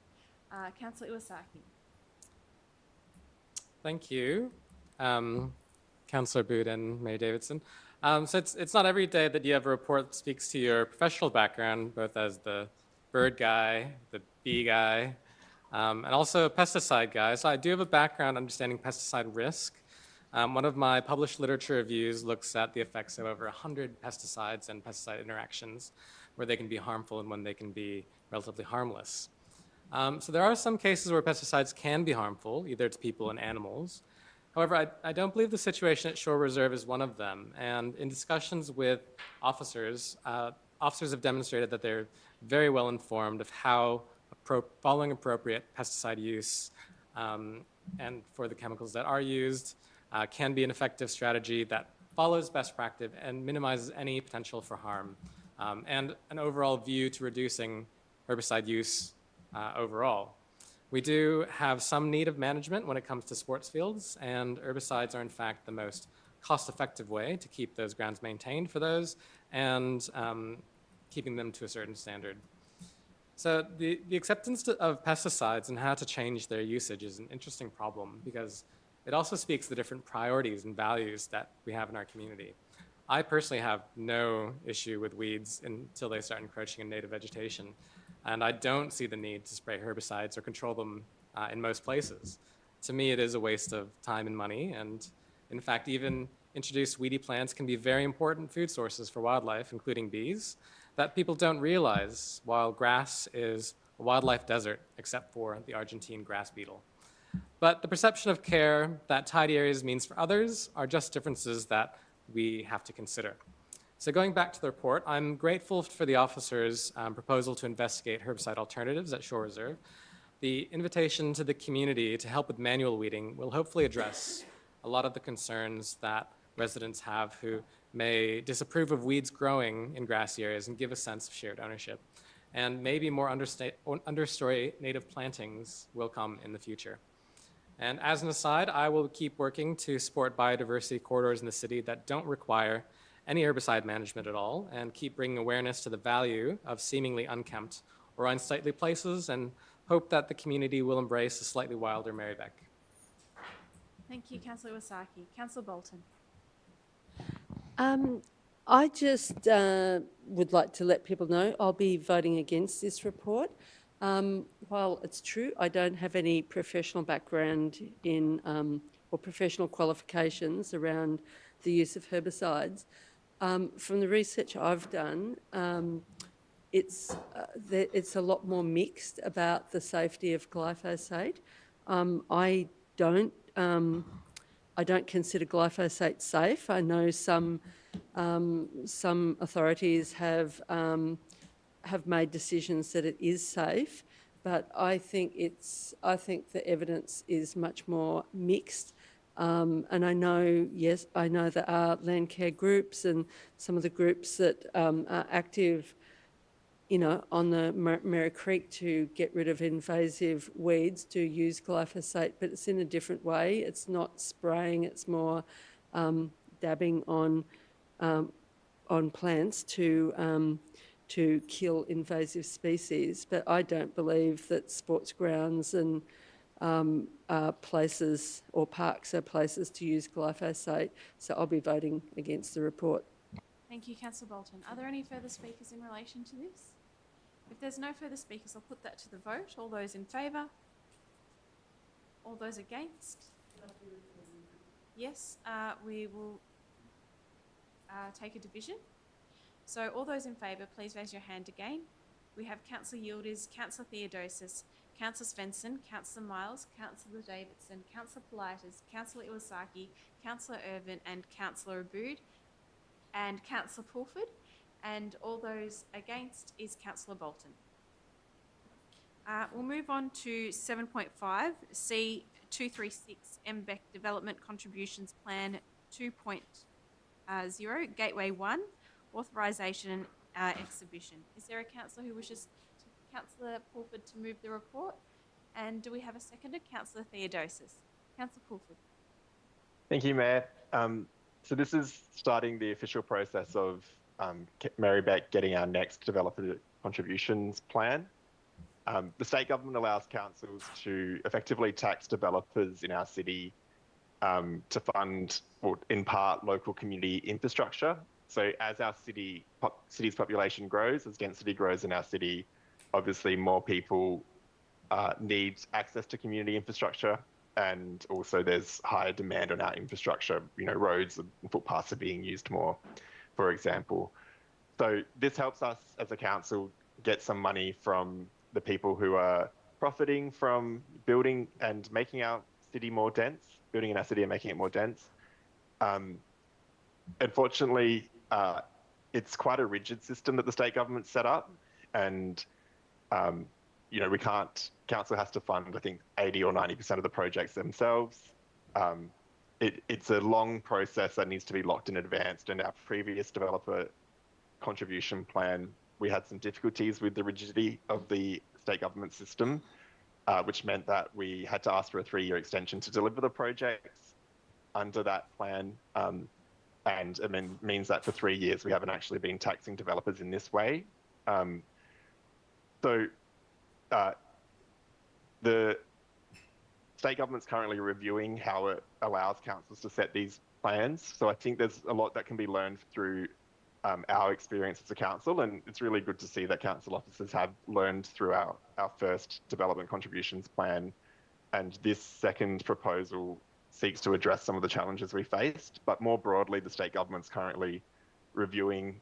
Councillor Iwasaki. Thank you, Councillor Abood and Mayor Davidson. So it's not every day that you have a report that speaks to your professional background, both as the bird guy, the bee guy, and also a pesticide guy. So I do have a background understanding pesticide risk. One of my published literature reviews looks at the effects of over 100 pesticides and pesticide interactions, where they can be harmful and when they can be relatively harmless. So there are some cases where pesticides can be harmful, either to people and animals. However, I don't believe the situation at Shore Reserve is one of them. And in discussions with officers, officers have demonstrated that they're very well informed of how following appropriate pesticide use and for the chemicals that are used can be an effective strategy that follows best practice and minimizes any potential for harm, and an overall view to reducing herbicide use overall. We do have some need of management when it comes to sports fields, and herbicides are in fact the most cost-effective way to keep those grounds maintained for those and keeping them to a certain standard. So the acceptance of pesticides and how to change their usage is an interesting problem because it also speaks to the different priorities and values that we have in our community. I personally have no issue with weeds until they start encroaching in native vegetation. And I don't see the need to spray herbicides or control them in most places. To me, it is a waste of time and money. And in fact, even introduced weedy plants can be very important food sources for wildlife, including bees, that people don't realize, while grass is a wildlife desert, except for the Argentine grass beetle. But the perception of care that tidy areas means for others are just differences that we have to consider. So going back to the report, I'm grateful for the officer's proposal to investigate herbicide alternatives at Shore Reserve. The invitation to the community to help with manual weeding will hopefully address a lot of the concerns that residents have who may disapprove of weeds growing in grassy areas and give a sense of shared ownership. And maybe more understory native plantings will come in the future. And as an aside, I will keep working to support biodiversity corridors in the city that don't require any herbicide management at all, and keep bringing awareness to the value of seemingly unkempt or unsightly places, and hope that the community will embrace a slightly wilder Merri-bek. Thank you, Councillor Iwasaki. Councillor Bolton. I just would like to let people know I'll be voting against this report. While it's true I don't have any professional background in or professional qualifications around the use of herbicides, from the research I've done, it's a lot more mixed about the safety of glyphosate. I don't consider glyphosate safe. I know some authorities have made decisions that it is safe, but I think the evidence is much more mixed. And I know, yes, I know there are land care groups and some of the groups that are active, you know, on the Merri Creek to get rid of invasive weeds to use glyphosate, but it's in a different way. It's not spraying, it's more dabbing on plants to kill invasive species. But I don't believe that sports grounds and places or parks are places to use glyphosate. So I'll be voting against the report. Thank you, Councillor Bolton. Are there any further speakers in relation to this? If there's no further speakers, I'll put that to the vote. All those in favour? All those against? Yes, we will take a division. So all those in favour, please raise your hand again. We have Councillor Yildiz, Councillor Theodosis, Councillor Svensson, Councillor Miles, Councillor Davidson, Councillor Politis, Councillor Iwasaki, Councillor Irvin and Councillor Abood and Councillor Pulford. And all those against is Councillor Bolton. We'll move on to 7.5, C236 Merri-bek Development Contributions Plan 2.0, Gateway 1, Authorisation Exhibition. Is there a councillor who wishes, Councillor Pulford, to move the report? And do we have a seconder? Councillor Theodosis. Councillor Pulford. Thank you, Mayor. So this is starting the official process of Merri-bek getting our next developer contributions plan. The state government allows councils to effectively tax developers in our city to fund, or in part, local community infrastructure. So as our city's population grows, as density grows in our city, obviously more people need access to community infrastructure, and also there's higher demand on our infrastructure. You know, roads and footpaths are being used more, for example. So this helps us as a council get some money from the people who are profiting from building and making our city more dense, building in our city and making it more dense. Unfortunately, it's quite a rigid system that the state government set up, and you know, council has to fund, I think, 80 or 90% of the projects themselves. It's a long process that needs to be locked in advance, and our previous developer contribution plan, we had some difficulties with the rigidity of the state government system, which meant that we had to ask for a 3-year extension to deliver the projects under that plan. And it means that for 3 years, we haven't actually been taxing developers in this way. The state government's currently reviewing how it allows councils to set these plans. So I think there's a lot that can be learned through our experience as a council, and it's really good to see that council officers have learned through our first development contributions plan, and this second proposal seeks to address some of the challenges we faced. But more broadly, the state government's currently reviewing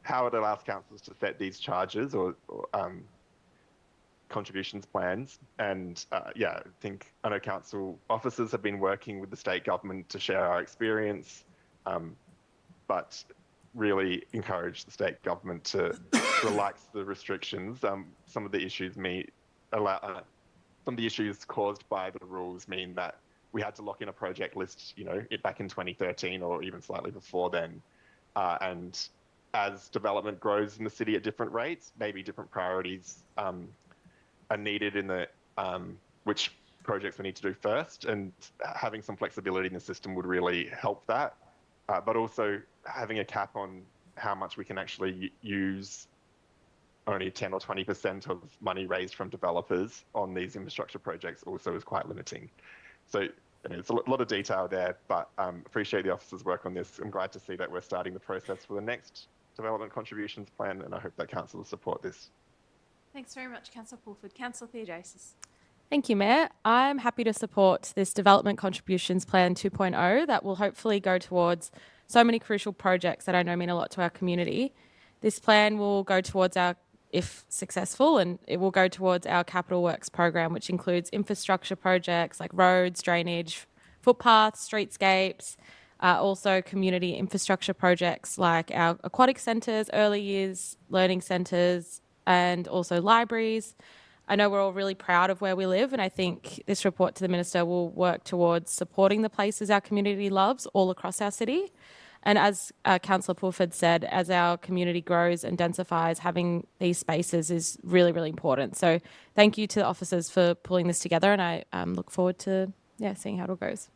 how it allows councils to set these charges or contributions plans. And yeah, I know council officers have been working with the state government to share our experience, but really encourage the state government to relax the restrictions. Some of the issues caused by the rules mean that we had to lock in a project list, you know, back in 2013 or even slightly before then. And as development grows in the city at different rates, maybe different priorities are needed in the which projects we need to do first, and having some flexibility in the system would really help that. But also having a cap on how much we can actually use, only 10 or 20% of money raised from developers on these infrastructure projects, also is quite limiting. So There's a lot of detail there, but appreciate the officers' work on this. I'm glad to see that we're starting the process for the next development contributions plan, and I hope that council will support this. Thanks very much, Councillor Pulford. Councillor Theodosis. Thank you, Mayor. I'm happy to support this Development Contributions Plan 2.0 that will hopefully go towards so many crucial projects that I know mean a lot to our community. This plan will go towards our, if successful, and it will go towards our capital works program, which includes infrastructure projects like roads, drainage, footpaths, streetscapes, also community infrastructure projects like our aquatic centres, early years learning centres, and also libraries. I know we're all really proud of where we live, and I think this report to the Minister will work towards supporting the places our community loves all across our city. And as Councillor Pulford said, as our community grows and densifies, having these spaces is really, really important. So thank you to the officers for pulling this together, and I look forward to seeing how it all goes.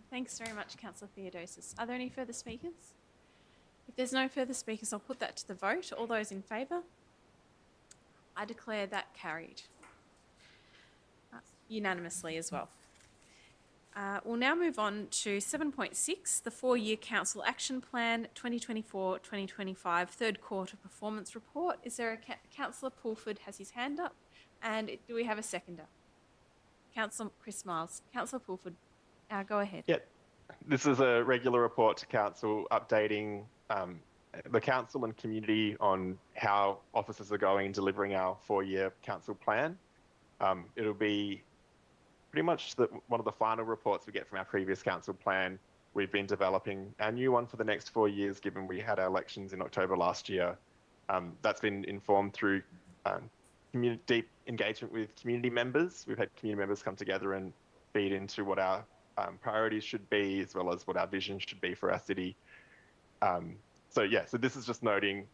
Thanks very much, Councillor Theodosis. Are there any further speakers? If there's no further speakers, I'll put that to the vote. All those in favour? I declare that carried unanimously as well. We'll now move on to 7.6, the 4-year Council Action Plan 2024-2025 third quarter performance report. Is there a Councillor Pulford has his hand up, and do we have a seconder? Councillor Chris Miles. Councillor Pulford, go ahead. Yeah, this is a regular report to Council updating the Council and community on how officers are going delivering our 4-year Council plan. It'll be pretty much one of the final reports we get from our previous Council plan. We've been developing our new one for the next 4 years, given we had our elections in October last year. That's been informed through deep engagement with community members. We've had community members come together and feed into what our priorities should be, as well as what our vision should be for our city. So this is just noting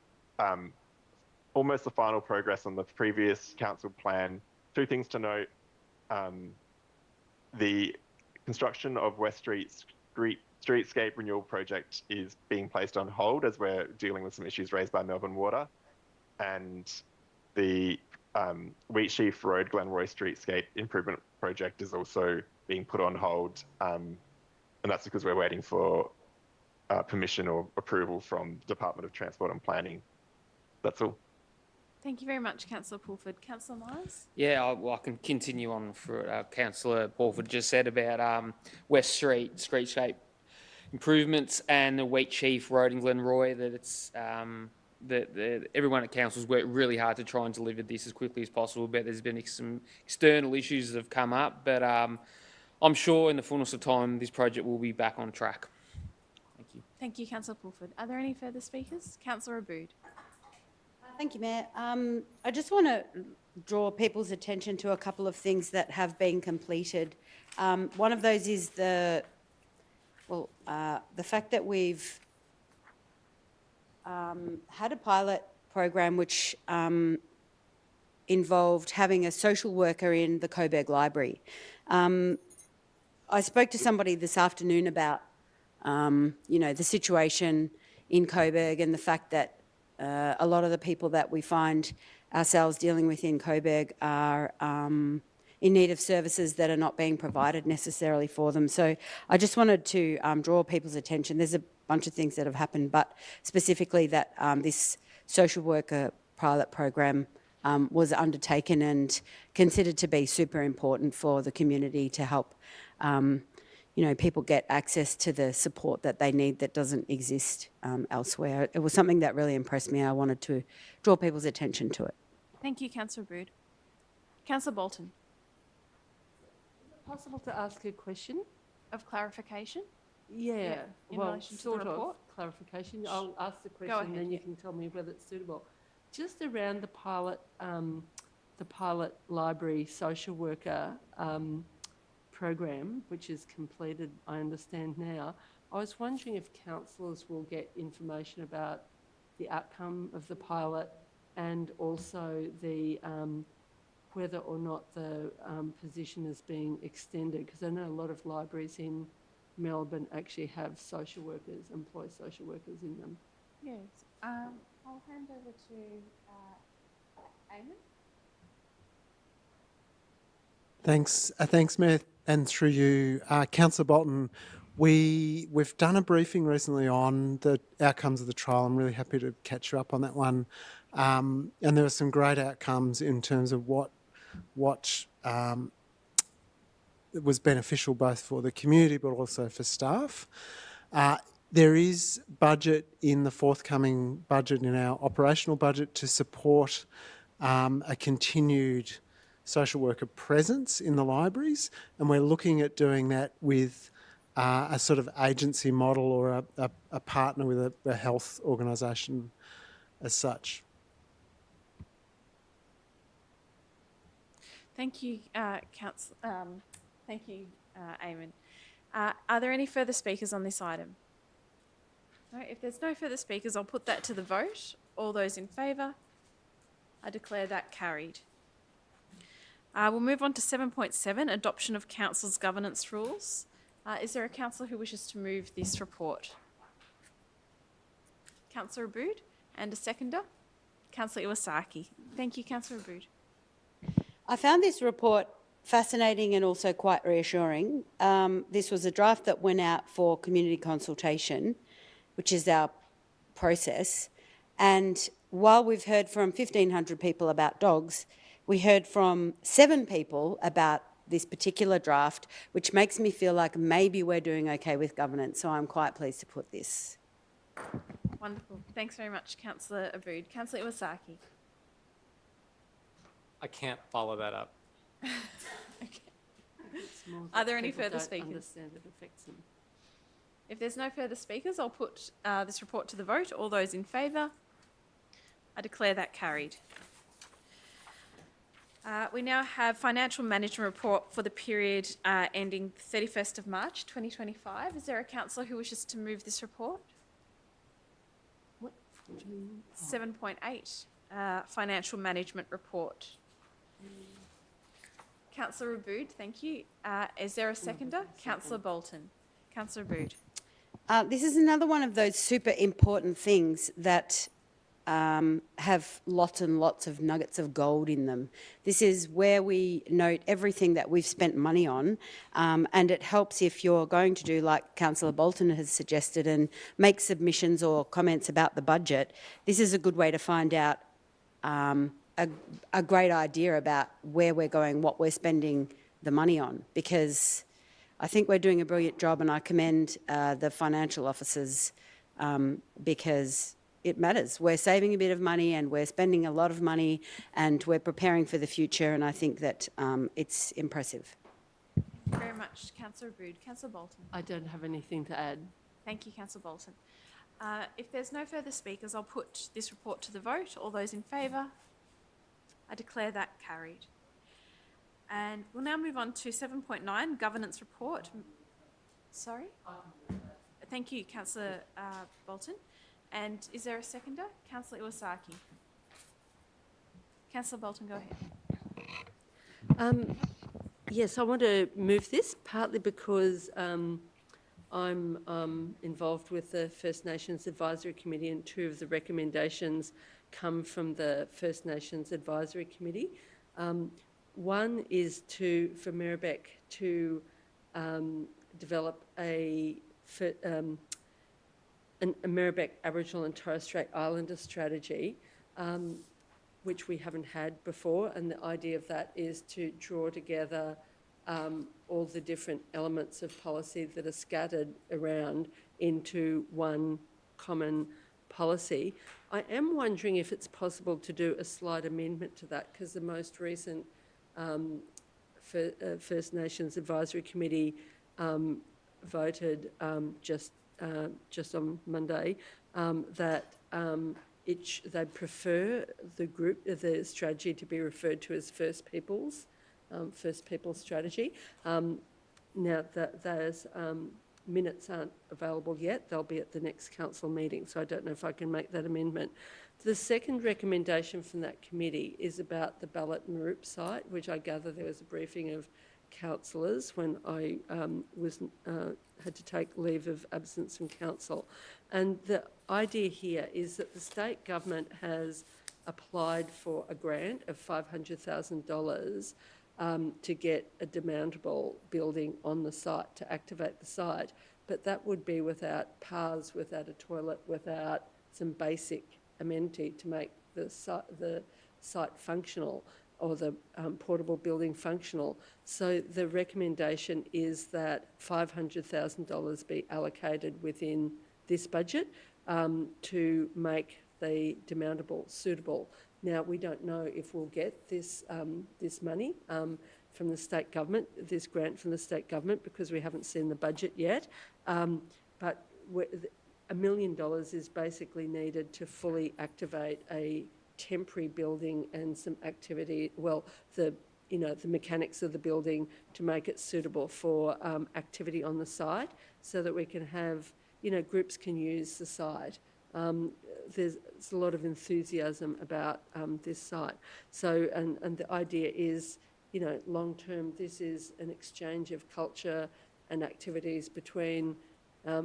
almost the final progress on the previous council plan. 2 things to note. The construction of West Street's streetscape renewal project is being placed on hold as we're dealing with some issues raised by Melbourne Water. And the Wheatsheaf Road Glenroy streetscape improvement project is also being put on hold. And that's because we're waiting for permission or approval from the Department of Transport and Planning. That's all. Thank you very much, Councillor Pulford. Councillor Myers? Yeah, I can continue on for Councillor Pulford just said about West Street streetscape improvements and the Wheatsheaf Road in Glenroy. That it's that everyone at council's worked really hard to try and deliver this as quickly as possible. But there's been some external issues that have come up. But I'm sure in the fullness of time, this project will be back on track. Thank you. Thank you, Councillor Pulford. Are there any further speakers? Councillor Aboud. Thank you, Mayor. I just want to draw people's attention to a couple of things that have been completed. One of those is the fact that we've had a pilot program which involved having a social worker in the Coburg Library. I spoke to somebody this afternoon about, the situation in Coburg and the fact that a lot of the people that we find ourselves dealing with in Coburg are in need of services that are not being provided necessarily for them. So I just wanted to draw people's attention. There's a bunch of things that have happened, but specifically that this social worker pilot program was undertaken and considered to be super important for the community to help people get access to the support that they need that doesn't exist elsewhere. It was something that really impressed me. I wanted to draw people's attention to it. Thank you, Councillor Aboud. Councillor Bolton. Is it possible to ask a question? Of clarification? Yeah, in well, relation to sort the report? of clarification. I'll ask the question ahead, and then you can tell me whether it's suitable. Just around the pilot library social worker program, which is completed, I understand now. I was wondering if councillors will get information about the outcome of the pilot and also the whether or not the position is being extended, because I know a lot of libraries in Melbourne actually have social workers, employ social workers in them. Yes. I'll hand over to Eamon. Thanks, Mayor. and through you, Councillor Bolton, we've done a briefing recently on the outcomes of the trial. I'm really happy to catch you up on that one. And there were some great outcomes in terms of what was beneficial both for the community but also for staff. There is budget in the forthcoming budget, in our operational budget, to support a continued social worker presence in the libraries, and we're looking at doing that with a sort of agency model or a partner with a health organisation as such. Thank you, thank you, Eamon. Are there any further speakers on this item? No, if there's no further speakers, I'll put that to the vote. All those in favour? I declare that carried. We'll move on to 7.7, adoption of council's governance rules. Is there a councillor who wishes to move this report? Councillor Abood, and a seconder? Councillor Iwasaki. Thank you, Councillor Abood. I found this report fascinating and also quite reassuring. This was a draft that went out for community consultation, which is our process. And while we've heard from 1,500 people about dogs, we heard from 7 people about this particular draft, which makes me feel like maybe we're doing okay with governance. So I'm quite pleased to put this. Wonderful. Thanks very much, Councillor Abood. Councillor Iwasaki. I can't follow that up. Okay. Are there any further speakers? Understand it affects them. If there's no further speakers, I'll put this report to the vote. All those in favour? I declare that carried. We now have financial management report for the period ending 31st of March 2025. Is there a councillor who wishes to move this report? What? 7.8, financial management report. Councillor Abood, thank you. Is there a seconder? Councillor Bolton. Councillor Abood. This is another one of those super important things that have lots and lots of nuggets of gold in them. This is where we note everything that we've spent money on, and it helps if you're going to do like Councillor Bolton has suggested and make submissions or comments about the budget. This is a good way to find out a great idea about where we're going, what we're spending the money on, because I think we're doing a brilliant job, and I commend the financial officers because it matters. We're saving a bit of money and we're spending a lot of money and we're preparing for the future, and I think that it's impressive. Thank you very much, Councillor Abood. Councillor Bolton. I don't have anything to add. Thank you, Councillor Bolton. If there's no further speakers, I'll put this report to the vote. All those in favour? I declare that carried. And we'll now move on to 7.9, governance report. Sorry? Thank you, Councillor Bolton. And is there a seconder? Councillor Iwasaki. Councillor Bolton, go ahead. Yes, I want to move this partly because I'm involved with the First Nations Advisory Committee, and 2 of the recommendations come from the First Nations Advisory Committee. One is for Merri-bek to develop a Merri-bek Aboriginal and Torres Strait Islander strategy, which we haven't had before, and the idea of that is to draw together all the different elements of policy that are scattered around into one common policy. I am wondering if it's possible to do a slight amendment to that, because the most recent First Nations Advisory Committee voted just on Monday that they prefer the strategy to be referred to as First Peoples strategy. Now that those minutes aren't available yet, they'll be at the next council meeting, so I don't know if I can make that amendment. The second recommendation from that committee is about the ballot and route site, which I gather there was a briefing of councillors when I had to take leave of absence from council. And the idea here is that the state government has applied for a grant of $500,000 to get a demountable building on the site, to activate the site. But that would be without paths, without a toilet, without some basic amenity to make the site functional, or the portable building functional. So the recommendation is that $500,000 be allocated within this budget to make the demountable suitable. Now, we don't know if we'll get this money from the state government, this grant from the state government, because we haven't seen the budget yet. But $1 million is basically needed to fully activate a temporary building and some activity, the mechanics of the building to make it suitable for activity on the site, so that we can have, groups can use the site. There's a lot of enthusiasm about this site. So, and the idea is, long term, this is an exchange of culture and activities between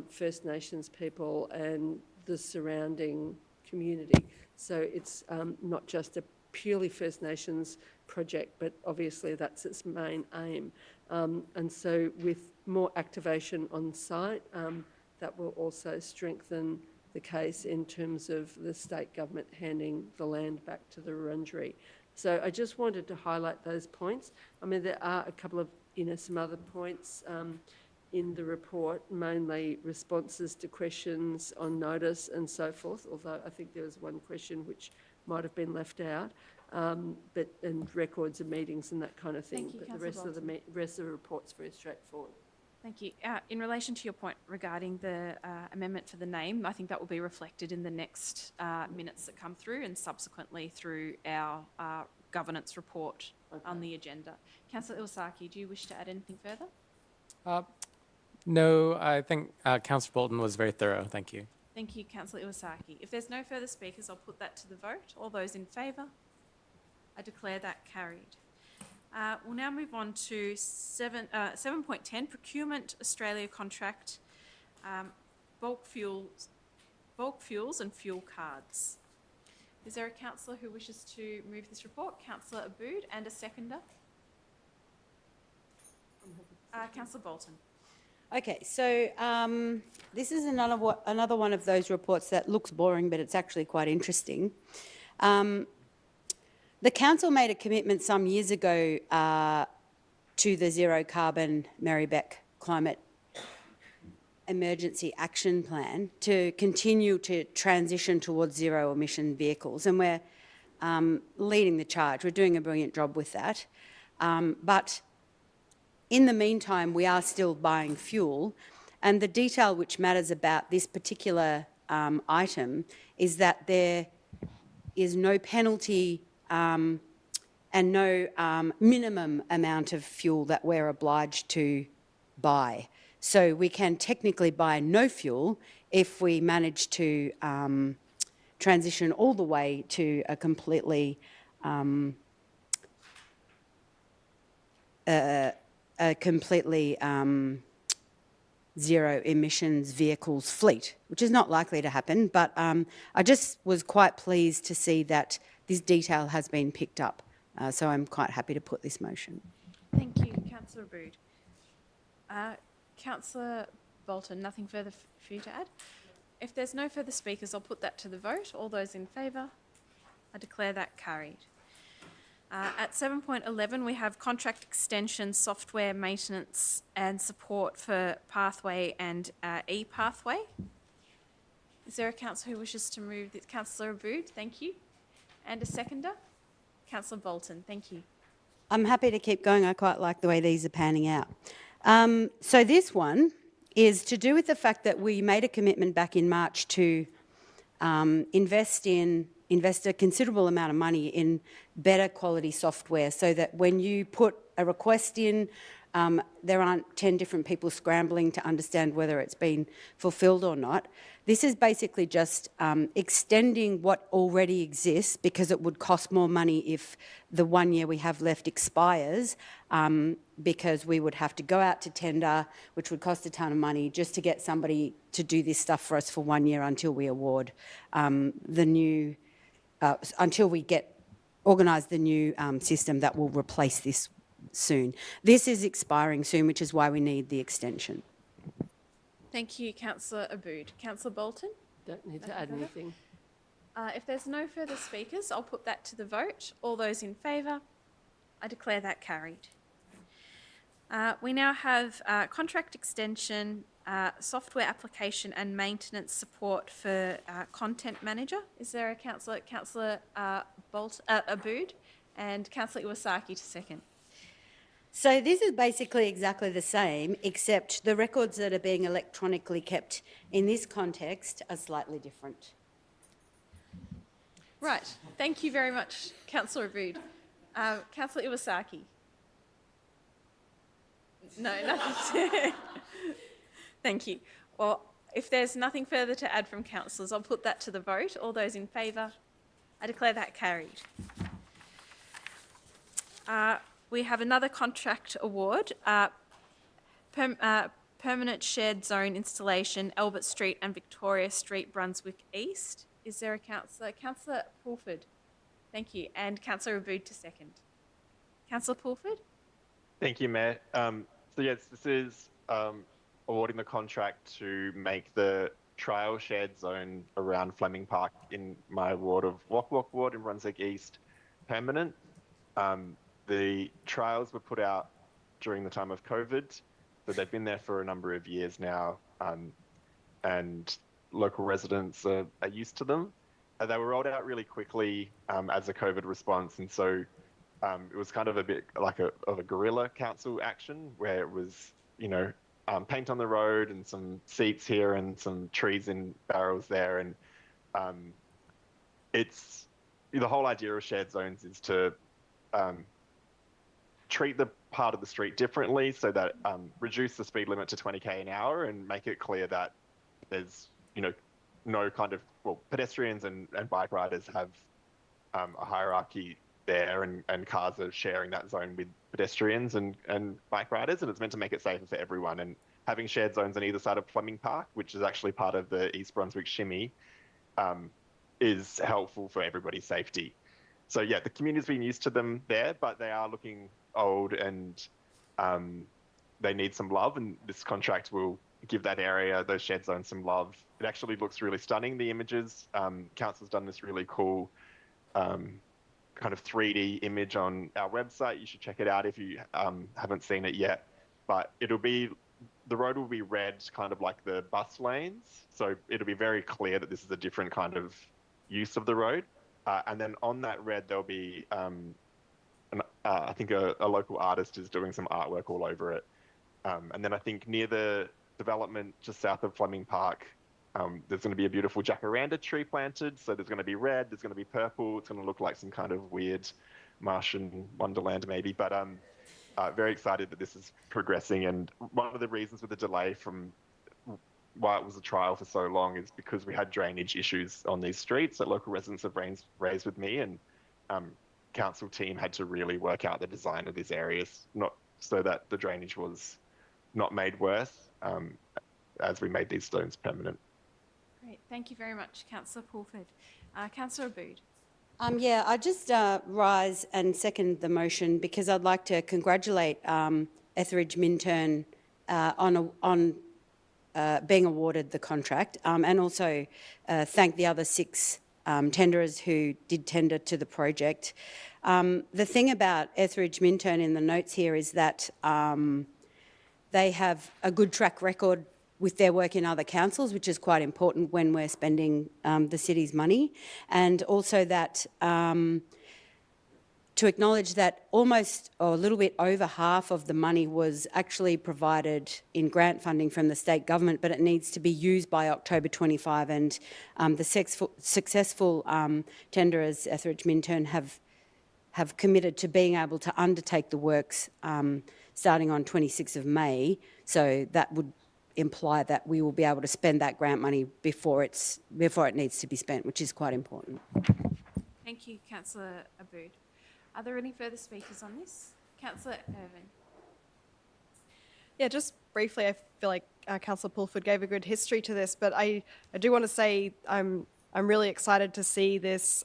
First Nations people and the surrounding community. So it's not just a purely First Nations project, but obviously that's its main aim. And so with more activation on site, that will also strengthen the case in terms of the state government handing the land back to the Wurundjeri. So I just wanted to highlight those points. I mean, there are a couple of, some other points in the report, mainly responses to questions on notice and so forth, although I think there was one question which might have been left out, and records of meetings and that kind of thing. Thank you, but the rest of the report's very straightforward. Thank you. In relation to your point regarding the amendment for the name, I think that will be reflected in the next minutes that come through, and subsequently through our governance report on the agenda. Councillor Iwasaki, do you wish to add anything further? No, I think Councillor Bolton was very thorough. Thank you. Thank you, Councillor Iwasaki. If there's no further speakers, I'll put that to the vote. All those in favour? I declare that carried. We'll now move on to 7.10, Procurement Australia Contract, bulk fuels and fuel cards. Is there a councillor who wishes to move this report? Councillor Abood, and a seconder? Councillor Bolton. Okay, so this is another one of those reports that looks boring, but it's actually quite interesting. The council made a commitment some years ago to the zero carbon Merri-bek climate emergency action plan to continue to transition towards zero emission vehicles, and we're leading the charge. We're doing a brilliant job with that. But in the meantime, we are still buying fuel, and the detail which matters about this particular item is that there is no penalty and no minimum amount of fuel that we're obliged to buy. So we can technically buy no fuel if we manage to transition all the way to a completely zero emissions vehicles fleet, which is not likely to happen, but I just was quite pleased to see that this detail has been picked up. So I'm quite happy to put this motion. Thank you, Councillor Abood. Councillor Bolton, nothing further for you to add? If there's no further speakers, I'll put that to the vote. All those in favour? I declare that carried. At 7.11, we have contract extension, software maintenance and support for Pathway and e-Pathway. Is there a councillor who wishes to move this? Councillor Abood, thank you. And a seconder? Councillor Bolton, thank you. I'm happy to keep going. I quite like the way these are panning out. So this one is to do with the fact that we made a commitment back in March to invest a considerable amount of money in better quality software, so that when you put a request in, there aren't 10 different people scrambling to understand whether it's been fulfilled or not. This is basically just extending what already exists, because it would cost more money if the 1 year we have left expires, because we would have to go out to tender, which would cost a ton of money just to get somebody to do this stuff for us for 1 year until we award until we organise the new system that will replace this soon. This is expiring soon, which is why we need the extension. Thank you, Councillor Abood. Councillor Bolton? Don't need to add anything. If there's no further speakers, I'll put that to the vote. All those in favour? I declare that carried. We now have contract extension, software application and maintenance support for content manager. Is there a Councillor Abood and Councillor Iwasaki to second? So this is basically exactly the same, except the records that are being electronically kept in this context are slightly different. Right. Thank you very much, Councillor Abood. Councillor Iwasaki? No, nothing. Thank you. Well, if there's nothing further to add from councillors, I'll put that to the vote. All those in favour? I declare that carried. We have another contract award, permanent shared zone installation, Albert Street and Victoria Street, Brunswick East. Is there a councillor? Councillor Pulford. Thank you. And Councillor Abood to second. Councillor Pulford? Thank you, Mayor. So yes, this is awarding the contract to make the trial shared zone around Fleming Park in my ward of Wok Ward in Brunswick East permanent. The trials were put out during the time of COVID, so they've been there for a number of years now, and local residents are used to them. They were rolled out really quickly as a COVID response, and so it was kind of a bit like a guerrilla council action where it was, paint on the road and some seats here and some trees in barrels there. And it's the whole idea of shared zones is to treat the part of the street differently so that reduce the speed limit to 20k an hour and make it clear that there's, no kind of, pedestrians and bike riders have a hierarchy there, and cars are sharing that zone with pedestrians and bike riders, and it's meant to make it safer for everyone. And having shared zones on either side of Fleming Park, which is actually part of the East Brunswick Shimmy, is helpful for everybody's safety. So yeah, the community's been used to them there, but they are looking old and they need some love, and this contract will give that area, those shared zones, some love. It actually looks really stunning, the images. Council's done this really cool kind of 3D image on our website. You should check it out if you haven't seen it yet. But the road will be red, kind of like the bus lanes. So it'll be very clear that this is a different kind of use of the road. And then on that red, there'll be, I think a local artist is doing some artwork all over it. And then I think near the development just south of Fleming Park, there's going to be a beautiful jacaranda tree planted. So there's going to be red, there's going to be purple. It's going to look like some kind of weird Martian wonderland maybe. But very excited that this is progressing. And one of the reasons for the delay from why it was a trial for so long is because we had drainage issues on these streets that local residents have raised with me, and council team had to really work out the design of these areas, not so that the drainage was not made worse as we made these zones permanent. Great. Thank you very much, Councillor Pulford. Councillor Abood. I just rise and second the motion because I'd like to congratulate Etheridge Minturn on being awarded the contract, and also thank the other 6 tenderers who did tender to the project. The thing about Etheridge Minturn in the notes here is that they have a good track record with their work in other councils, which is quite important when we're spending the city's money, and also that to acknowledge that almost, or a little bit over half of the money was actually provided in grant funding from the state government, but it needs to be used by October 25, and the successful tenderers, Etheridge Minturn, have committed to being able to undertake the works starting on 26th of May, so that would imply that we will be able to spend that grant money before it needs to be spent, which is quite important. Thank you, Councillor Abood. Are there any further speakers on this? Councillor Irvin. Yeah, just briefly, I feel like Councillor Pulford gave a good history to this, but I do want to say I'm really excited to see this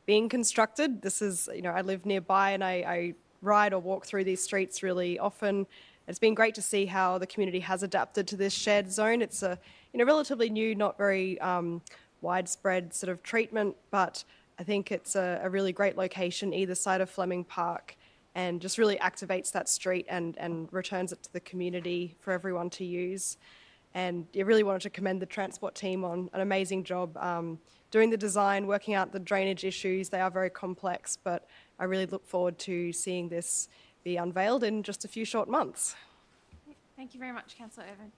being constructed. This is, I live nearby, and I ride or walk through these streets really often. It's been great to see how the community has adapted to this shared zone. It's a relatively new, not very widespread sort of treatment, but I think it's a really great location either side of Fleming Park, and just really activates that street and returns it to the community for everyone to use. And I really wanted to commend the transport team on an amazing job doing the design, working out the drainage issues. They are very complex, but I really look forward to seeing this be unveiled in just a few short months. Thank you very much, Councillor Irvine.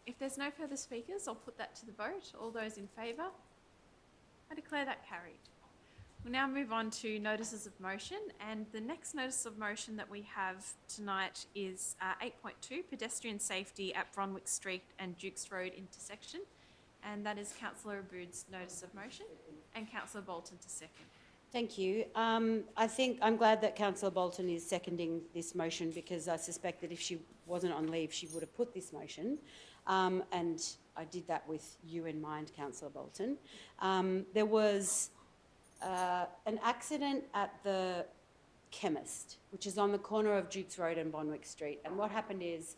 If there's no further speakers, I'll put that to the vote. All those in favour? I declare that carried. We'll now move on to notices of motion, and the next notice of motion that we have tonight is 8.2, pedestrian safety at Bronwick Street and Dukes Road intersection, and that is Councillor Aboud's notice of motion, and Councillor Bolton to second. Thank you. I think I'm glad that Councillor Bolton is seconding this motion, because I suspect that if she wasn't on leave, she would have put this motion. And I did that with you in mind, Councillor Bolton. There was an accident at the chemist, which is on the corner of Dukes Road and Bonwick Street. And what happened is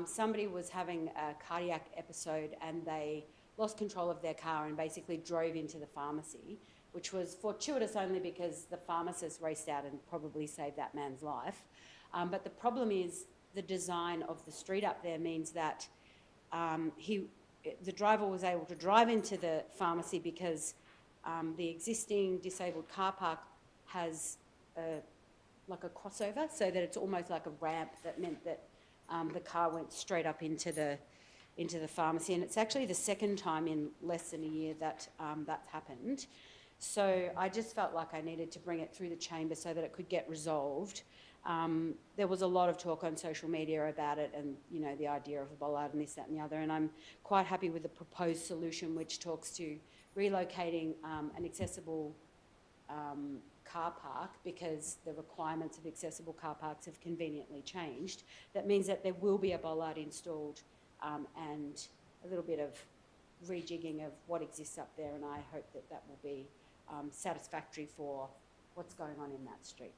somebody was having a cardiac episode and they lost control of their car and basically drove into the pharmacy, which was fortuitous only because the pharmacist raced out and probably saved that man's life. But the problem is the design of the street up there means that the driver was able to drive into the pharmacy because the existing disabled car park has like a crossover, so that it's almost like a ramp. That meant that the car went straight up into the pharmacy, and it's actually the second time in less than a year that that's happened. So I just felt like I needed to bring it through the chamber so that it could get resolved. There was a lot of talk on social media about it, and the idea of a bollard and this, that and the other, and I'm quite happy with the proposed solution, which talks to relocating an accessible car park, because the requirements of accessible car parks have conveniently changed. That means that there will be a bollard installed and a little bit of rejigging of what exists up there, and I hope that that will be satisfactory for what's going on in that street.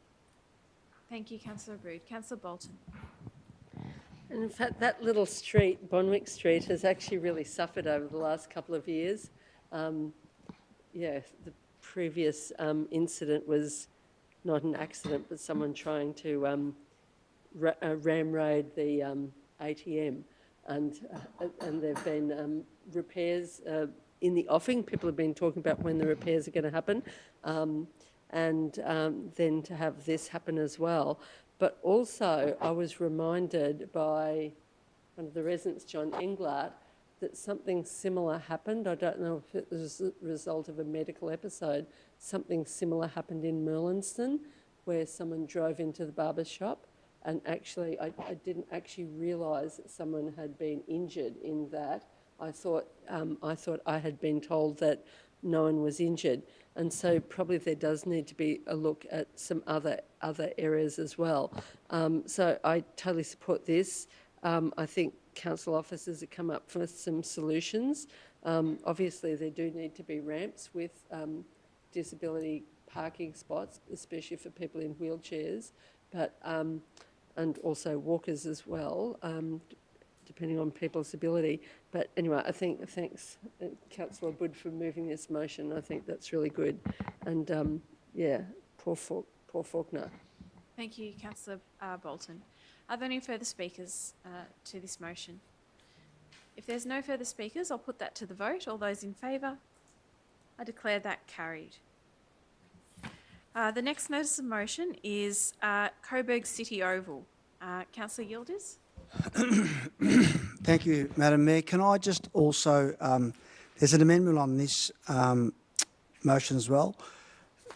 Thank you, Councillor Aboud. Councillor Bolton. And in fact, that little street, Bonwick Street, has actually really suffered over the last couple of years. The previous incident was not an accident, but someone trying to ramrod the ATM, and there've been repairs in the offing. People have been talking about when the repairs are going to happen, and then to have this happen as well. But also, I was reminded by one of the residents, John Englert, that something similar happened. I don't know if it was a result of a medical episode. Something similar happened in Merlinston, where someone drove into the barber shop, and actually, I didn't actually realise that someone had been injured in that. I thought I had been told that no one was injured, and so probably there does need to be a look at some other areas as well. So I totally support this. I think council officers have come up with some solutions. Obviously, there do need to be ramps with disability parking spots, especially for people in wheelchairs, but and also walkers as well, depending on people's ability. But anyway, I think thanks, Councillor Aboud, for moving this motion. I think that's really good. And poor Faulkner. Thank you, Councillor Bolton. Are there any further speakers to this motion? If there's no further speakers, I'll put that to the vote. All those in favour? I declare that carried. The next notice of motion is Coburg City Oval. Councillor Yildiz? Thank you, Madam Mayor. Can I just also, there's an amendment on this motion as well,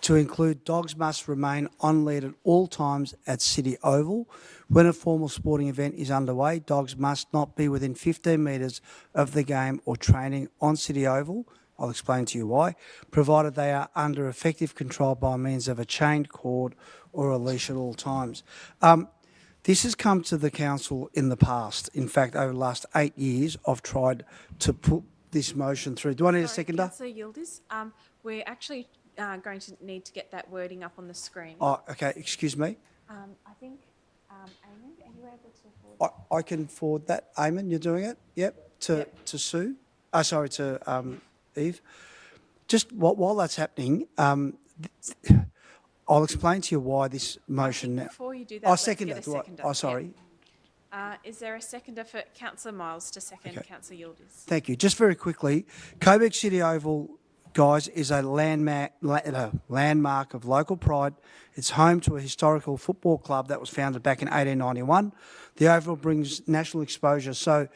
to include dogs must remain on lead at all times at City Oval. When a formal sporting event is underway, dogs must not be within 15 metres of the game or training on City Oval. I'll explain to you why, provided they are under effective control by means of a chained cord or a leash at all times. This has come to the council in the past. In fact, over the last 8 years, I've tried to put this motion through. Do I need a seconder? Councillor Yildiz, we're actually going to need to get that wording up on the screen. Oh, okay. Excuse me. I think, Eamon, are you able to forward? I can forward that. Eamon, you're doing it? Yep. To Sue. Sorry, to Eve. Just while that's happening, I'll explain to you why this motion now. Before you do that, let's second get that. a seconder. Oh, sorry. Is there a seconder for Councillor Miles to second Councillor Yildiz? Thank you. Just very quickly, Coburg City Oval, guys, is a landmark of local pride. It's home to a historical football club that was founded back in 1891. The Oval brings national exposure. So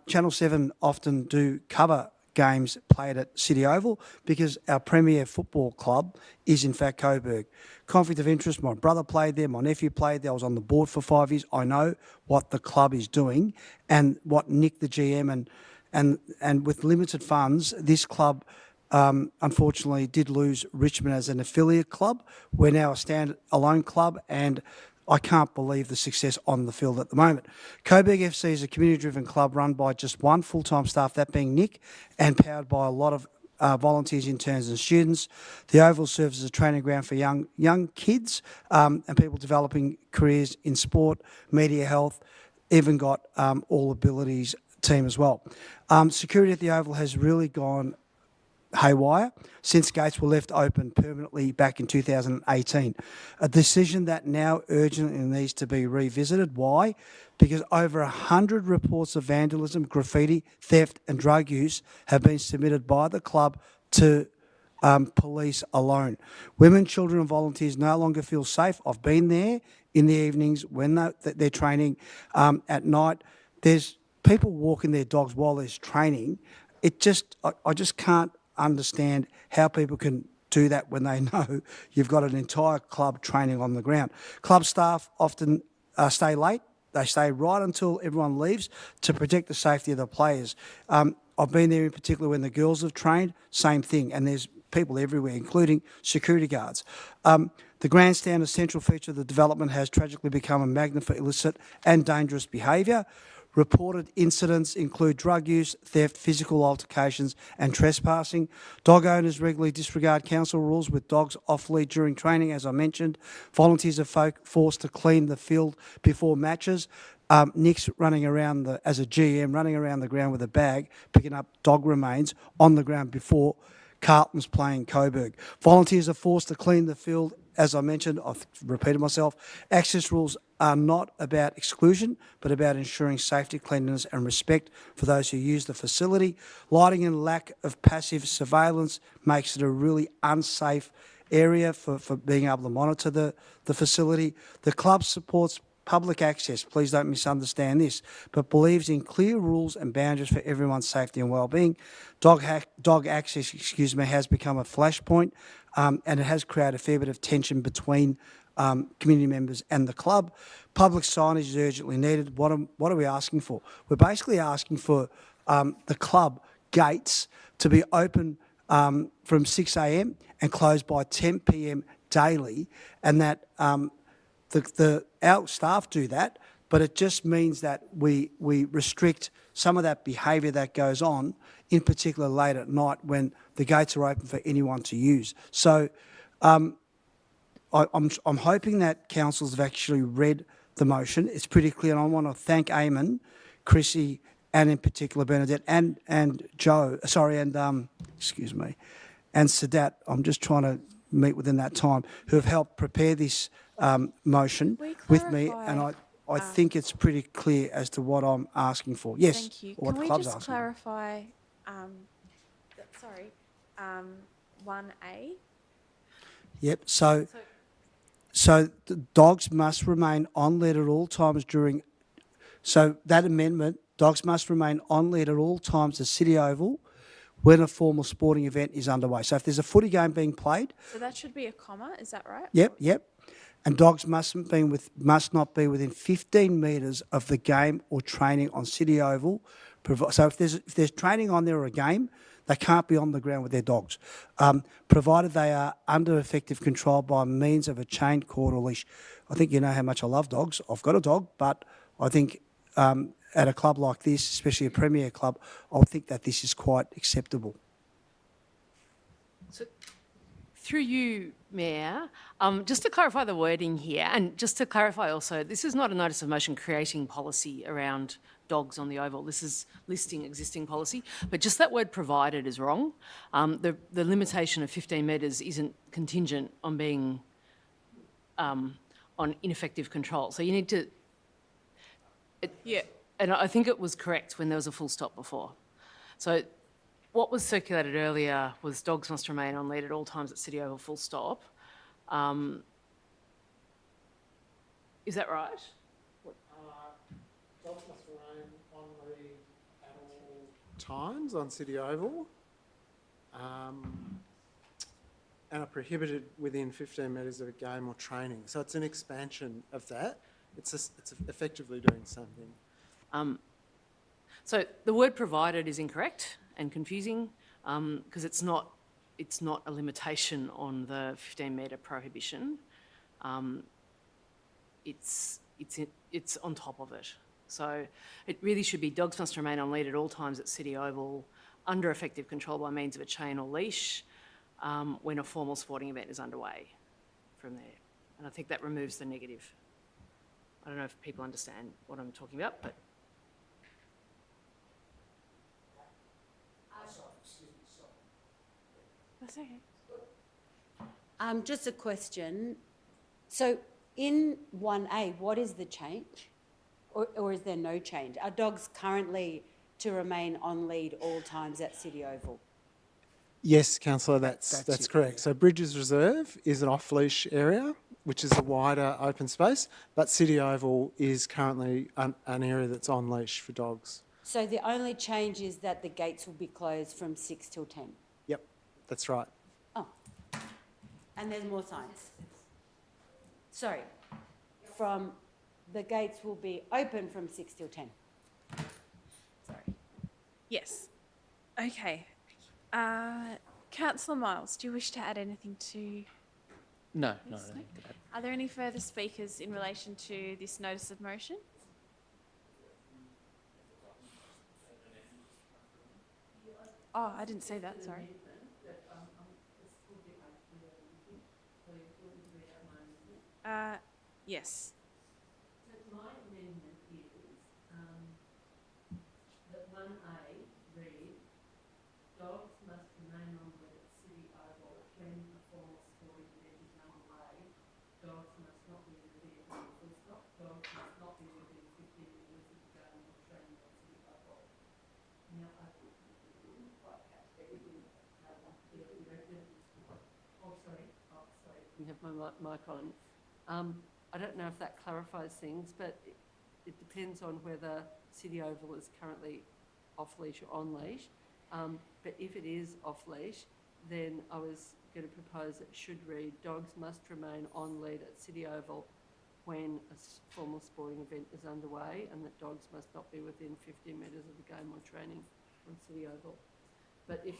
Channel 7 often do cover games played at City Oval because our premier football club is in fact Coburg. Conflict of interest, my brother played there, my nephew played there, I was on the board for 5 years. I know what the club is doing and what Nick, the GM, and with limited funds, this club unfortunately did lose Richmond as an affiliate club. We're now a stand-alone club, and I can't believe the success on the field at the moment. Coburg FC is a community-driven club run by just one full-time staff, that being Nick, and powered by a lot of volunteers, interns and students. The Oval serves as a training ground for young kids and people developing careers in sport, media, health, even got all abilities team as well. Security at the Oval has really gone haywire since gates were left open permanently back in 2018. A decision that now urgently needs to be revisited. Why? Because over 100 reports of vandalism, graffiti, theft and drug use have been submitted by the club to police alone. Women, children and volunteers no longer feel safe. I've been there in the evenings when they're training. At night, there's people walking their dogs while there's training. I just can't understand how people can do that when they know you've got an entire club training on the ground. Club staff often stay late. They stay right until everyone leaves to protect the safety of the players. I've been there in particular when the girls have trained, same thing, and there's people everywhere, including security guards. The grandstand, a central feature of the development, has tragically become a magnet for illicit and dangerous behaviour. Reported incidents include drug use, theft, physical altercations and trespassing. Dog owners regularly disregard council rules with dogs off-lead during training, as I mentioned. Volunteers are forced to clean the field before matches. Nick's running around, as a GM, running around the ground with a bag, picking up dog remains on the ground before Carlton's playing Coburg. Volunteers are forced to clean the field. As I mentioned, I've repeated myself, access rules are not about exclusion, but about ensuring safety, cleanliness and respect for those who use the facility. Lighting and lack of passive surveillance makes it a really unsafe area for being able to monitor the facility. The club supports public access, please don't misunderstand this, but believes in clear rules and boundaries for everyone's safety and well-being. Dog access, has become a flashpoint, and it has created a fair bit of tension between community members and the club. Public signage is urgently needed. What are we asking for? We're basically asking for the club gates to be open from 6 a.m. and closed by 10 p.m. daily, and that our staff do that, but it just means that we restrict some of that behaviour that goes on, in particular late at night when the gates are open for anyone to use. So I'm hoping that councils have actually read the motion. It's pretty clear, and I want to thank Eamon, Chrissy, and in particular Bernadette and Joe. Sorry, and and Sadat. I'm just trying to meet within that time, who have helped prepare this motion with me, and I think it's pretty clear as to what I'm asking for. Yes, Thank you. what Can the we club's just asking. clarify, 1A? Yep. So the dogs must remain on lead at all times during. So that amendment, dogs must remain on lead at all times at City Oval when a formal sporting event is underway. So if there's a footy game being played. So that should be a comma, is that right? Yep. And dogs must not be within 15 metres of the game or training on City Oval. So if there's training on there or a game, they can't be on the ground with their dogs, provided they are under effective control by means of a chained cord or leash. I think you know how much I love dogs. I've got a dog, but I think at a club like this, especially a premier club, I think that this is quite acceptable. Through you, Mayor, just to clarify the wording here, and just to clarify also, this is not a notice of motion creating policy around dogs on the oval. This is listing existing policy, but just that word provided is wrong. The limitation of 15 metres isn't contingent on being on ineffective control. So you need to, Yeah. and I think it was correct when there was a full stop before. So what was circulated earlier was dogs must remain on lead at all times at City Oval, full stop. Is that right? Dogs must remain on lead at all times on City Oval, and are prohibited within 15 metres of a game or training. So it's an expansion of that. It's effectively doing something. So the word provided is incorrect and confusing because it's not a limitation on the 15 metre prohibition. It's on top of it. So it really should be dogs must remain on lead at all times at City Oval under effective control by means of a chain or leash when a formal sporting event is underway from there. And I think that removes the negative. I don't know if people understand what I'm talking about, but That's okay. Just a question. So in 1A, what is the change? Or is there no change? Are dogs currently to remain on lead all times at City Oval? Yes, Councillor, that's correct. So Bridges Reserve is an off-leash area, which is a wider open space, but City Oval is currently an area that's on leash for dogs. So the only change is that the gates will be closed from 6 till 10? Yep, that's right. Oh, and there's more signs. Sorry, the gates will be open from 6 till 10. Sorry. Yes. Okay. Councillor Miles, do you wish to add anything to No, this? no. Are there any further speakers in relation to this notice of motion? Oh, I didn't see that, sorry. Yes. So my amendment is that 1A read, dogs must remain on lead at City Oval when a formal sporting event is underway. Dogs must not be in the vehicle or full stop. Dogs must not be within 15 metres of the game or training at City Oval. Now, I didn't quite catch everything that the director. Oh, sorry. You have my mic on. I don't know if that clarifies things, but it depends on whether City Oval is currently off-leash or on-leash. But if it is off-leash, then I was going to propose it should read, dogs must remain on lead at City Oval when a formal sporting event is underway, and that dogs must not be within 15 metres of the game or training on City Oval. But if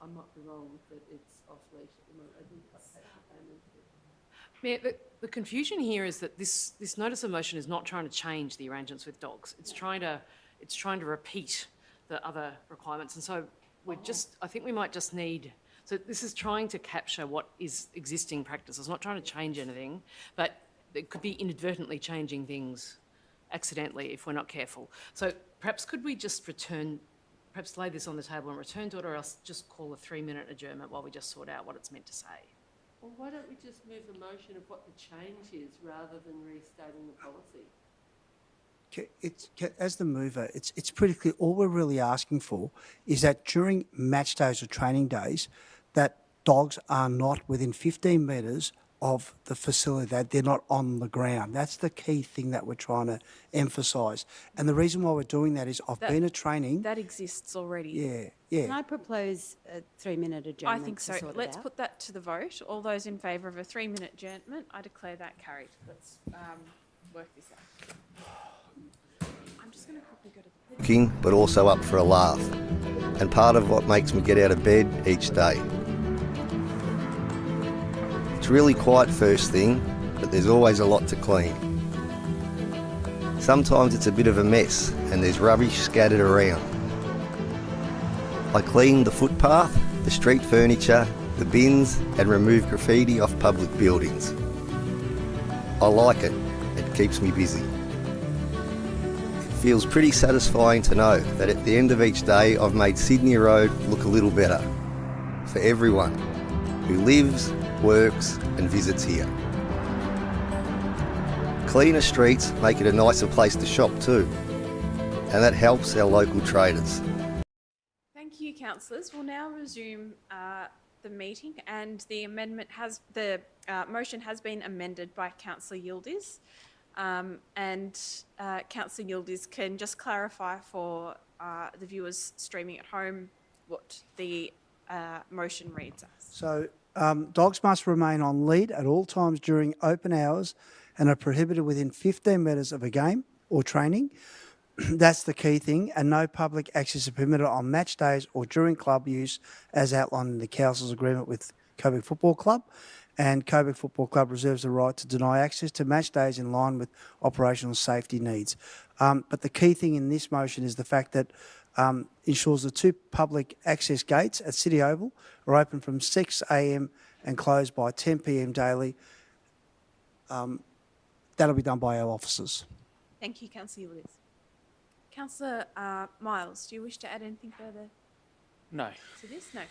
I might be wrong that it's off-leash at the moment, I didn't quite catch the payment. Mayor, the confusion here is that this notice of motion is not trying to change the arrangements with dogs. It's trying to repeat the other requirements, and so I think we might just need. So this is trying to capture what is existing practice. It's not trying to change anything, but it could be inadvertently changing things accidentally if we're not careful. So perhaps could we just perhaps lay this on the table and return to it, or else just call a 3-minute adjournment while we just sort out what it's meant to say. Well, why don't we just move a motion of what the change is rather than restating the policy? As the mover, it's pretty clear. All we're really asking for is that during match days or training days, that dogs are not within 15 metres of the facility, that they're not on the ground. That's the key thing that we're trying to emphasise. And the reason why we're doing that is I've been at training. That exists already. Yeah. Can I propose a 3-minute adjournment? I think so. Let's put that to the vote. All those in favour of a 3-minute adjournment, I declare that carried. Let's work this out. I'm just going to quickly go to the... King, but also up for a laugh, and part of what makes me get out of bed each day. It's really quiet first thing, but there's always a lot to clean. Sometimes it's a bit of a mess and there's rubbish scattered around. I clean the footpath, the street furniture, the bins and remove graffiti off public buildings. I like it. It keeps me busy. It feels pretty satisfying to know that at the end of each day I've made Sydney Road look a little better for everyone who lives, works and visits here. Cleaner streets make it a nicer place to shop too, and that helps our local traders. Thank you, councillors. We'll now resume the meeting, and the motion has been amended by Councillor Yildiz, and Councillor Yildiz can just clarify for the viewers streaming at home what the motion reads as. So dogs must remain on lead at all times during open hours and are prohibited within 15 metres of a game or training. That's the key thing, and no public access is permitted on match days or during club use as outlined in the council's agreement with Coburg Football Club. And Coburg Football Club reserves the right to deny access to match days in line with operational safety needs. But the key thing in this motion is the fact that ensures the 2 public access gates at City Oval are open from 6 a.m. and closed by 10 p.m. daily. That'll be done by our officers. Thank you, Councillor Yildiz. Councillor Miles, do you wish to add anything further No. to this? No.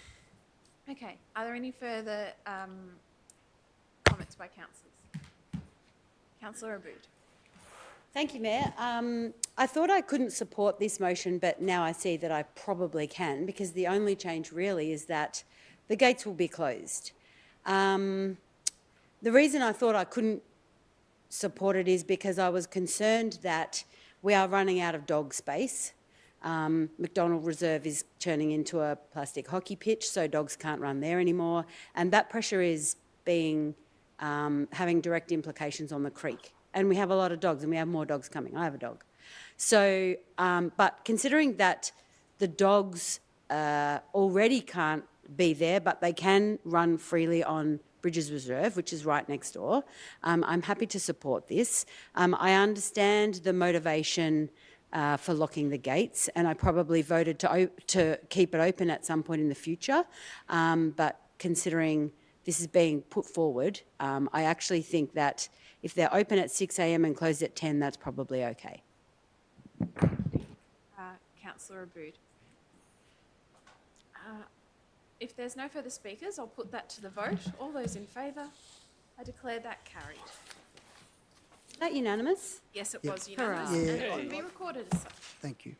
Okay. Are there any further comments by councillors? Councillor Aboud. Thank you, Mayor. I thought I couldn't support this motion, but now I see that I probably can, because the only change really is that the gates will be closed. The reason I thought I couldn't support it is because I was concerned that we are running out of dog space. McDonald Reserve is turning into a plastic hockey pitch, so dogs can't run there anymore, and that pressure is having direct implications on the creek. And we have a lot of dogs, and we have more dogs coming. I have a dog. So, but considering that the dogs already can't be there, but they can run freely on Bridges Reserve, which is right next door, I'm happy to support this. I understand the motivation for locking the gates, and I probably voted to keep it open at some point in the future. But considering this is being put forward, I actually think that if they're open at 6 a.m. and closed at 10, that's probably okay. Councillor Aboud. If there's no further speakers, I'll put that to the vote. All those in favour? I declare that carried. Is that unanimous? Yes, it Yep. was unanimous, Yeah. and it will be recorded as such. Thank you.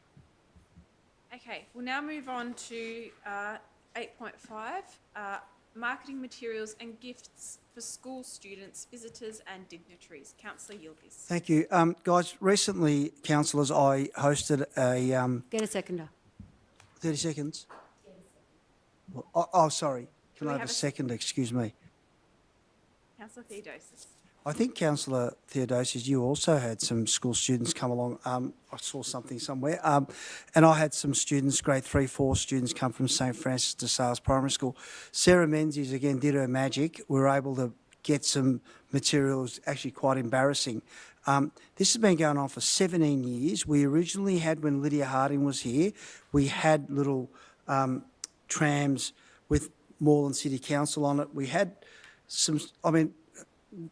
Okay, we'll now move on to 8.5, marketing materials and gifts for school students, visitors and dignitaries. Councillor Yildiz. Thank you. Guys, recently, councillors, I hosted a... Get a seconder. 30 seconds? Oh, sorry. Can I have a second? Excuse me. Councillor Theodosis. I think, Councillor Theodosius, you also had some school students come along. I saw something somewhere. And I had some students, grade 3, 4 students come from St Francis de Sales Primary School. Sarah Menzies, again, did her magic. We were able to get some materials, actually quite embarrassing. This has been going on for 17 years. We originally had, when Lydia Harding was here, we had little trams with Moreland City Council on it. We had some,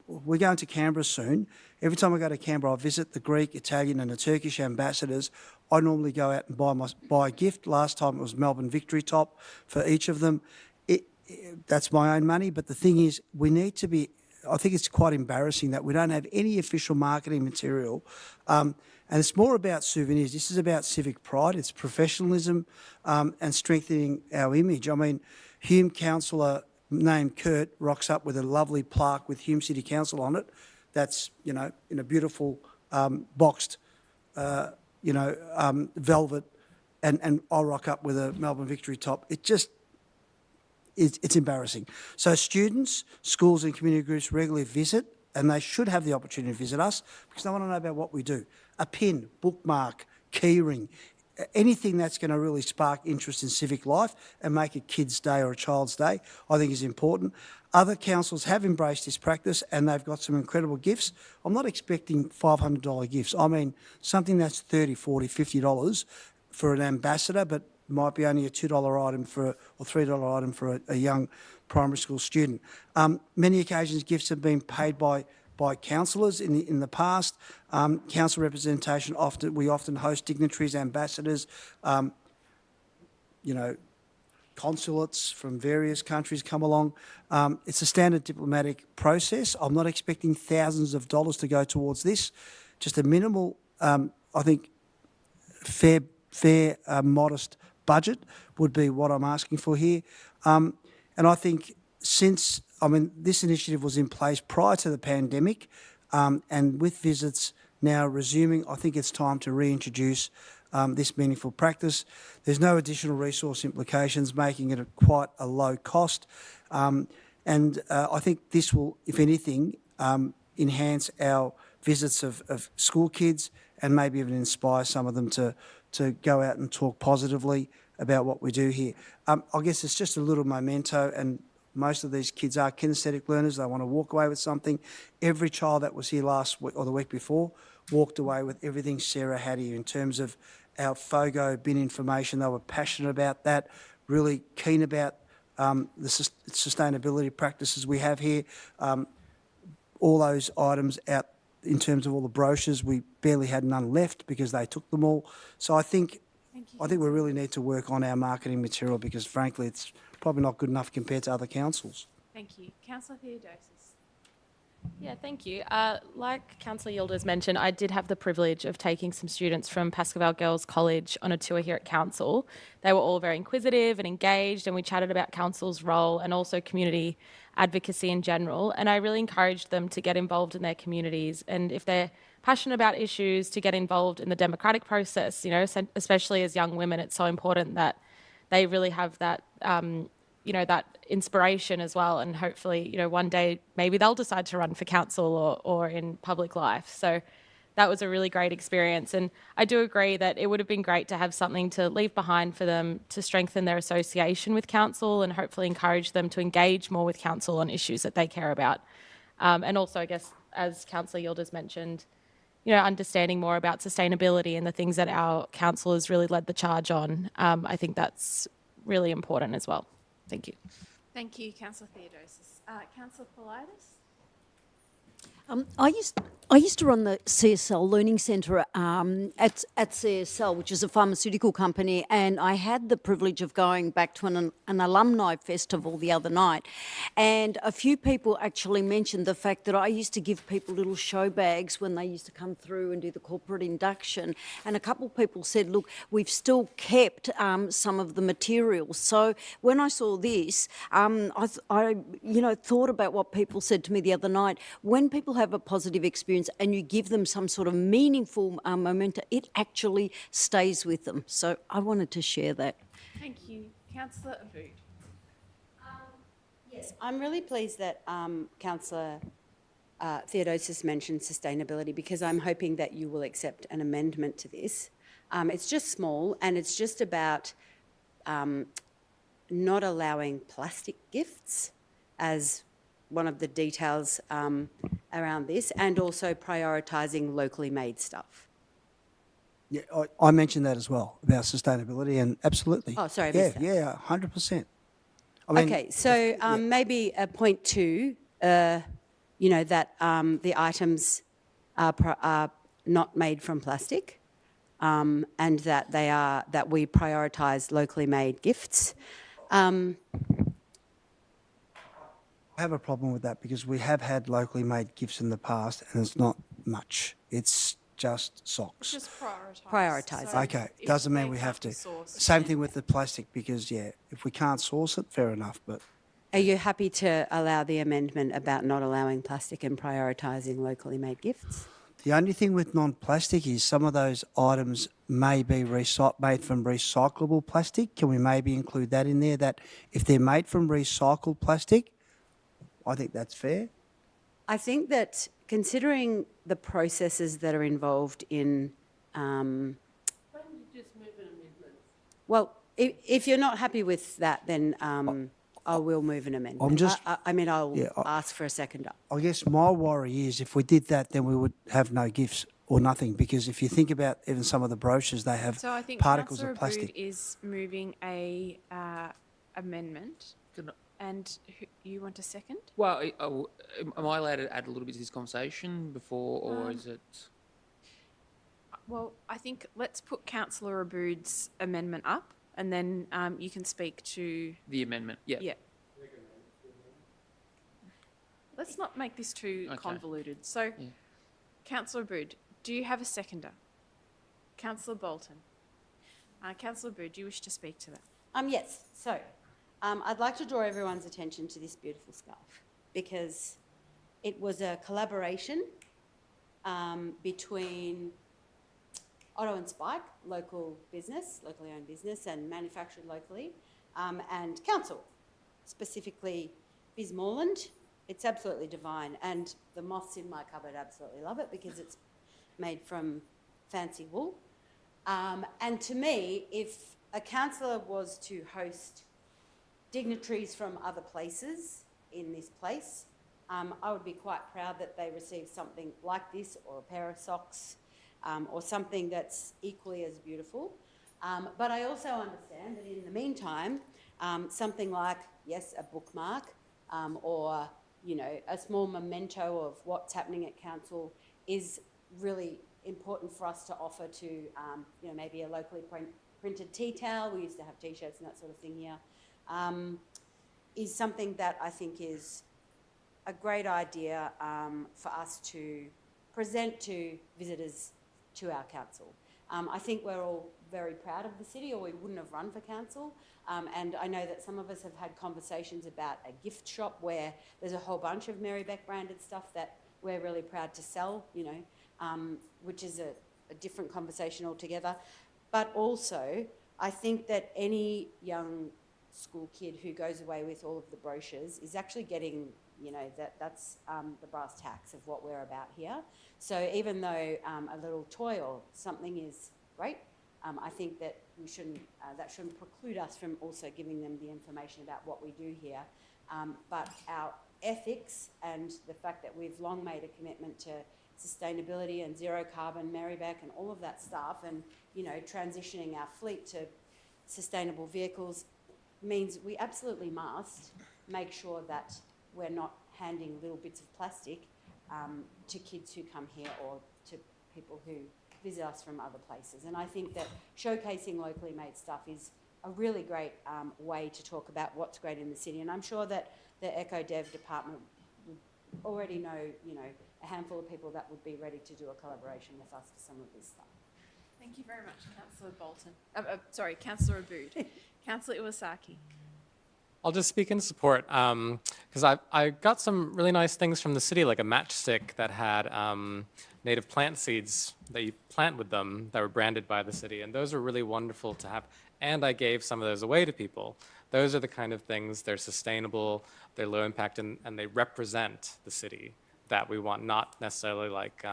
we're going to Canberra soon. Every time I go to Canberra, I visit the Greek, Italian and the Turkish ambassadors. I normally go out and buy a gift. Last time it was Melbourne Victory Top for each of them. That's my own money, but the thing is, we need to be, I think it's quite embarrassing that we don't have any official marketing material. And it's more about souvenirs. This is about civic pride. It's professionalism and strengthening our image. I mean, Hume councillor named Kurt rocks up with a lovely plaque with Hume City Council on it. That's, you know, in a beautiful boxed, velvet, and I'll rock up with a Melbourne Victory Top. It just, it's embarrassing. So students, schools and community groups regularly visit, and they should have the opportunity to visit us because they want to know about what we do. A pin, bookmark, keyring, anything that's going to really spark interest in civic life and make a kid's day or a child's day, I think is important. Other councils have embraced this practice and they've got some incredible gifts. I'm not expecting $500 gifts. I mean, something that's $30, $40, $50 for an ambassador, but might be only a $2 item or $3 item for a young primary school student. Many occasions, gifts have been paid by councillors in the past. Council representation, we often host dignitaries, ambassadors, consulates from various countries come along. It's a standard diplomatic process. I'm not expecting thousands of dollars to go towards this. Just a minimal, I think, fair, modest budget would be what I'm asking for here. And I think this initiative was in place prior to the pandemic, and with visits now resuming, I think it's time to reintroduce this meaningful practice. There's no additional resource implications, making it quite a low cost. And I think this will, if anything, enhance our visits of school kids and maybe even inspire some of them to go out and talk positively about what we do here. I guess it's just a little memento, and most of these kids are kinesthetic learners. They want to walk away with something. Every child that was here last week or the week before walked away with everything Sarah had here in terms of our FOGO bin information. They were passionate about that, really keen about the sustainability practices we have here. All those items out in terms of all the brochures, we barely had none left because they took them all. So I think we really need to work on our marketing material because, frankly, it's probably not good enough compared to other councils. Thank you. Councillor Theodosis. Yeah, thank you. Like Councillor Yildiz mentioned, I did have the privilege of taking some students from Pascoe Girls College on a tour here at Council. They were all very inquisitive and engaged, and we chatted about Council's role and also community advocacy in general. And I really encouraged them to get involved in their communities, and if they're passionate about issues, to get involved in the democratic process. Especially as young women, it's so important that they really have that that inspiration as well, and hopefully, one day maybe they'll decide to run for council or in public life. So that was a really great experience, and I do agree that it would have been great to have something to leave behind for them to strengthen their association with council and hopefully encourage them to engage more with council on issues that they care about. And also, I guess, as Councillor Yildiz mentioned, understanding more about sustainability and the things that our council has really led the charge on. I think that's really important as well. Thank you. Thank you, Councillor Theodosis. Councillor Politis? I used to run the CSL Learning Centre at CSL, which is a pharmaceutical company, and I had the privilege of going back to an alumni festival the other night, and a few people actually mentioned the fact that I used to give people little show bags when they used to come through and do the corporate induction, and a couple of people said, look, we've still kept some of the materials. So when I saw this, I thought about what people said to me the other night. When people have a positive experience and you give them some sort of meaningful momentum, it actually stays with them. So I wanted to share that. Thank you. Councillor Abood. Yes, I'm really pleased that Councillor Theodosis mentioned sustainability, because I'm hoping that you will accept an amendment to this. It's just small, and it's just about not allowing plastic gifts as one of the details around this, and also prioritising locally made stuff. Yeah, I mentioned that as well, about sustainability, and absolutely. Oh, sorry, I missed that. Yeah, 100%. Okay, so maybe point 2, that the items are not made from plastic, and that we prioritise locally made gifts. I have a problem with that because we have had locally made gifts in the past, and it's not much. It's just socks. Just prioritise. So Okay, doesn't mean we have to. Same thing with the plastic, because, if we can't source it, fair enough, but... Are you happy to allow the amendment about not allowing plastic and prioritising locally made gifts? The only thing with non-plastic is some of those items may be made from recyclable plastic. Can we maybe include that in there, that if they're made from recycled plastic, I think that's fair. I think that considering the processes that are involved in... Why don't you just move an amendment? Well, if you're not happy with that, then I will move an amendment. I'll ask for a seconder. I guess my worry is if we did that, then we would have no gifts or nothing, because if you think about even some of the brochures, they have So I think particles Councillor of plastic. Abood is moving a amendment. And you want a second? Well, am I allowed to add a little bit to this conversation before, or is it? Well, I think let's put Councillor Abood's amendment up, and then you can speak to The amendment, yeah. Yeah. Let's not make this too Okay. convoluted. So, Councillor Abood, do you have a seconder? Councillor Bolton. Councillor Abood, do you wish to speak to that? Yes. So, I'd like to draw everyone's attention to this beautiful scarf, because it was a collaboration between Otto and Spike, local business, locally owned business and manufactured locally, and council, specifically Bismorland. It's absolutely divine, and the moths in my cupboard absolutely love it because it's made from fancy wool. And to me, if a councillor was to host dignitaries from other places in this place, I would be quite proud that they received something like this, or a pair of socks, or something that's equally as beautiful. But I also understand that in the meantime, something like, yes, a bookmark, or, you know, a small memento of what's happening at council is really important for us to offer to, you know, maybe a locally printed tea towel. We used to have T-shirts and that sort of thing here. Is something that I think is a great idea for us to present to visitors to our council. I think we're all very proud of the city, or we wouldn't have run for council. And I know that some of us have had conversations about a gift shop where there's a whole bunch of Merri-bek branded stuff that we're really proud to sell, you know, which is a different conversation altogether. But also, I think that any young school kid who goes away with all of the brochures is actually getting, you know, that's the brass tacks of what we're about here. So even though a little toy or something is great, I think that we shouldn't, that shouldn't preclude us from also giving them the information about what we do here. But our ethics and the fact that we've long made a commitment to sustainability and zero carbon, Merri-bek and all of that stuff, and, you know, transitioning our fleet to sustainable vehicles means we absolutely must make sure that we're not handing little bits of plastic to kids who come here or to people who visit us from other places. And I think that showcasing locally made stuff is a really great way to talk about what's great in the city. And I'm sure that the Eco Dev department would already know, you know, a handful of people that would be ready to do a collaboration with us for some of this stuff. Thank you very much, Councillor Bolton. Sorry, Councillor Abood. Councillor Iwasaki. I'll just speak in support because I got some really nice things from the city, like a matchstick that had native plant seeds that you plant with them that were branded by the city, and those are really wonderful to have. And I gave some of those away to people. Those are the kind of things, they're sustainable, they're low impact, and they represent the city that we want, not necessarily like,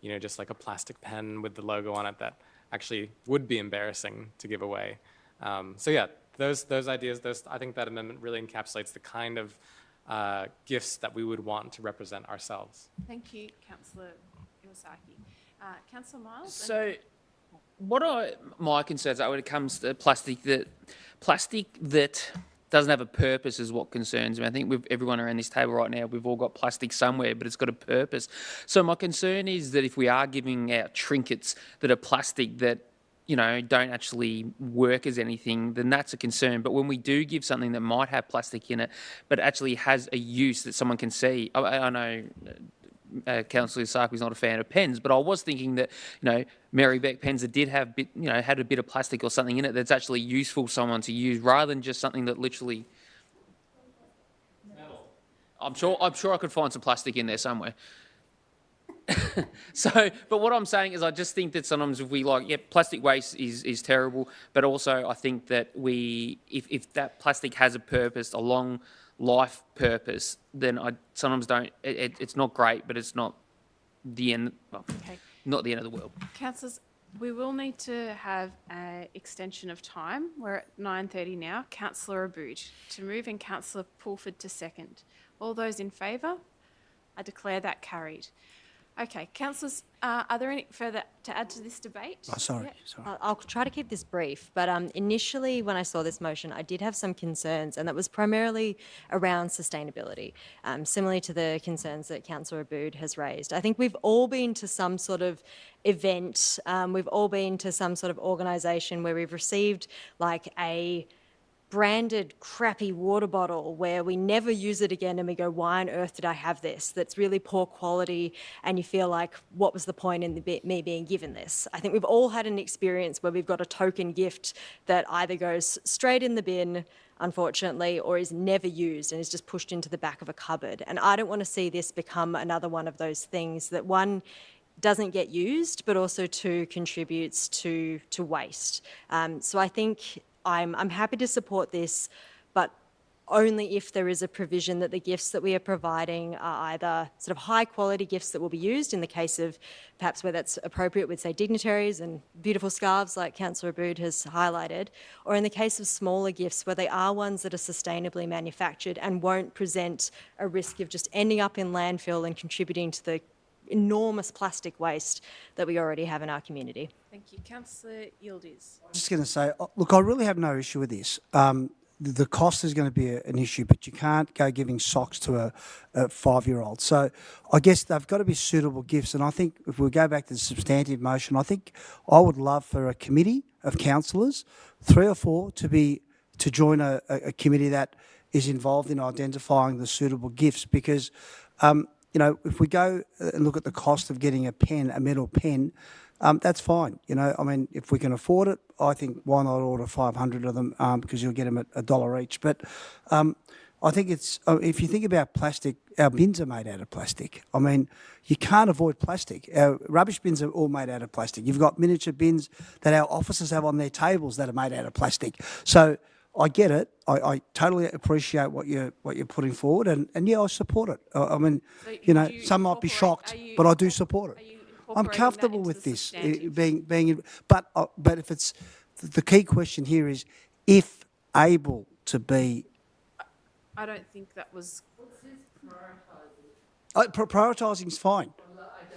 you know, just like a plastic pen with the logo on it that actually would be embarrassing to give away. So yeah, those ideas, I think that amendment really encapsulates the kind of gifts that we would want to represent ourselves. Thank you, Councillor Iwasaki. Councillor Miles? So, my concerns are when it comes to plastic that doesn't have a purpose is what concerns me. I think everyone around this table right now, we've all got plastic somewhere, but it's got a purpose. So my concern is that if we are giving out trinkets that are plastic that, you know, don't actually work as anything, then that's a concern. But when we do give something that might have plastic in it, but actually has a use that someone can see, I know Councillor Sarki's not a fan of pens, but I was thinking that, you know, Merri-bek pens that did have had a bit of plastic or something in it that's actually useful for someone to use, rather than just something that literally. I'm sure I could find some plastic in there somewhere. So, but what I'm saying is I just think that sometimes if we plastic waste is terrible, but also I think that if that plastic has a purpose, a long life purpose, then I sometimes don't, it's not great, but it's not the end, not the end of the world. Councillors, we will need to have an extension of time. We're at 9:30 now. Councillor Abood to move and Councillor Pulford to second. All those in favour? I declare that carried. Okay, councillors, are there any further to add to this debate? Oh, sorry. Yeah. Sorry. I'll try to keep this brief, but initially when I saw this motion, I did have some concerns, and that was primarily around sustainability, similarly to the concerns that Councillor Abood has raised. I think we've all been to some sort of event, we've all been to some sort of organisation where we've received like a branded crappy water bottle where we never use it again and we go, why on earth did I have this? That's really poor quality, and you feel like, what was the point in me being given this? I think we've all had an experience where we've got a token gift that either goes straight in the bin, unfortunately, or is never used and is just pushed into the back of a cupboard. And I don't want to see this become another one of those things that, one, doesn't get used, but also two, contributes to waste. So I think I'm happy to support this, but only if there is a provision that the gifts that we are providing are either sort of high quality gifts that will be used in the case of perhaps where that's appropriate with, say, dignitaries and beautiful scarves like Councillor Abood has highlighted, or in the case of smaller gifts where they are ones that are sustainably manufactured and won't present a risk of just ending up in landfill and contributing to the enormous plastic waste that we already have in our community. Thank you. Councillor Yildiz. I'm just going to say, look, I really have no issue with this. The cost is going to be an issue, but you can't go giving socks to a 5-year-old. So I guess they've got to be suitable gifts. And I think if we go back to the substantive motion, I think I would love for a committee of councillors, 3 or 4, to join a committee that is involved in identifying the suitable gifts, because you know, if we go and look at the cost of getting a pen, a metal pen, that's fine. You know, I mean, if we can afford it, I think why not order 500 of them, because you'll get them at $1 each. But I think it's, if you think about plastic, our bins are made out of plastic. I mean, you can't avoid plastic. Our rubbish bins are all made out of plastic. You've got miniature bins that our officers have on their tables that are made out of plastic. So I get it. I totally appreciate what you're putting forward, and yeah, I support it. I mean, So you know, do some might be shocked, you but I do support it. I'm incorporating comfortable that with into the this substantive? but if it's the key question here is if able to be. I don't think that was. Prioritising is fine.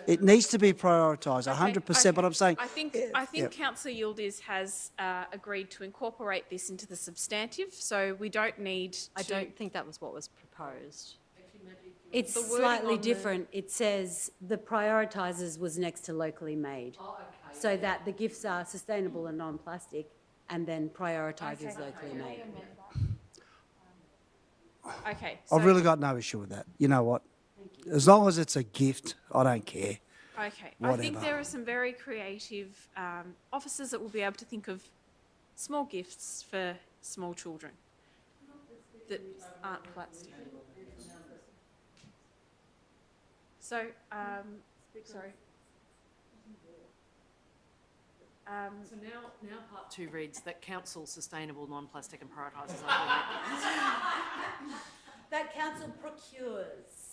It needs to be prioritised, 100%. But I'm saying, I think Councillor Yildiz has agreed to incorporate this into the substantive, so we don't need. I don't think that was what was proposed. It's slightly different. It says the prioritisers was next to locally made, so that the gifts are sustainable and non-plastic, and then prioritisers locally made. Okay. I've really got no issue with that. You know what? As long as it's a gift, I don't care. Okay. Whatever. I think there are some very creative officers that will be able to think of small gifts for small children that aren't plastic. So, sorry. So now part 2 reads that council sustainable, non-plastic and prioritises locally. That council procures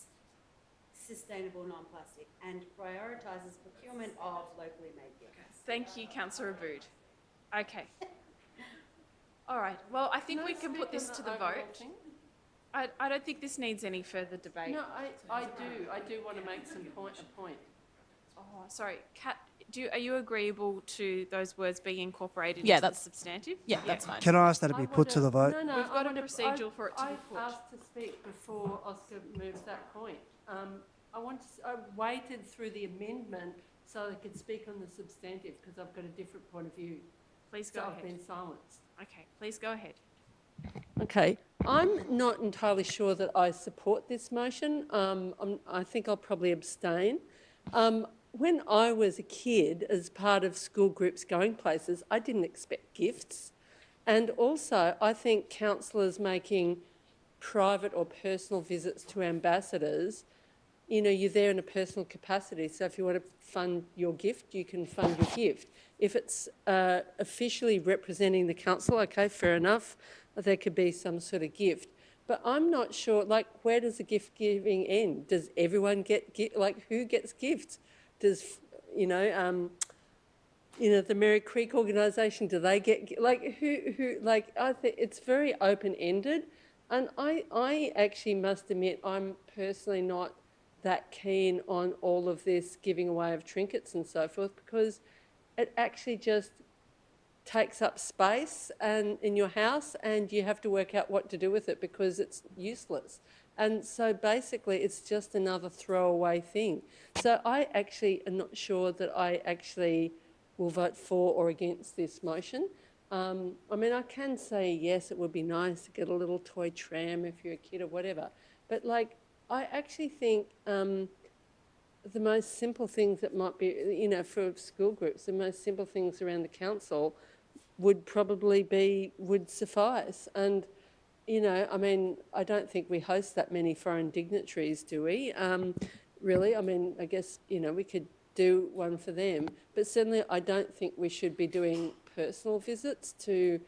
sustainable non-plastic and prioritises procurement of locally made gifts. Thank you, Councillor Abood. Okay. All right. Well, I think we can put this to the vote. I don't think this needs any further debate. No, I do want to make a point. Oh, sorry. Kat, are you agreeable to those words being incorporated Yeah, into that's the substantive? Yeah, that's fine. Can I ask that to be put to the vote? No, We've got a procedural for it to be put. I asked to speak before Oscar moves that point. I waited through the amendment so I could speak on the substantive because I've got a different point of view. Please go ahead. I've been silenced. Okay, please go ahead. Okay, I'm not entirely sure that I support this motion. I think I'll probably abstain. When I was a kid, as part of school groups going places, I didn't expect gifts. And also, I think councillors making private or personal visits to ambassadors, you know, you're there in a personal capacity. So if you want to fund your gift, you can fund your gift. If it's officially representing the council, okay, fair enough, there could be some sort of gift. But I'm not sure, like, where does the gift giving end? Does everyone get, like, who gets gifts? Does, the Merri Creek organisation, do they get, like, who, like, I think it's very open-ended. And I actually must admit, I'm personally not that keen on all of this giving away of trinkets and so forth, because it actually just takes up space and in your house, and you have to work out what to do with it because it's useless. And so basically it's just another throwaway thing. So I actually am not sure that I actually will vote for or against this motion. I mean, I can say, yes, it would be nice to get a little toy tram if you're a kid or whatever. But, like, I actually think the most simple things that might be, you know, for school groups, the most simple things around the council would probably would suffice. And, you know, I mean, I don't think we host that many foreign dignitaries, do we? Really, I mean, I guess, you know, we could do one for them. But certainly I don't think we should be doing personal visits to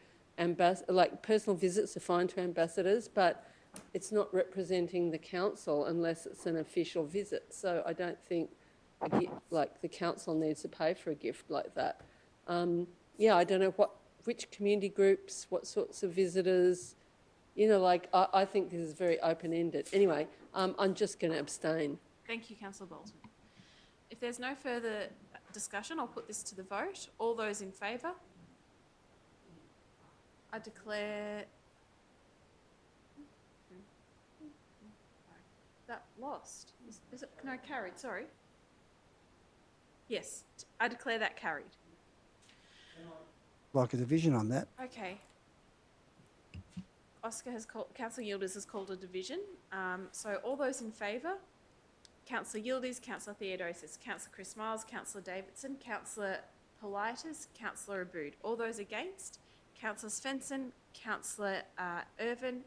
personal visits are fine to ambassadors, but it's not representing the council unless it's an official visit. So I don't think the council needs to pay for a gift like that. Yeah, I don't know which community groups, what sorts of visitors, you know, like I think this is very open-ended. Anyway, I'm just going to abstain. Thank you, Councillor Bolton. If there's no further discussion, I'll put this to the vote. All those in favour? I declare that lost. Is it? No, carried, sorry. Yes, I declare that carried. Like a division on that. Okay. Councillor Yildiz has called a division. So all those in favour? Councillor Yildiz, Councillor Theodosis, Councillor Chris Miles, Councillor Davidson, Councillor Politis, Councillor Abood. All those against? Councillor Svensson, Councillor Irvin.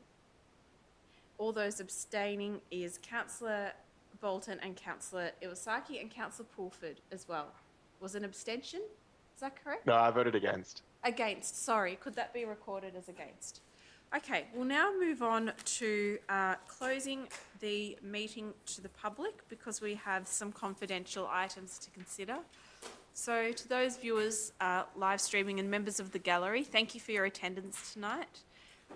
All those abstaining is Councillor Bolton and Councillor Iwasaki and Councillor Pulford as well. Was an abstention? Is that correct? No, I voted against. Against, sorry. Could that be recorded as against? Okay, we'll now move on to closing the meeting to the public because we have some confidential items to consider. So to those viewers live streaming and members of the gallery, thank you for your attendance tonight.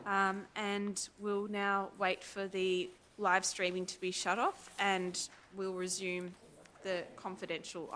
And we'll now wait for the live streaming to be shut off and we'll resume the confidential items.